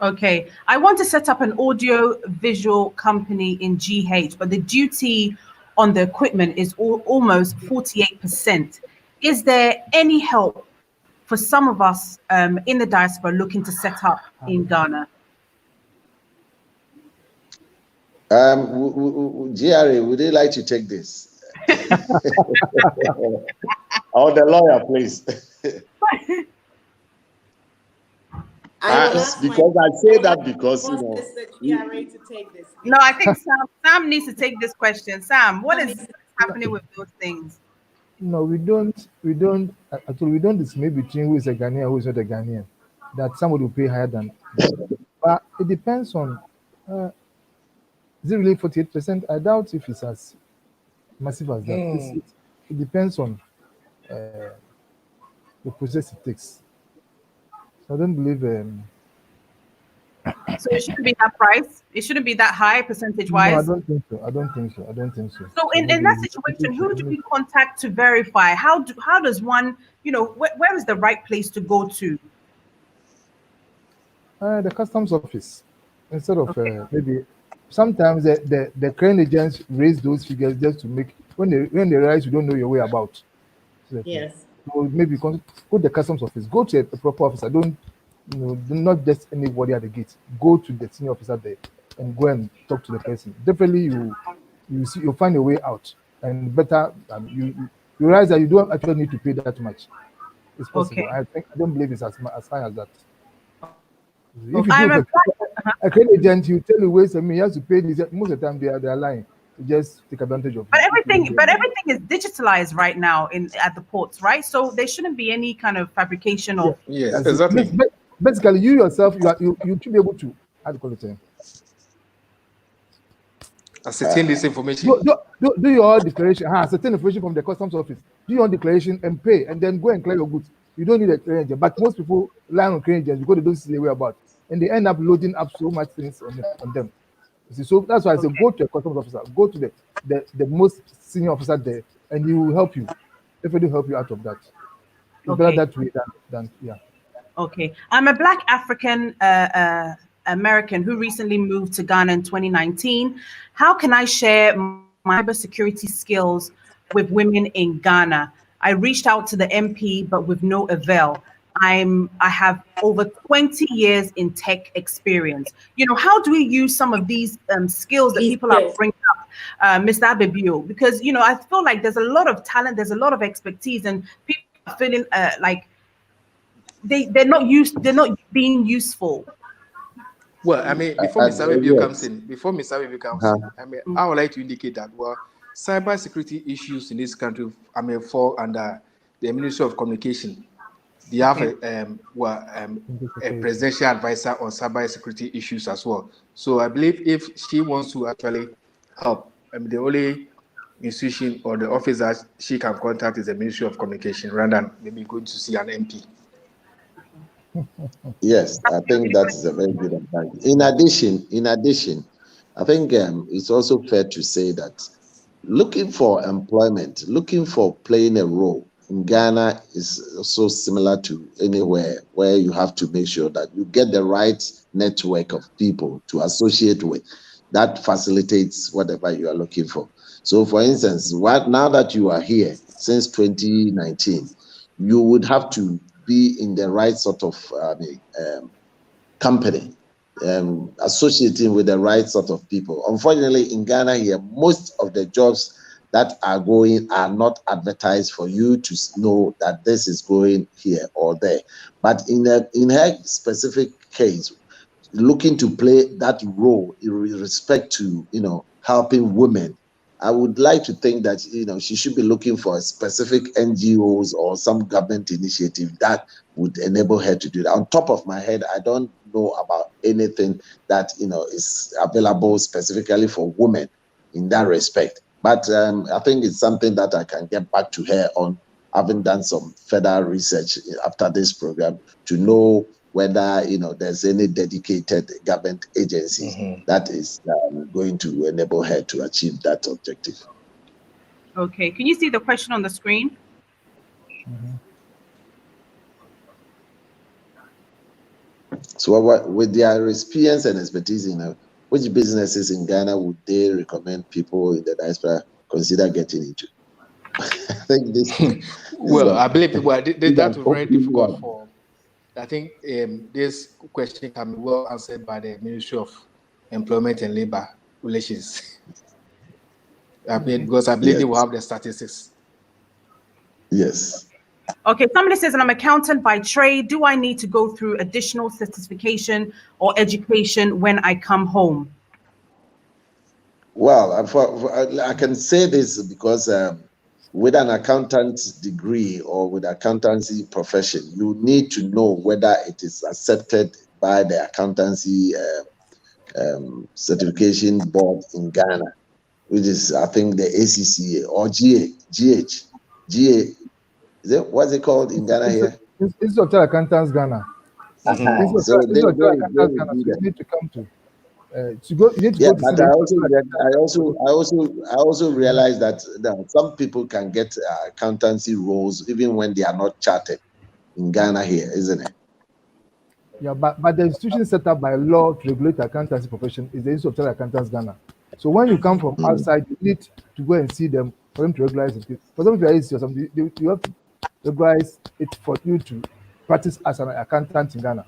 Okay, I want to set up an audio visual company in GH, but the duty on the equipment is almost 48%. Is there any help for some of us in the diaspora looking to set up in Ghana? GRA, would you like to take this? Or the lawyer, please. Because I say that because No, I think Sam needs to take this question. Sam, what is happening with those things? No, we don't actually we don't discriminate between who is a Ghanaian and who is not a Ghanaian. That somebody will pay higher than but it depends on is it really 48%? I doubt if it's as massive as that. It depends on the process it takes. So I don't believe so it shouldn't be that price. It shouldn't be that high percentage-wise. No, I don't think so. So in that situation, who do we contact to verify? How does one, where is the right place to go to? The customs office. Instead of maybe sometimes the clearing agents raise those figures just to make when they realize you don't know your way about. So yes. So maybe go to the customs office. Go to a proper officer. Do not just anybody at the gate. Go to the senior officer there and go and talk to the person. Definitely, you'll find a way out. And better, you realize that you don't actually need to pay that much. It's possible. Okay. I don't believe it's as high as that. If you do a credit agent, you tell you ways. I mean, you have to pay this. Most of the time, they are lying. You just take advantage of. But everything is digitalized right now at the ports, right? So there shouldn't be any kind of fabrication of. Yes, exactly. Basically, you yourself, you should be able to. How do you call it? Ascertain this information. Do your declaration. Ascertain information from the customs office. Do your declaration and pay, and then go and clear your goods. You don't need a clearing agent, but most people rely on clearing agents because they don't see their way about, and they end up loading up so much things on them. You see, so that's why I say go to a customs officer, go to the most senior officer there, and he will help you. Definitely help you out of that. It's better that way than. Okay, I'm a Black African American who recently moved to Ghana in 2019. How can I share my cybersecurity skills with women in Ghana? I reached out to the MP, but with no avail. I have over 20 years in tech experience. How do we use some of these skills that people are bringing up, Mr. Abebio? Because, I feel like there's a lot of talent, there's a lot of expertise, and people are feeling like they're not being useful. Well, I mean, before Mr. Abebio comes in, I mean, I would like to indicate that, cybersecurity issues in this country, fall under the Ministry of Communication. They have a presidential advisor on cybersecurity issues as well. So I believe if she wants to actually help, the only institution or the office that she can contact is the Ministry of Communication rather than maybe going to see an MP. Yes, I think that is a very good advice. In addition, I think it's also fair to say that looking for employment, looking for playing a role in Ghana is also similar to anywhere where you have to make sure that you get the right network of people to associate with. That facilitates whatever you are looking for. So, for instance, now that you are here since 2019, you would have to be in the right sort of company, associating with the right sort of people. Unfortunately, in Ghana here, most of the jobs that are going are not advertised for you to know that this is going here or there. But in her specific case, looking to play that role in respect to helping women, I would like to think that she should be looking for a specific NGOs or some government initiative that would enable her to do that. On top of my head, I don't know about anything that is available specifically for women in that respect. But I think it's something that I can get back to her on having done some further research after this program to know whether there's any dedicated government agency that is going to enable her to achieve that objective. Okay, can you see the question on the screen? So with their experience and expertise, which businesses in Ghana would they recommend people in the diaspora consider getting into? I think this. Well, I believe that was very difficult for. I think this question can be well answered by the Ministry of Employment and Labor Relations. Because I believe they will have the statistics. Yes. Okay, somebody says, I'm an accountant by trade. Do I need to go through additional certification or education when I come home? Well, I can say this because with an accountant degree or with accountancy profession, you need to know whether it is accepted by the accountancy certification board in Ghana, which is, I think, the ACCA or GA. What's it called in Ghana here? Institute of Chartered Accountants Ghana. So you need to come to. You need to go to but I also realize that some people can get accountancy roles even when they are not chartered in Ghana here, isn't it? Yeah, but the institution set up by law to regulate the accountancy profession is the Institute of Chartered Accountants Ghana. So when you come from outside, you need to go and see them for them to regularize it. For some people, or something, you have to regularize it for you to practice as an accountant in Ghana.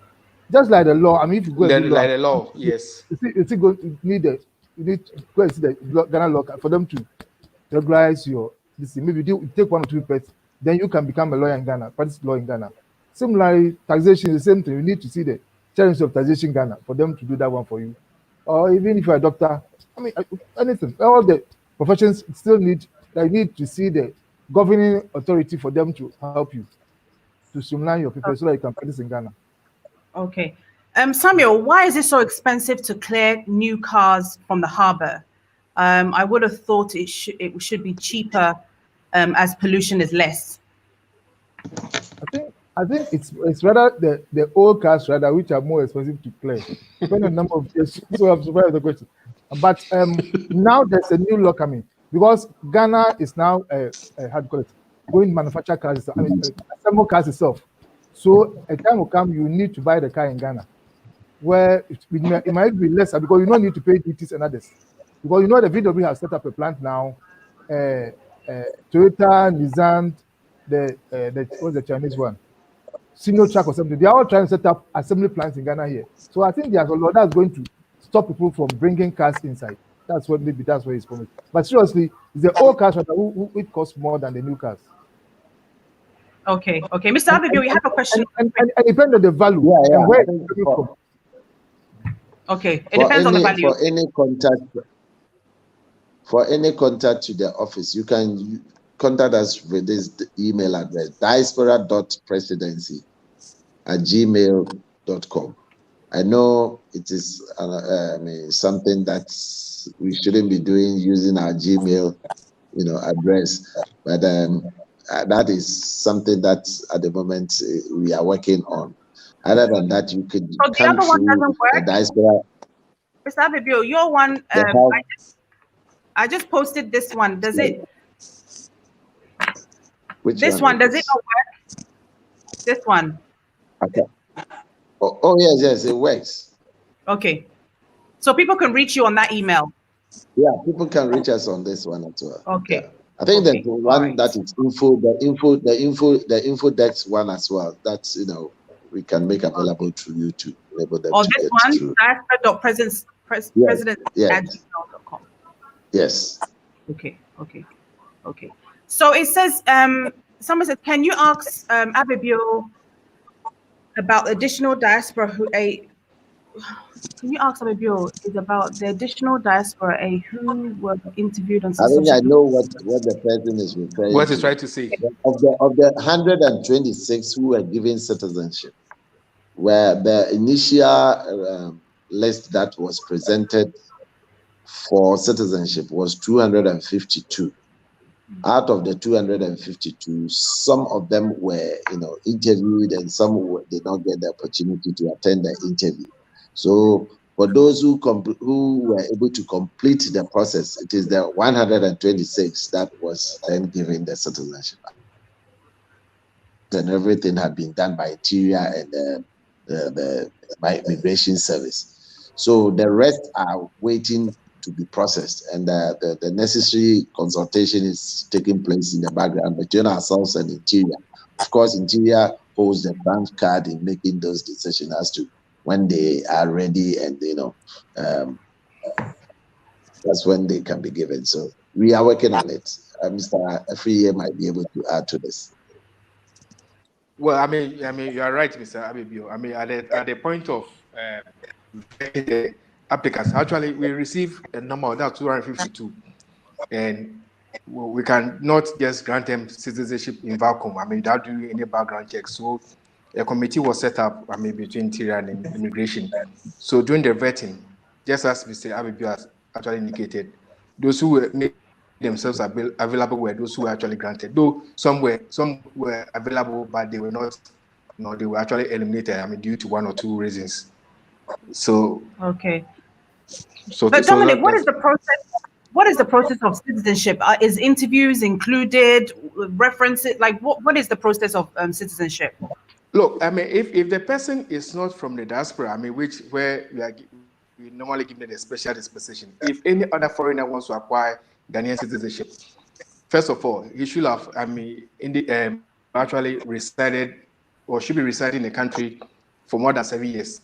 Just like the law, I mean, if you go and do like the law, yes. You need to go and see the Ghana law for them to regularize your this. Maybe you take 1 or 2 papers, then you can become a lawyer in Ghana, practice law in Ghana. Similarly, taxation is the same thing. You need to see the Challenge of Taxation Ghana for them to do that one for you. Or even if you're a doctor, I mean, anything. All the professions still need to see the governing authority for them to help you to streamline your papers so that you can practice in Ghana. Okay. Samuel, why is it so expensive to clear new cars from the harbor? I would have thought it should be cheaper as pollution is less. I think it's rather the old cars which are more expensive to clear, depending on the number of years. So I'm surprised the question. But now there's a new law coming because Ghana is now how do you call it, going to manufacture cars. I mean, assemble cars itself. So a time will come you need to buy the car in Ghana, where it might be lesser because you don't need to pay duties and others. Because the VW has set up a plant now. Toyota, Nissan, what's the Chinese one? Sinotrack or something. They are all trying to set up assembly plants in Ghana here. So I think there's a law that's going to stop people from bringing cars inside. That's what it's promised. But seriously, it's the old cars it costs more than the new cars. Okay. Mr. Abibio, you have a question. And it depends on the value and where it's coming from. Okay, it depends on the value. For any contact to the office, you can contact us with this email address, diaspora.presidency@gmail.com. I know it is something that we shouldn't be doing using our Gmail, address, but that is something that at the moment we are working on. Other than that, you could come through the Diaspora. Mr. Abibio, your one, I just posted this one. Does it? This one, does it not work? This one. Okay. Oh yes, it works. Okay. So people can reach you on that email. Yeah, people can reach us on this one as well. Okay. Yeah. I think there's one that is the info desk one as well. That's we can make available to you to enable them. This one, diaspora.president@gmail.com. Yes. Okay. So it says, someone said, can you ask Abibio about additional diaspora Can you ask Abibio about the additional diaspora who were interviewed on? I think I know what the person is referring. What he's trying to say. Of the 126 who were given citizenship, where the initial list that was presented for citizenship was 252. Out of the 252, some of them were, interviewed, and some did not get the opportunity to attend the interview. So for those who were able to complete the process, it is the 126 that was then given the citizenship. And everything had been done by Interior and by Immigration Service. So the rest are waiting to be processed, and the necessary consultation is taking place in the background between ourselves and Interior. Of course, Interior holds the bank card in making those decisions as to when they are ready, and that's when they can be given. So we are working on it. Mr. Afriye might be able to add to this. Well, I mean, you are right, Mr. Abibio. I mean, at the point of the applicants, actually, we receive a number of that 252, and we cannot just grant them citizenship in vacuum. I mean, without doing any background checks. So a committee was set up, I mean, between Interior and Immigration. So during the vetting, just as Mr. Abibio has actually indicated, those who were made themselves available were those who were actually granted. Though some were available, but they were not. They were actually eliminated. I mean, due to one or two reasons. So okay. So, but Dominic, what is the process? What is the process of citizenship? Is interviews included? References? Like what is the process of citizenship? Look, I mean, if the person is not from the diaspora, I mean, where we normally give them a special dispensation. If any other foreigner wants to acquire Ghanaian citizenship, first of all, he should have, I mean, actually resided or should be residing in the country for more than 7 years.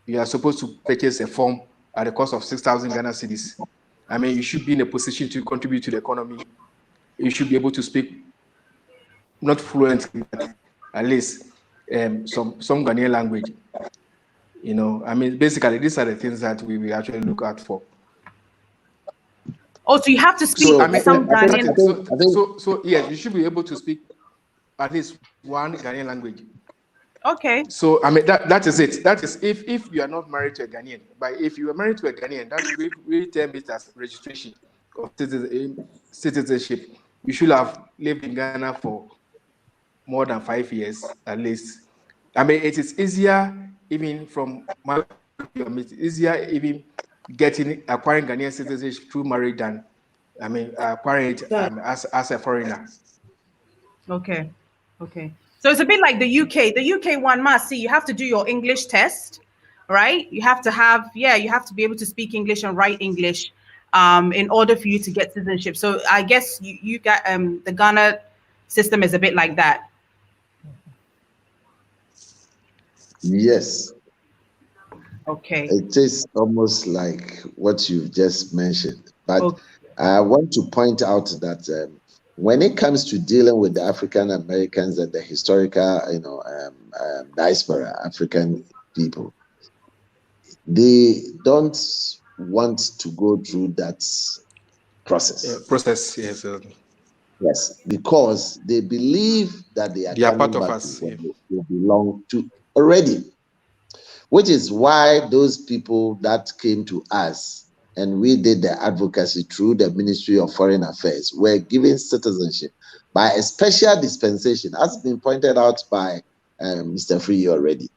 You are supposed to purchase a form at the cost of 6,000 Ghana cedis. I mean, you should be in a position to contribute to the economy. You should be able to speak not fluently, but at least some Ghanaian language. I mean, basically, these are the things that we actually look out for. Oh, so you have to speak some Ghanaian. So yes, you should be able to speak at least one Ghanaian language. Okay. So I mean that is it. That is if you are not married to a Ghanaian. But if you are married to a Ghanaian, that we term it as registration of citizenship. You should have lived in Ghana for more than 5 years at least. I mean, it is easier even from my it's easier even acquiring Ghanaian citizenship through marriage than acquiring it as a foreigner. Okay. So it's a bit like the UK. The UK one must see you have to do your English test, right? You have to be able to speak English and write English in order for you to get citizenship. So I guess you got the Ghana system is a bit like that. Yes. Okay. It is almost like what you've just mentioned, but I want to point out that when it comes to dealing with the African Americans and the historical, diaspora African people, they don't want to go through that process. Yes. Yes, because they believe that they are part of us. They belong to already. Which is why those people that came to us and we did the advocacy through the Ministry of Foreign Affairs were given citizenship by a special dispensation, as been pointed out by Mr. Free already.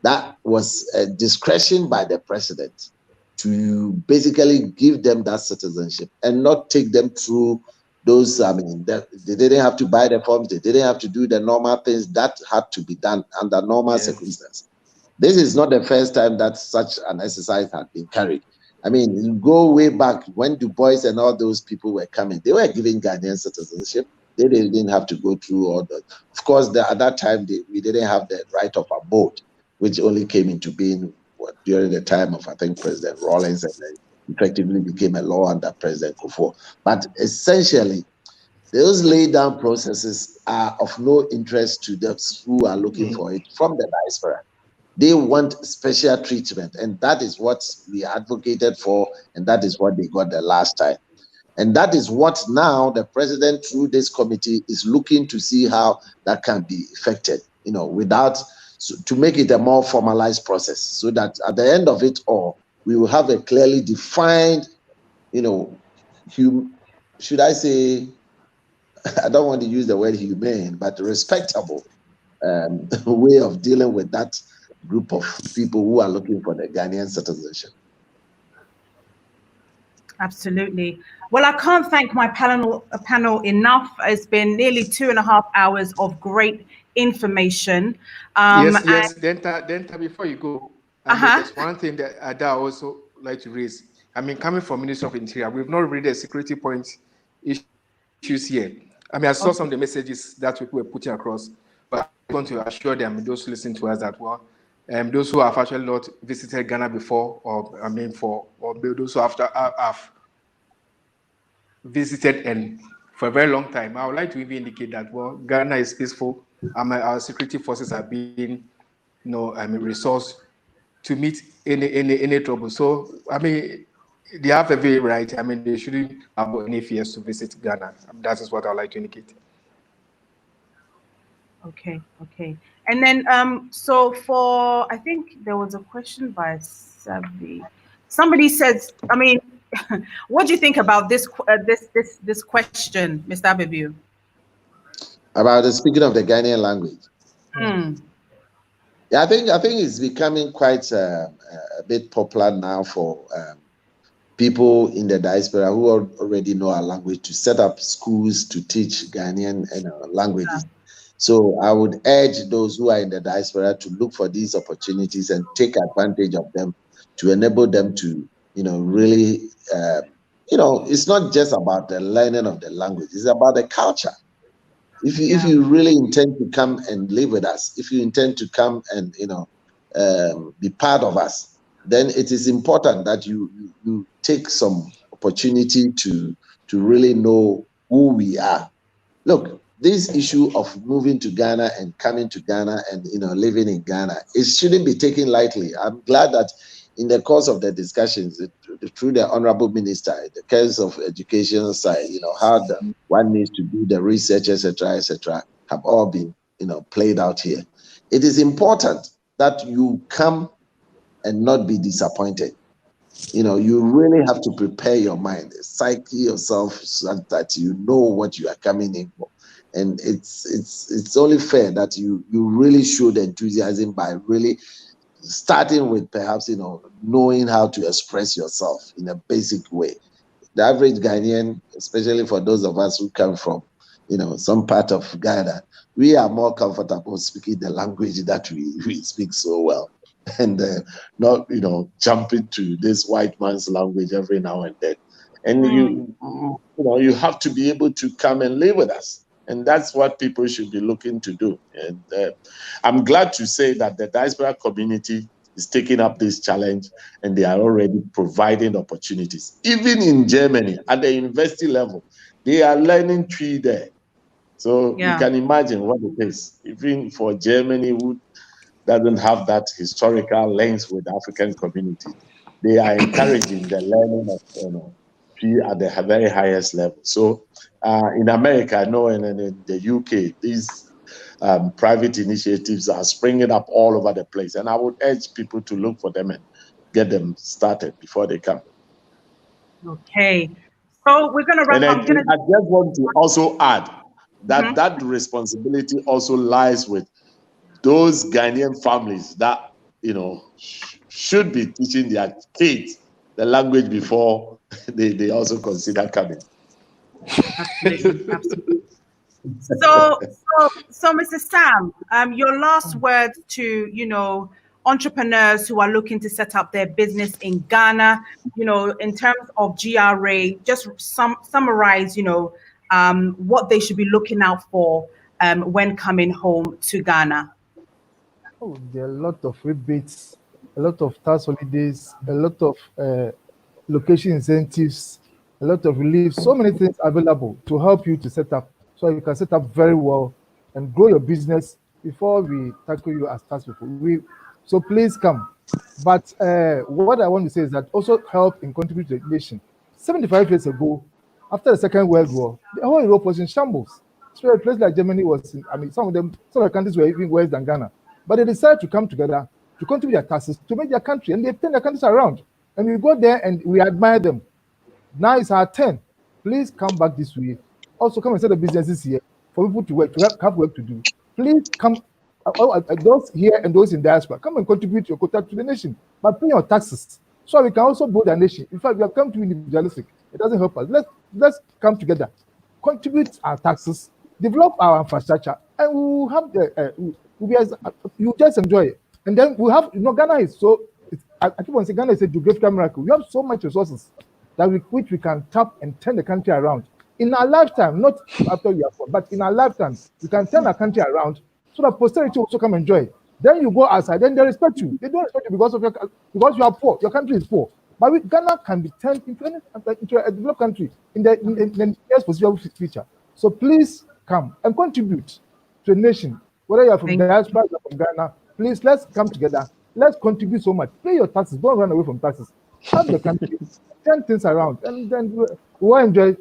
That was a discretion by the president to basically give them that citizenship and not take them through those, they didn't have to buy the forms, they didn't have to do the normal things that had to be done under normal circumstances. This is not the first time that such an exercise had been carried. I mean, you go way back when Du Bois and all those people were coming, they were giving Ghanaian citizenship. They didn't have to go through all that. Of course, at that time, we didn't have the right of abode, which only came into being during the time of, I think, President Rawlings, and then effectively became a law under President Kufuor. But essentially, those laid down processes are of no interest to those who are looking for it from the diaspora. They want special treatment, and that is what we advocated for, and that is what they got the last time. And that is what now the president, through this committee, is looking to see how that can be effected, to make it a more formalized process, so that at the end of it all, we will have a clearly defined, should I say, I don't want to use the word humane, but respectable way of dealing with that group of people who are looking for the Ghanaian citizenship. Absolutely. Well, I can't thank my panel enough. It's been nearly 2.5 hours of great information. Yes. Denta, before you go, there's one thing that I also like to raise. I mean, coming from Minister of Interior, we've not read the security points issues here. I mean, I saw some of the messages that people were putting across, but I want to assure them, those who listen to us, that those who have actually not visited Ghana before, or those who have visited and for a very long time, I would like to even indicate that Ghana is peaceful. Our security forces are being, resourced to meet any trouble. So I mean, they have every right. I mean, they shouldn't have any fears to visit Ghana. That is what I would like to indicate. Okay. And then, so I think there was a question by Savi. Somebody says, I mean, what do you think about this question, Mr. Abebu? About the speaking of the Ghanaian language. Yeah, I think it's becoming quite a bit popular now for people in the diaspora who already know our language to set up schools to teach Ghanaian languages. So I would urge those who are in the diaspora to look for these opportunities and take advantage of them to enable them to, really, it's not just about the learning of the language, it's about the culture. If you really intend to come and live with us, if you intend to come and, be part of us, then it is important that you take some opportunity to really know who we are. Look, this issue of moving to Ghana and coming to Ghana and living in Ghana, it shouldn't be taken lightly. I'm glad that in the course of the discussions through the Honorable Minister, the case of education side, how one needs to do the research, etc., have all been played out here. It is important that you come and not be disappointed. You really have to prepare your mind, psyche yourself so that you know what you are coming in for. And it's only fair that you really show the enthusiasm by really starting with perhaps knowing how to express yourself in a basic way. The average Ghanaian, especially for those of us who come from some part of Ghana, we are more comfortable speaking the language that we speak so well, and not jump into this white man's language every now and then. And you have to be able to come and live with us. And that's what people should be looking to do. And I'm glad to say that the diaspora community is taking up this challenge, and they are already providing opportunities. Even in Germany, at the university level, they are learning tree there. So you can imagine what it is. Even for Germany, who doesn't have that historical lens with the African community, they are encouraging the learning of tree at the very highest level. So in America, I know, and in the UK, these private initiatives are springing up all over the place. And I would urge people to look for them and get them started before they come. Okay. So we're going to wrap up. I just want to also add that that responsibility also lies with those Ghanaian families that, should be teaching their kids the language before they also consider coming. Absolutely. So Mr. Sam, your last word to, entrepreneurs who are looking to set up their business in Ghana, in terms of GRA, just summarize, what they should be looking out for when coming home to Ghana. Oh, there are a lot of rebates, a lot of tax holidays, a lot of location incentives, a lot of relief, so many things available to help you to set up, so you can set up very well and grow your business before we tackle you as tax people. So please come. But what I want to say is that also help in contributing to the nation. 75 years ago, after the Second World War, the whole Europe was in shambles. So a place like Germany was, some of the countries were even worse than Ghana. But they decided to come together to contribute their taxes to make their country, and they turn their countries around. And we go there and we admire them. Now it's our turn. Please come back this way also come and set the businesses here for people to work, to have work to do. Please come, those here and those in diaspora, come and contribute your quota to the nation by paying your taxes, so we can also build a nation. In fact, we have come to individualistic. It doesn't help us. Let's come together, contribute our taxes, develop our infrastructure, and we will have you just enjoy it. And then we have, Ghana is so. I keep on saying Ghana is a geographical miracle. We have so much resources that which we can tap and turn the country around in our lifetime, not after we are born, but in our lifetime, we can turn our country around so that posterity also come enjoy it. Then you go outside, then they respect you. They don't respect you because you are poor. Your country is poor. But Ghana can be turned into a developed country in the next foreseeable future. So please come and contribute to a nation. Whether you are from diaspora or from Ghana, please, let's come together. Let's contribute so much. Pay your taxes. Don't run away from taxes. Help the country. Turn things around. And then we'll enjoy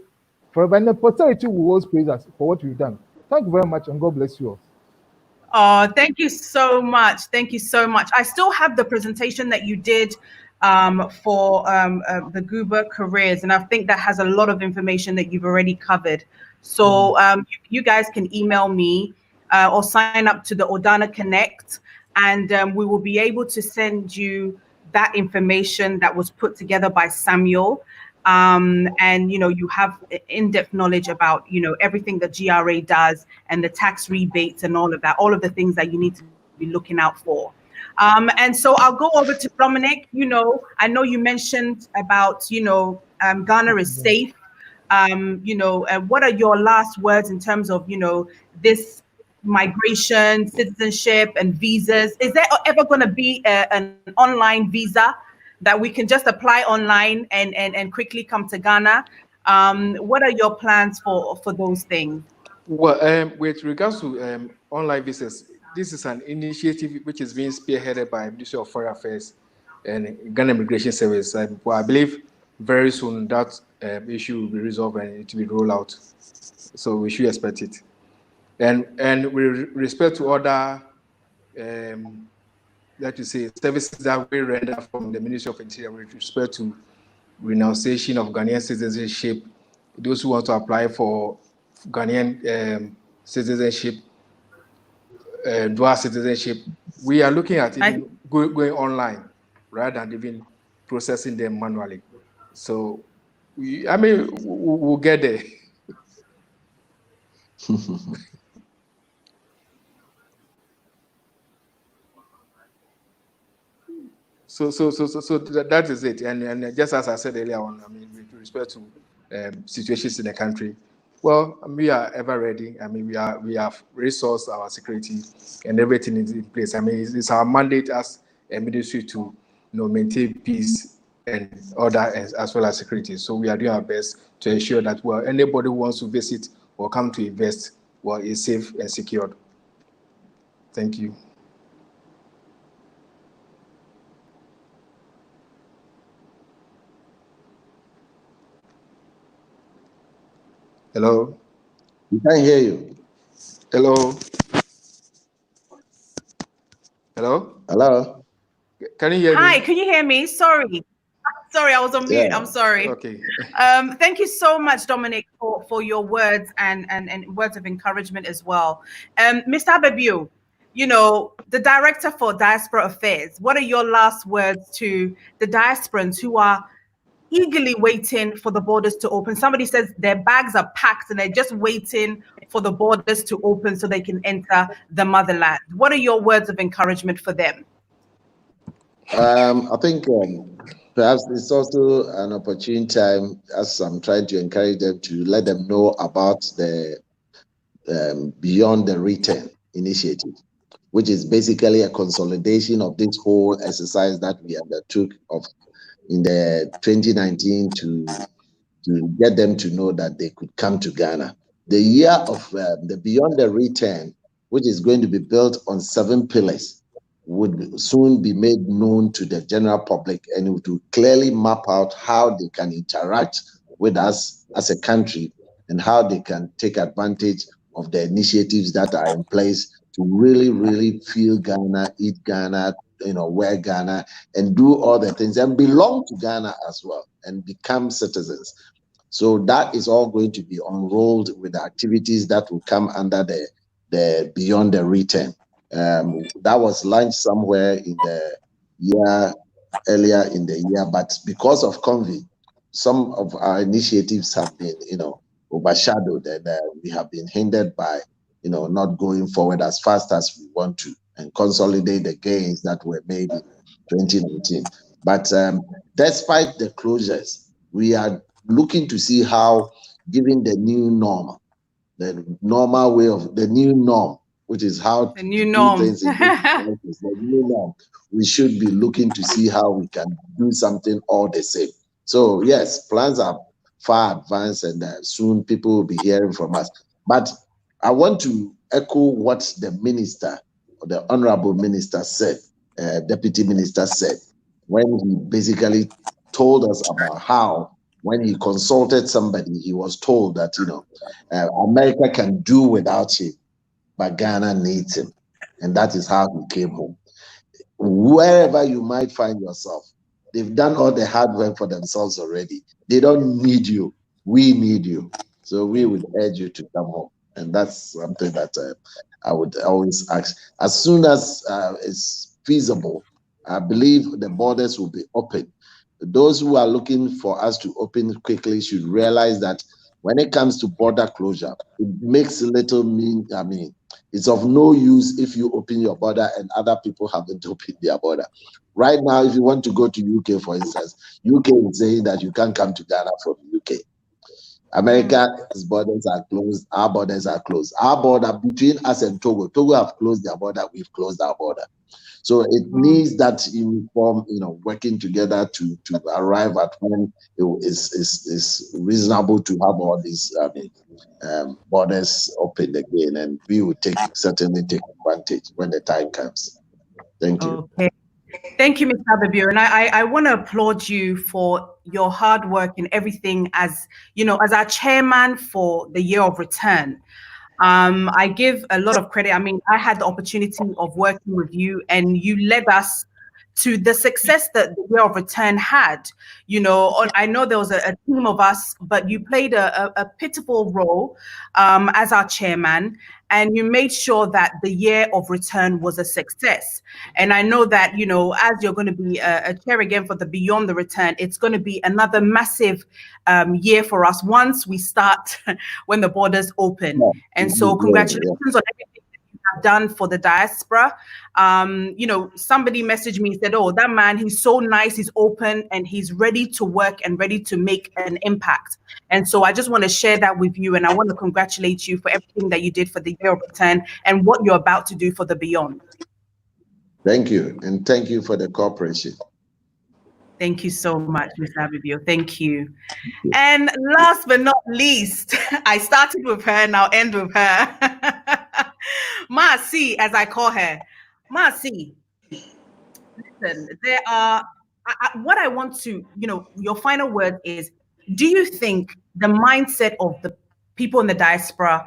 forever. And the posterity will always praise us for what we've done. Thank you very much, and God bless you all. Oh, thank you so much. Thank you so much. I still have the presentation that you did for the Goober careers, and I think that has a lot of information that you've already covered. So you guys can email me or sign up to the ODANA Connect, and we will be able to send you that information that was put together by Samuel. And you have in-depth knowledge about everything that GRA does and the tax rebates and all of that, all of the things that you need to be looking out for. And so I'll go over to Dominic. I know you mentioned about Ghana is safe. What are your last words in terms of this migration, citizenship, and visas? Is there ever going to be an online visa that we can just apply online and quickly come to Ghana? What are your plans for those things? Well, with regards to online visas, this is an initiative which is being spearheaded by Ministry of Foreign Affairs and Ghana Immigration Service. I believe very soon that issue will be resolved and it will be rolled out. So we should expect it. And with respect to other services that we render from the Ministry of Interior with respect to renunciation of Ghanaian citizenship, those who want to apply for Ghanaian citizenship, dual citizenship, we are looking at even going online rather than even processing them manually. So, we'll get there. So that is it. And just as I said earlier on, with respect to situations in the country, well, we are ever ready. We have resourced our security and everything is in place. It's our mandate as a ministry to maintain peace and order as well as security. So we are doing our best to ensure that anybody who wants to visit or come to invest is safe and secured. Thank you. Hello? We can't hear you. Hello? Hello? Hello? Can you hear me? Hi, can you hear me? Sorry, I was on mute. I'm sorry. Okay. Thank you so much, Dominic, for your words and words of encouragement as well. Mr. Abebio, the Director for Diaspora Affairs, what are your last words to the diasporans who are eagerly waiting for the borders to open? Somebody says their bags are packed and they're just waiting for the borders to open so they can enter the motherland. What are your words of encouragement for them? I think perhaps it's also an opportune time, as I'm trying to encourage them, to let them know about the Beyond the Return initiative, which is basically a consolidation of this whole exercise that we undertook in the 2019 to get them to know that they could come to Ghana. The year of the Beyond the Return, which is going to be built on 7 pillars, would soon be made known to the general public, and it would clearly map out how they can interact with us as a country and how they can take advantage of the initiatives that are in place to really, really feel Ghana, eat Ghana, wear Ghana, and do all the things and belong to Ghana as well and become citizens. So that is all going to be unrolled with the activities that will come under the beyond the return. That was launched somewhere in the year earlier in the year, but because of COVID, some of our initiatives have been, overshadowed, and we have been hindered by, not going forward as fast as we want to and consolidate the gains that were made in 2019. But despite the closures, we are looking to see how, given the new norm, the normal way of the new norm, which is how the new to norm. do things in this the new norm, we should be looking to see how we can do something all the same. So yes, plans are far advanced, and soon people will be hearing from us. But I want to echo what the minister, or the honorable minister said, deputy minister said, when he basically told us about how, when he consulted somebody, he was told that, America can do without him, but Ghana needs him. And that is how he came home. Wherever you might find yourself, they've done all the hard work for themselves already. They don't need you. We need you. So we would urge you to come home. And that's something that I would always ask. As soon as it's feasible, I believe the borders will be open. Those who are looking for us to open quickly should realize that when it comes to border closure, it makes it's of no use if you open your border and other people haven't opened their border. Right now, if you want to go to UK, for instance, UK is saying that you can't come to Ghana from UK. America's borders are closed. Our borders are closed. Our border between us and Togo have closed their border. We've closed our border. So it needs that uniform, working together to arrive at when it is reasonable to have all these borders open again, and we will certainly take advantage when the time comes. Thank you. Okay. Thank you, Mr. Abibio. And I want to applaud you for your hard work and everything as our chairman for the year of return. I give a lot of credit. I mean, I had the opportunity of working with you, and you led us to the success that the year of return had. I know there was a team of us, but you played a pivotal role as our chairman, and you made sure that the year of return was a success. And I know that, as you're going to be a chair again for the Beyond the Return, it's going to be another massive year for us once we start when the borders open. And so congratulations on everything that you have done for the diaspora. Somebody messaged me and said, oh, that man, he's so nice, he's open, and he's ready to work and ready to make an impact. And so I just want to share that with you, and I want to congratulate you for everything that you did for the year of return and what you're about to do for the Beyond. Thank you, and thank you for the cooperation. Thank you so much, Ms. Abibio. Thank you. And last but not least, I started with her and I'll end with her. Marcy, as I call her. Marcy, listen, there are, what I want to, your final word is, do you think the mindset of the people in the diaspora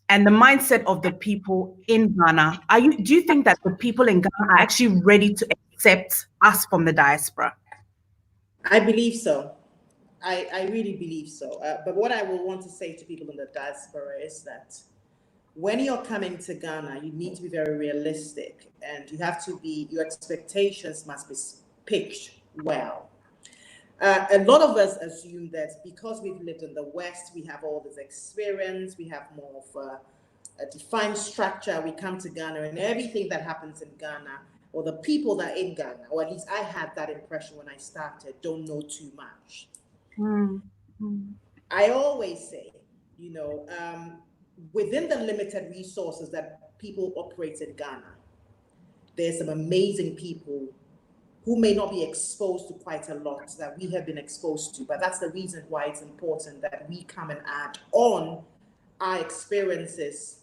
and the mindset of the people in Ghana, do you think that the people in Ghana are actually ready to accept us from the diaspora? I believe so. I really believe so. But what I will want to say to people in the diaspora is that when you're coming to Ghana, you need to be very realistic, and your expectations must be pitched well. A lot of us assume that because we've lived in the West, we have all this experience, we have more of a defined structure. We come to Ghana, and everything that happens in Ghana, or the people that are in Ghana, or at least I had that impression when I started, don't know too much. I always say, within the limited resources that people operate in Ghana, there's some amazing people who may not be exposed to quite a lot that we have been exposed to, but that's the reason why it's important that we come and add on our experiences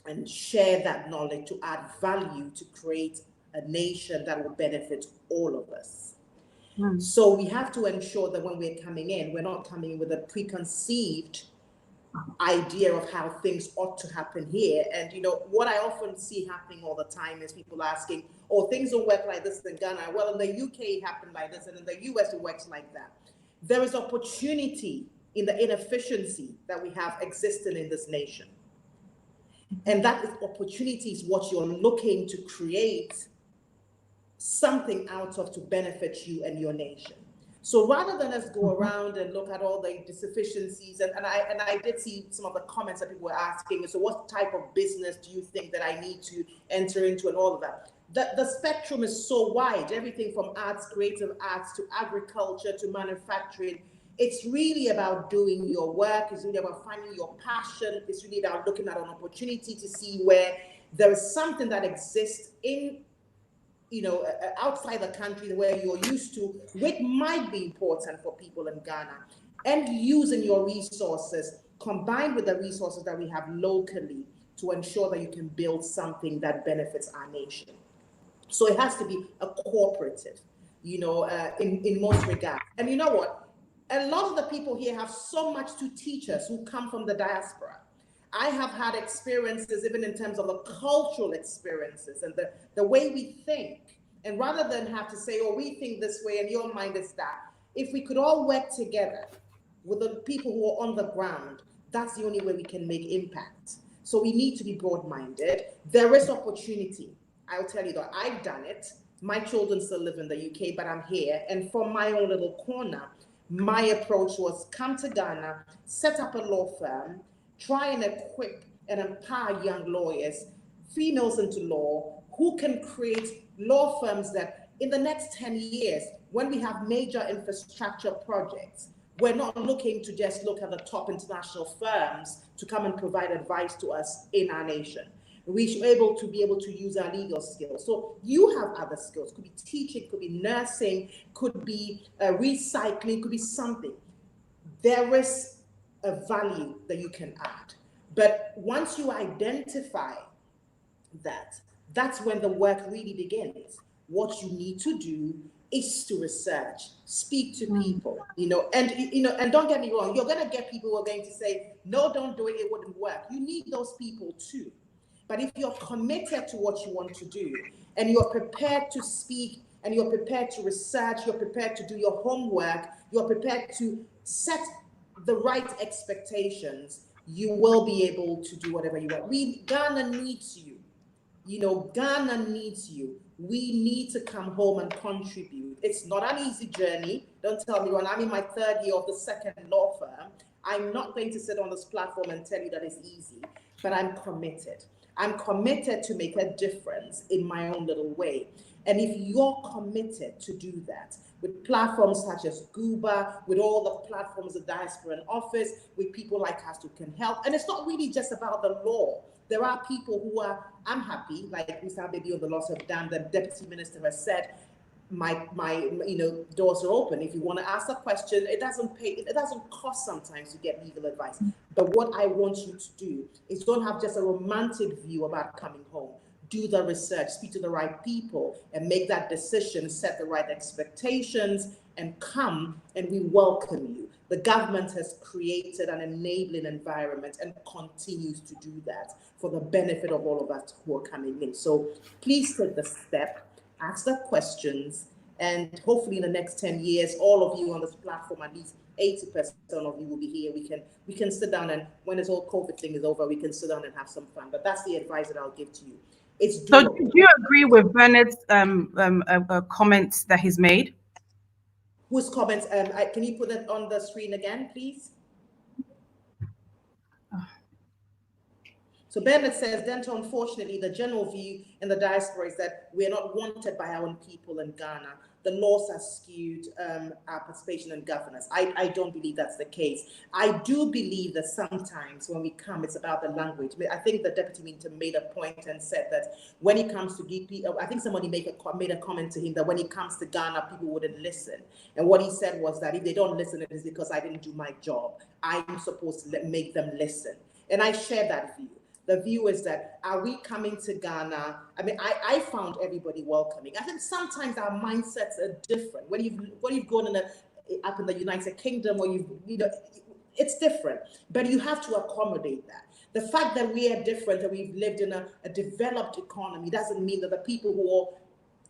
and share that knowledge to add value to create a nation that will benefit all of us. So we have to ensure that when we're coming in, we're not coming in with a preconceived idea of how things ought to happen here. And what I often see happening all the time is people asking, oh, things don't work like this in Ghana. Well, in the UK it happened like this, and in the US it works like that. There is opportunity in the inefficiency that we have existing in this nation. And that is opportunities, what you're looking to create something out of to benefit you and your nation. So rather than us go around and look at all the deficiencies, and I did see some of the comments that people were asking, so what type of business do you think that I need to enter into and all of that? The spectrum is so wide, everything from arts, creative arts, to agriculture, to manufacturing. It's really about doing your work. It's really about finding your passion. It's really about looking at an opportunity to see where there is something that exists in, outside the country where you're used to, which might be important for people in Ghana, and using your resources combined with the resources that we have locally to ensure that you can build something that benefits our nation. So it has to be a cooperative, in most regards. And you know what? A lot of the people here have so much to teach us who come from the diaspora. I have had experiences, even in terms of the cultural experiences and the way we think. And rather than have to say, oh, we think this way and your mind is that, if we could all work together with the people who are on the ground, that's the only way we can make impact. So we need to be broad-minded. There is opportunity. I'll tell you that I've done it. My children still live in the UK, but I'm here. And from my own little corner, my approach was come to Ghana, set up a law firm, try and equip and empower young lawyers, females into law, who can create law firms that in the next 10 years, when we have major infrastructure projects, we're not looking to just look at the top international firms to come and provide advice to us in our nation. We should be able to use our legal skills. So you have other skills, could be teaching, could be nursing, could be recycling, could be something. There is a value that you can add. But once you identify that, that's when the work really begins. What you need to do is to research, speak to people, and don't get me wrong, you're gonna get people who are going to say, no, don't do it, it wouldn't work. You need those people too. But if you're committed to what you want to do, and you're prepared to speak, and you're prepared to research, you're prepared to do your homework, you're prepared to set the right expectations, you will be able to do whatever you want. Ghana needs you. Ghana needs you. We need to come home and contribute. It's not an easy journey. Don't tell me when I'm in my third year of the second law firm, I'm not going to sit on this platform and tell you that it's easy, but I'm committed. I'm committed to make a difference in my own little way. And if you're committed to do that, with platforms such as Gooba, with all the platforms of Diaspora and Office, with people like us who can help. And it's not really just about the law. There are people who I'm happy, like Mr. Baby on the loss of Dan, the Deputy Minister has said, my doors are open. If you want to ask a question, it doesn't cost sometimes to get legal advice. But what I want you to do is don't have just a romantic view about coming home. Do the research, speak to the right people, and make that decision, set the right expectations, and come, and we welcome you. The government has created an enabling environment and continues to do that for the benefit of all of us who are coming in. So please take the step, ask the questions, and hopefully in the next 10 years, all of you on this platform, at least 80% of you will be here. We can sit down, and when this whole COVID thing is over, we can sit down and have some fun. But that's the advice that I'll give to you. So do you agree with Bernard's comments that he's made? Whose comments? Can you put it on the screen again, please? So Bernard says, Denta, unfortunately, the general view in the diaspora is that we're not wanted by our own people in Ghana. The laws are skewed our participation in governance. I don't believe that's the case. I do believe that sometimes when we come, it's about the language. I think the Deputy Minister made a point and said that when it comes to DP, I think somebody made a comment to him that when it comes to Ghana, people wouldn't listen. And what he said was that if they don't listen, it is because I didn't do my job. I'm supposed to make them listen. And I share that view. The view is that, are we coming to Ghana? I mean, I found everybody welcoming. I think sometimes our mindsets are different. When you've gone up in the United Kingdom, or it's different. But you have to accommodate that. The fact that we are different, that we've lived in a developed economy, doesn't mean that the people who are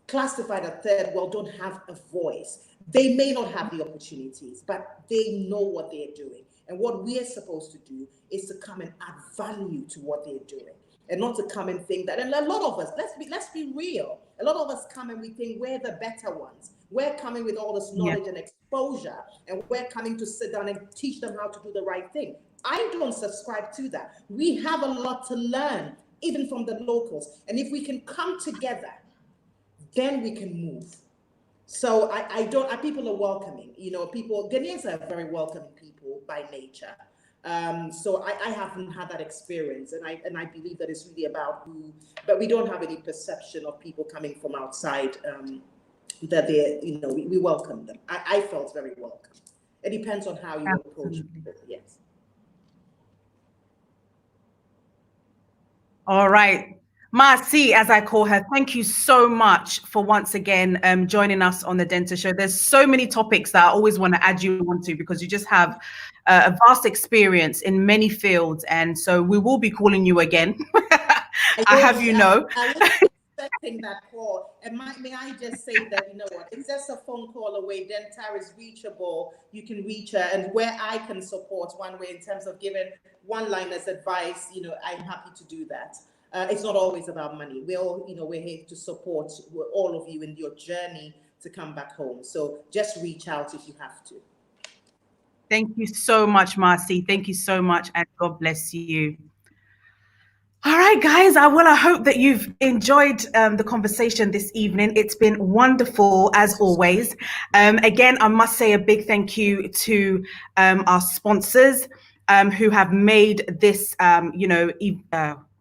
classified as third world don't have a voice. They may not have the opportunities, but they know what they're doing. And what we are supposed to do is to come and add value to what they're doing, and not to come and think that. And a lot of us, let's be real. A lot of us come and we think we're the better ones. We're coming with all this knowledge and exposure, and we're coming to sit down and teach them how to do the right thing. I don't subscribe to that. We have a lot to learn, even from the locals. And if we can come together, then we can move. So people are welcoming, Ghanaians are very welcoming people by nature. So I haven't had that experience, and I believe that it's really about but we don't have any perception of people coming from outside, that we welcome them. I felt very welcome. It depends on how you approach people, yes. All right. Marcy, as I call her, thank you so much for once again joining us on the Denta Show. There's so many topics that I always want to add you onto, because you just have a vast experience in many fields. And so we will be calling you again. I have you know. I was expecting that call. And may I just say that, it's just a phone call away. Denta is reachable. You can reach her. And where I can support one way in terms of giving one-liners advice, I'm happy to do that. It's not always about money. We're here to support all of you in your journey to come back home. So just reach out if you have to. Thank you so much, Marcy. Thank you so much, and God bless you. All right, guys, I hope that you've enjoyed the conversation this evening. It's been wonderful, as always. Again, I must say a big thank you to our sponsors who have made this,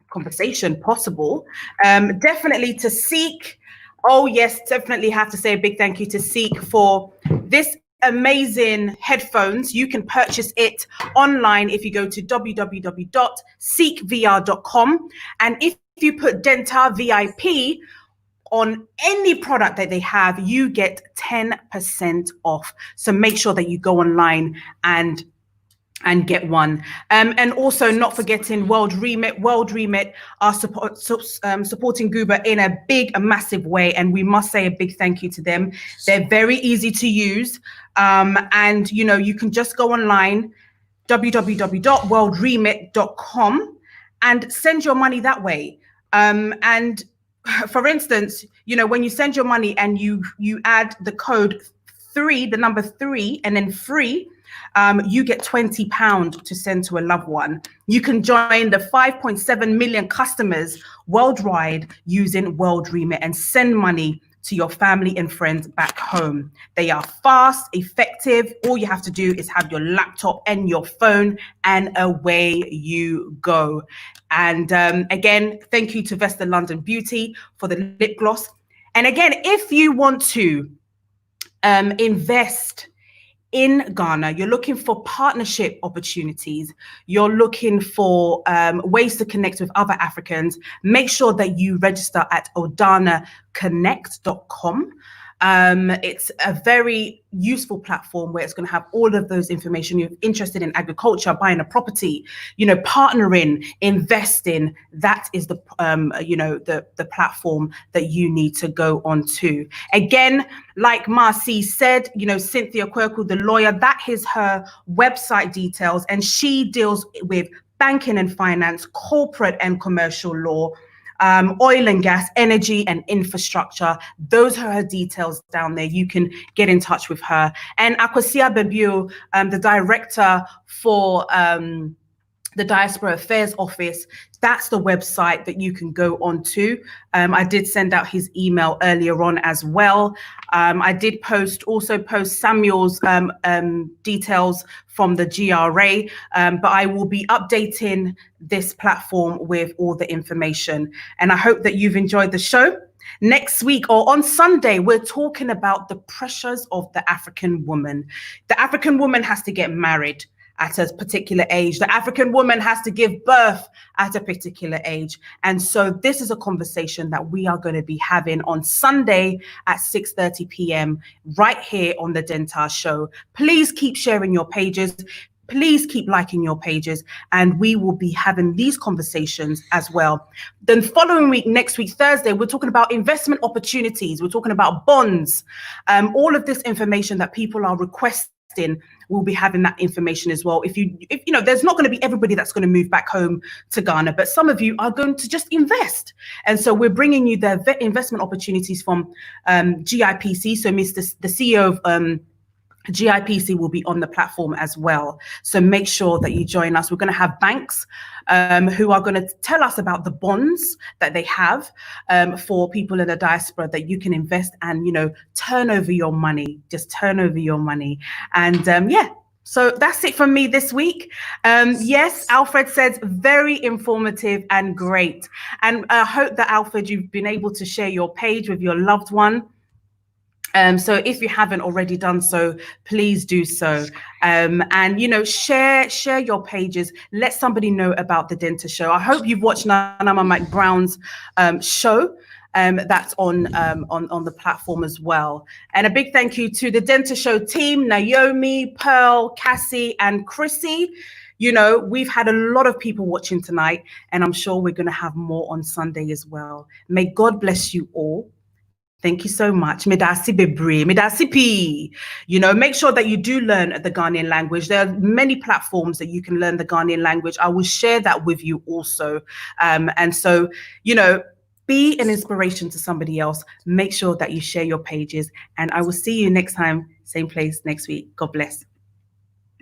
conversation possible. Definitely to Seek. Oh yes, definitely have to say a big thank you to Seek for this amazing headphones. You can purchase it online if you go to www.seekvr.com, and if you put Denta VIP on any product that they have, you get 10% off. So make sure that you go online and get one. And also not forgetting World Remit. World Remit are supporting Gooba in a massive way. And we must say a big thank you to them. They're very easy to use. And, you can just go online, www.worldremit.com, and send your money that way. And for instance, when you send your money and you add the code 3, the number 3, and then free, you get £20 to send to a loved one. You can join the 5.7 million customers worldwide using World Remit and send money to your family and friends back home. They are fast, effective. All you have to do is have your laptop and your phone, and away you go. And again, thank you to Vesta London Beauty for the lip gloss. And again, if you want to invest in Ghana, you're looking for partnership opportunities, you're looking for ways to connect with other Africans, make sure that you register at odanaconnect.com. It's a very useful platform where it's going to have all of those information. You're interested in agriculture, buying a property, partnering, investing. That is the the platform that you need to go on to. Again, like Marcy said, Cynthia Coco, the lawyer, that is her website details, and she deals with banking and finance, corporate and commercial law, oil and gas, energy and infrastructure. Those are her details down there. You can get in touch with her. And Akwasia Babio, the director for the Diaspora Affairs Office, that's the website that you can go on to. I did send out his email earlier on as well. I did also post Samuel's details from the GRA, but I will be updating this platform with all the information. And I hope that you've enjoyed the show. Next week or on Sunday, we're talking about the pressures of the African woman. The African woman has to get married at a particular age. The African woman has to give birth at a particular age. And so this is a conversation that we are going to be having on Sunday at 6:30 p.m. right here on the Denta Show. Please keep sharing your pages. Please keep liking your pages, and we will be having these conversations as well. Then following week, next week, Thursday, we're talking about investment opportunities. We're talking about bonds, all of this information that people are requesting in, we'll be having that information as well. If you know, there's not going to be everybody that's going to move back home to Ghana, but some of you are going to just invest. And so we're bringing you the investment opportunities from GIPC. So the CEO of GIPC will be on the platform as well. So make sure that you join us. We're going to have banks who are going to tell us about the bonds that they have for people in the diaspora that you can invest and, you know, turn over your money, just turn over your money. And yeah, so that's it from me this week. Yes, Alfred says very informative and great. And I hope that, Alfred, you've been able to share your page with your loved one. So if you haven't already done so, please do so. And, you know, share your pages. Let somebody know about the Denta Show. I hope you've watched Nana Mike Brown's show that's on the platform as well. And a big thank you to the Denta Show team, Naomi, Pearl, Cassie, and Chrissy. You know, we've had a lot of people watching tonight, and I'm sure we're going to have more on Sunday as well. May God bless you all. Thank you so much. Medasi Bebre, Medasi P. You know, make sure that you do learn the Ghanaian language. There are many platforms that you can learn the Ghanaian language. I will share that with you also. And so, you know, be an inspiration to somebody else. Make sure that you share your pages. And I will see you next time, same place next week. God bless.